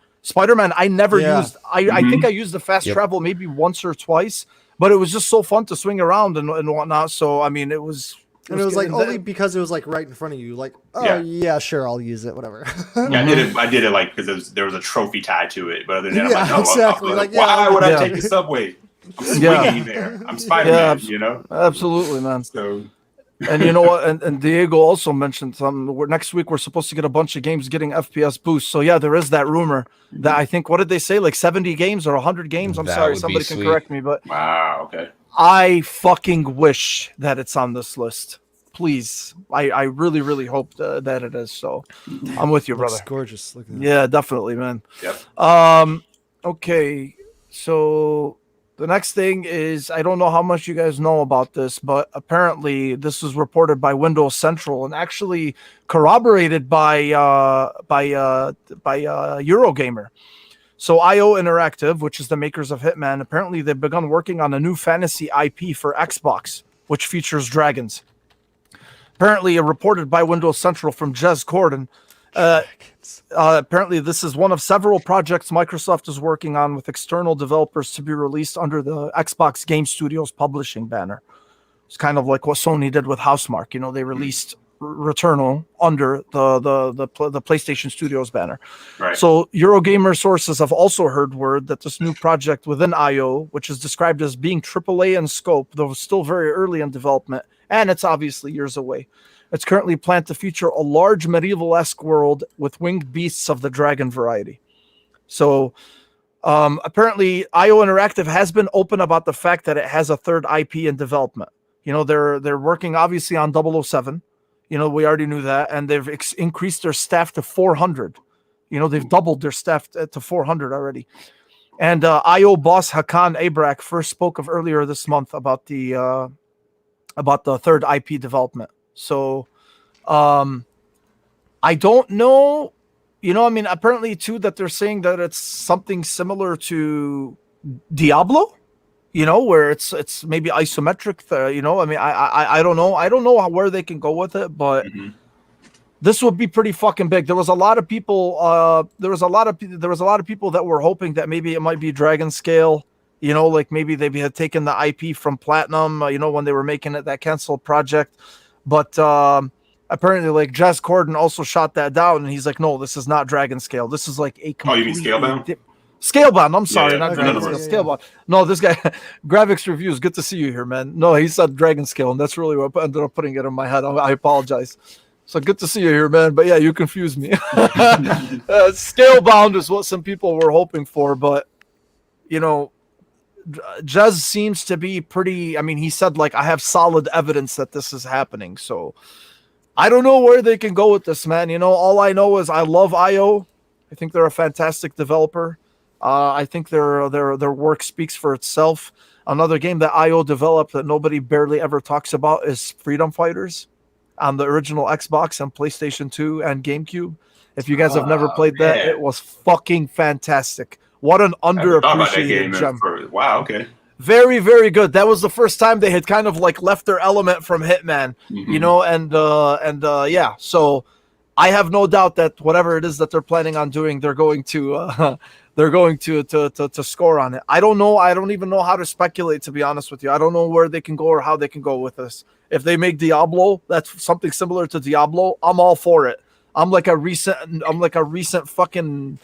I never used. I think I used the fast travel maybe once or twice, but it was just so fun to swing around and whatnot. So I mean, it was. And it was like only because it was like right in front of you. Like, oh yeah, sure, I'll use it. Whatever. Yeah, I did it like because there was a trophy tied to it. But other than that, I'm Yeah, like, no, exactly. like, Like, why would yeah. I take the subway? I'm swinging there. I'm Spider-Man, Absolutely, man. So. And you know what? And Diego also mentioned next week we're supposed to get a bunch of games getting FPS boosts. So yeah, there is that rumor that I think, what did they say? Like 70 games or 100 games? I'm That sorry, would be somebody can sweet. correct me, but Wow. Okay. I fucking wish that it's on this list. Please, I really, really hope that it is. So I'm with you, brother. Looks gorgeous. Look at that. Yeah, definitely, man. Yep. Okay, so the next thing is, I don't know how much you guys know about this, but apparently this was reported by Windows Central and actually corroborated by Eurogamer. So IO Interactive, which is the makers of Hitman, apparently they've begun working on a new fantasy IP for Xbox, which features dragons. Apparently, reported by Windows Central from Jez Corden. Apparently, this is one of several projects Microsoft is working on with external developers to be released under the Xbox Game Studios publishing banner. It's kind of like what Sony did with Housemarque. They released Returnal under the PlayStation Studios banner. Right. So Eurogamer sources have also heard word that this new project within IO, which is described as being AAA in scope, though still very early in development, and it's obviously years away. It's currently planned to feature a large medieval-esque world with winged beasts of the dragon variety. So apparently IO Interactive has been open about the fact that it has a third IP in development. They're working obviously on 007. We already knew that, and they've increased their staff to 400. They've doubled their staff to 400 already. And IO boss Hakan Abrak first spoke of earlier this month about the third IP development. So, I don't know. Apparently too that they're saying that it's something similar to Diablo. you know, where it's maybe isometric. You know, I mean, I don't know. I don't know where they can go with it, but Mm-hmm. this would be pretty fucking big. There was a lot of people. There was a lot of people that were hoping that maybe it might be Dragon Scale. You know, like maybe they had taken the IP from Platinum. You know, when they were making it that canceled project, but apparently, like Jazz Corden also shot that down, and he's like, no, this is not Dragon Scale. This is like a Oh, you mean Scalebound? Scalebound. I'm sorry, yeah. not Okay, Dragon No, no, Scale. yeah. Scalebound. No, this guy, Graphics Reviews. Good to see you here, man. No, he said Dragon Scale, and that's really what ended up putting it in my head. I apologize. So good to see you here, man. But yeah, you confused me. Scalebound is what some people were hoping for, but you know, Jez seems to be pretty. I mean, he said like I have solid evidence that this is happening. So I don't know where they can go with this, man. You know, all I know is I love IO. I think they're a fantastic developer. I think their work speaks for itself. Another game that IO developed that nobody barely ever talks about is Freedom Fighters on the original Xbox and PlayStation 2 and GameCube. If you guys have never played that, man. it was fucking fantastic. What an I never thought about that underappreciated game. gem. Wow. Okay. Very, very good. That was the first time they had kind of like left their element from Hitman, Mm-hmm. you know, and yeah. So I have no doubt that whatever it is that they're planning on doing, they're going to score on it. I don't know. I don't even know how to speculate, to be honest with you. I don't know where they can go or how they can go with this. If they make Diablo, that's something similar to Diablo, I'm all for it. I'm like a recent fucking,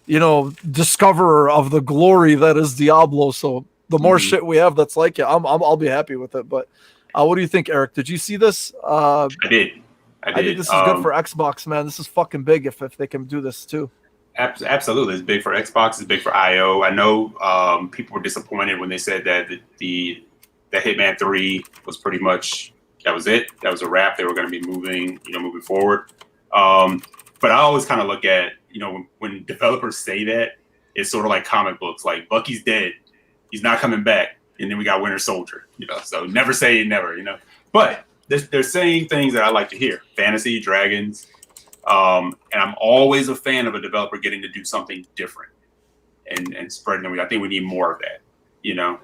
you know, discoverer of the glory that is Diablo. So the more shit we have that's like it, I'll be happy with it. But what do you think, Eric? Did you see this? I did. I think this is good for Xbox, man. This is fucking big if they can do this too. Absolutely. It's big for Xbox. It's big for IO. I know people were disappointed when they said that the Hitman 3 was pretty much, that was it. That was a wrap. They were going to be moving forward. But I always kind of look at, you know, when developers say that, it's sort of like comic books, like Bucky's dead. He's not coming back. And then we got Winter Soldier, you know, so never say never, you know. But they're saying things that I like to hear. Fantasy, dragons. And I'm always a fan of a developer getting to do something different and spreading it. I think we need more of that, you know.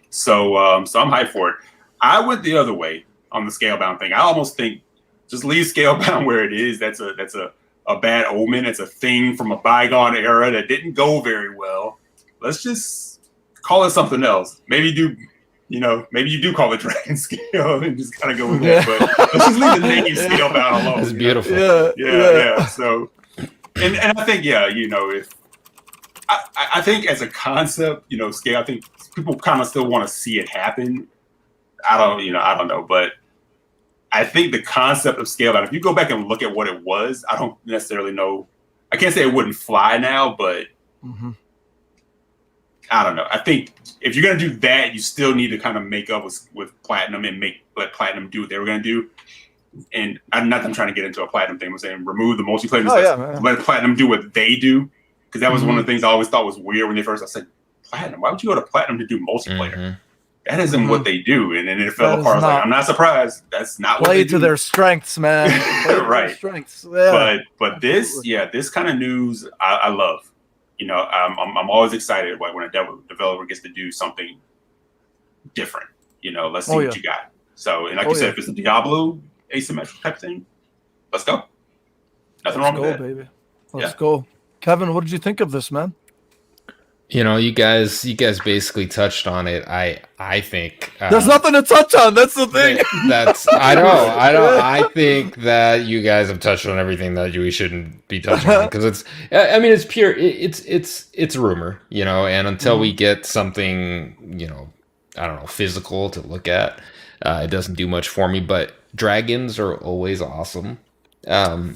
So I'm hyped for it. I went the other way on the Scalebound thing. I almost think just leave Scalebound where it is. That's a bad omen. It's a thing from a bygone era that didn't go very well. Let's just call it something else. Maybe you do call it Dragon Scale and just kind of go with that. But let's just leave the name Scalebound alone. It's beautiful. Yeah. So, and I think, you know, if I think as a concept, you know, scale, I think people kind of still want to see it happen. I don't know, but I think the concept of Scalebound, if you go back and look at what it was, I don't necessarily know. I can't say it wouldn't fly now, but I don't know. I think if you're going to do that, you still need to kind of make up with Platinum and let Platinum do what they were going to do. And not that I'm trying to get into a Platinum thing. I'm saying remove the multiplayer. Let Platinum do what they do. Because that was one of the things I always thought was weird when I said, Platinum, why would you go to Platinum to do multiplayer? That isn't what they do. And then it fell apart. I was like, I'm not surprised. That's not what they do. Play to their strengths, man. Right. Their strengths. Yeah. But this kind of news I love. You know, I'm always excited when a developer gets to do something different. You know, let's see what you got. So, and like you said, if it's a Diablo asymmetric type thing, let's go. Nothing wrong with that. Baby. Let's go. Kevin, what did you think of this, man? You know, you guys basically touched on it. I think there's nothing to touch on. That's the thing. I know. I think that you guys have touched on everything that we shouldn't be touching on because it's pure. It's rumor, you know. And until we get something, you know, I don't know, physical to look at, it doesn't do much for me. But dragons are always awesome.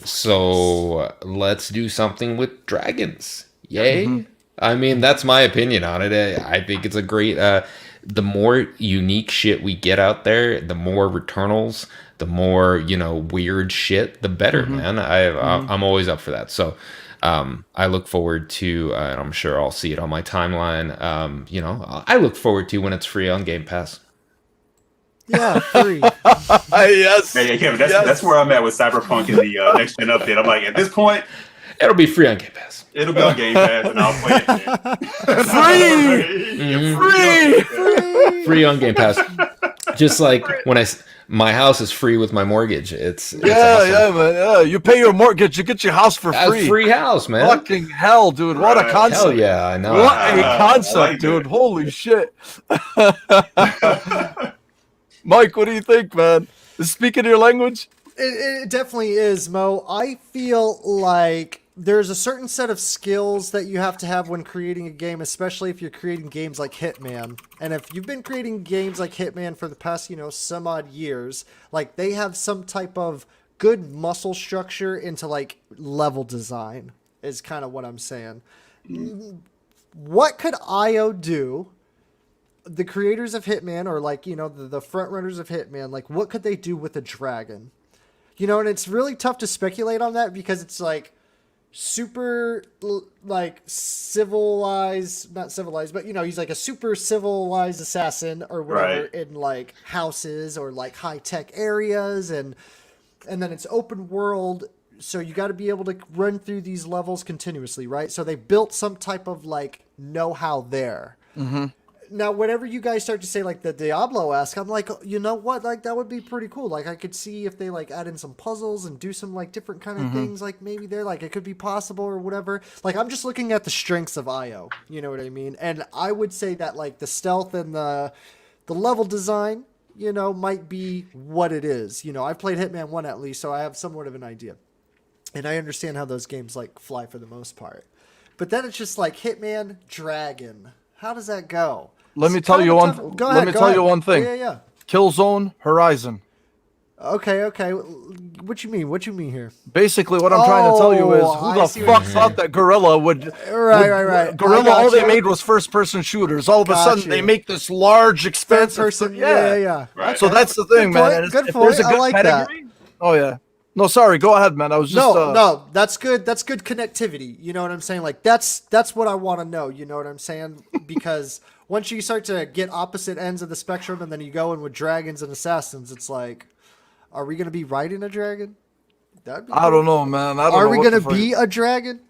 So let's do something with dragons. Yay. I mean, that's my opinion on it. I think it's a great, the more unique shit we get out there, the more Returnals, the more, you know, weird shit, the better, man. I'm always up for that. So I look forward to, and I'm sure I'll see it on my timeline. You know, I look forward to when it's free on Game Pass. Yeah, free. Yes. Hey, Kevin, that's where I'm at with Cyberpunk in the next gen update. I'm like, at this point, it'll be free on Game Pass. It'll be on Game Pass, and I'll play it. Free! Free! Free on Game Pass. Just like when my house is free with my mortgage. It's Yeah, awesome. yeah, man. Yeah, you pay your mortgage, you get your house for A free. free house, man. Fucking hell, dude! What a Right. concept! Hell yeah, I know. What a concept, like dude! it. Holy shit! Mike, what do you think, man? Is speaking your language? It definitely is, Mo. I feel like there's a certain set of skills that you have to have when creating a game, especially if you're creating games like Hitman. And if you've been creating games like Hitman for the past, some odd years, like they have some type of good muscle structure into like level design is kind of what I'm saying. What could IO do? The creators of Hitman, or like, the front runners of Hitman, like what could they do with a dragon? And it's really tough to speculate on that because it's like super like civilized, not civilized, but he's like a super civilized assassin or whatever Right. in like houses or like high tech areas, and then it's open world. So you got to be able to run through these levels continuously, right? So they built some type of like know-how there. Mm-hmm. Now, whenever you guys start to say like the Diablo-esque, I'm like, you know what? Like that would be pretty cool. Like I could see if they like add in some puzzles and do some like different kind of things. Like maybe they're like it could be possible or whatever. Like I'm just looking at the strengths of IO. You know what I mean? And I would say that like the stealth and the level design, might be what it is. I've played Hitman 1 at least, so I have somewhat of an idea, and I understand how those games like fly for the most part. But then it's just like Hitman Dragon. How does that go? Let me It's tell kind you of one. tough. Go Let ahead, me go tell ahead. you one thing. Yeah. Killzone Horizon. Okay. What you mean here? Basically, what I'm trying to tell you is, Oh, who I the see what fuck you're thought that Gorilla would? Right. Gorilla, I all they gotcha. made was first-person shooters. All of a Got sudden, you. they make this large, Third expensive person. Yeah. Right. So that's the thing, Good man. point, And good if there's a point. I good like that. pedigree, oh yeah. No, sorry. Go ahead, man. I was just No, that's good. That's good connectivity. You know what I'm saying? Like that's what I want to know. You know what I'm saying? Because once you start to get opposite ends of the spectrum, and then you go in with dragons and assassins, it's like, are we gonna be riding a dragon? That'd be I cool. don't know, man. I don't Are know we what gonna the fuck- be a dragon?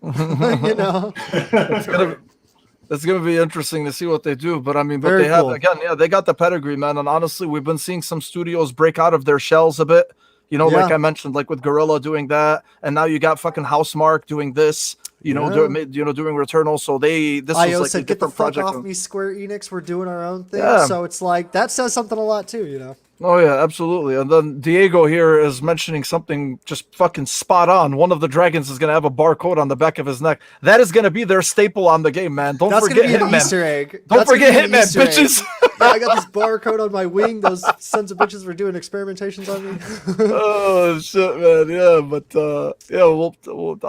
It's gonna be interesting to see what they do, but I mean, but Very they have cool. again, yeah, they got the pedigree, man. And honestly, we've been seeing some studios break out of their shells a bit. Like Yeah. I mentioned, like with Gorilla doing that, and now you got fucking Housemarque doing this. Yeah. Doing Returnal. So this IO was like a said, "Get the different fuck project. off me, Square Enix. We're doing our own thing." Yeah. So it's like that says something a lot too. Oh yeah, absolutely. And then Diego here is mentioning something just fucking spot on. One of the dragons is gonna have a barcode on the back of his neck. That is gonna be their staple on the game, man. Don't That's forget gonna be an Hitman. Easter egg. Don't That's gonna forget be an Hitman, Easter egg. bitches. Yeah, I got this barcode on my wing. Those sons of bitches were doing experimentations on me. Oh shit, man. Yeah, but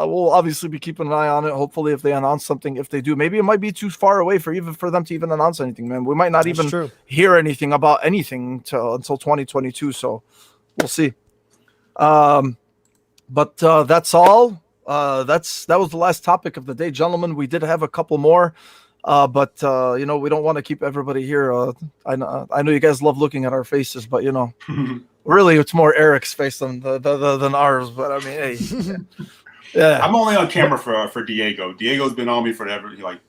we'll obviously be keeping an eye on it. Hopefully, if they announce something, if they do, maybe it might be too far away for them to even announce anything, man. We might not That's even true. hear anything about anything until 2022. So we'll see. But that's all. That was the last topic of the day, gentlemen. We did have a couple more. But we don't want to keep everybody here. I know you guys love looking at our faces, but really, it's more Eric's face than ours. But I mean, hey, yeah. I'm only on camera for Diego. Diego's been on me forever. Like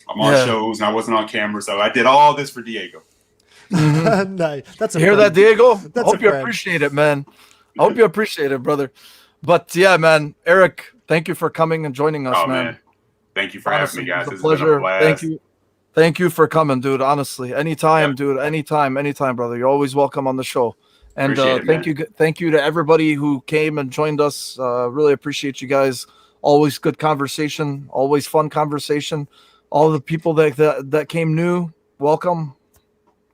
I'm on shows and I wasn't on camera, so I did all this for Diego. Nice. That's a You hear friend. that, Diego? That's Hope a you friend. appreciate it, man. I hope you appreciate it, brother. But yeah, man, Eric, thank you for coming and joining us, Oh man. Thank you for Honestly, having me, guys. it This was a has been a pleasure. blast. Thank you for coming, dude. Honestly, anytime, Yep. dude. Anytime, brother. You're always welcome on the show. And Appreciate it, thank you to everybody who came and joined us. Really appreciate you guys. Always good conversation. Always fun conversation. All the people that came new, welcome.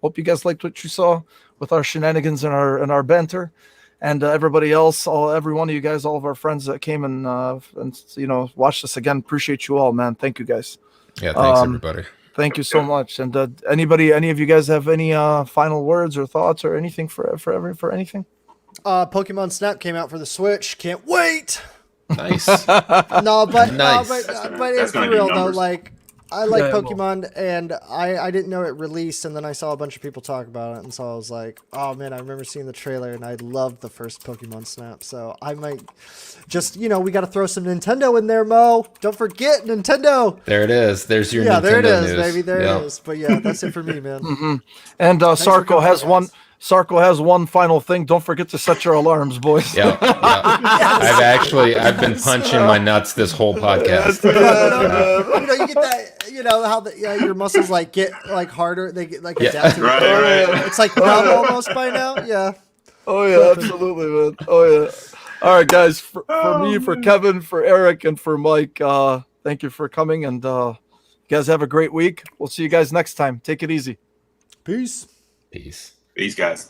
Hope you guys liked what you saw with our shenanigans and our banter. And everybody else, every one of you guys, all of our friends that came and watched us again. Appreciate you all, man. Thank you guys. Yeah, thanks everybody. Thank you so much. And any of you guys have any final words or thoughts or anything for anything? Pokemon Snap came out for the Switch. Can't wait. Nice. No, but Nice. but That's it's gonna for do real though. numbers. Like I like Yeah, Pokemon, and I didn't know it released, and then I saw a bunch of people talk about it, and so I was like, oh man, I remember seeing the trailer, and I loved the first Pokemon Snap, so I might just, we got to throw some Nintendo in there, Mo. Don't forget Nintendo. There it is. There's your Yeah, Nintendo there it is, news. baby. There Yep. it is. But yeah, that's it for me, man. And for Sarko coming, has guys. one. Sarko has one final thing. Don't forget to set your alarms, boys. Yeah, I've been punching my nuts this whole podcast. You get that, how your muscles like get like harder. They get like adapt to Right, it. right. It's like numb almost by now. Yeah. Oh yeah, absolutely, man. Oh yeah. All right, guys. For me, for Kevin, for Eric, and for Mike, thank you for coming, and you guys have a great week. We'll see you guys next time. Take it easy. Peace. Peace. Peace, guys.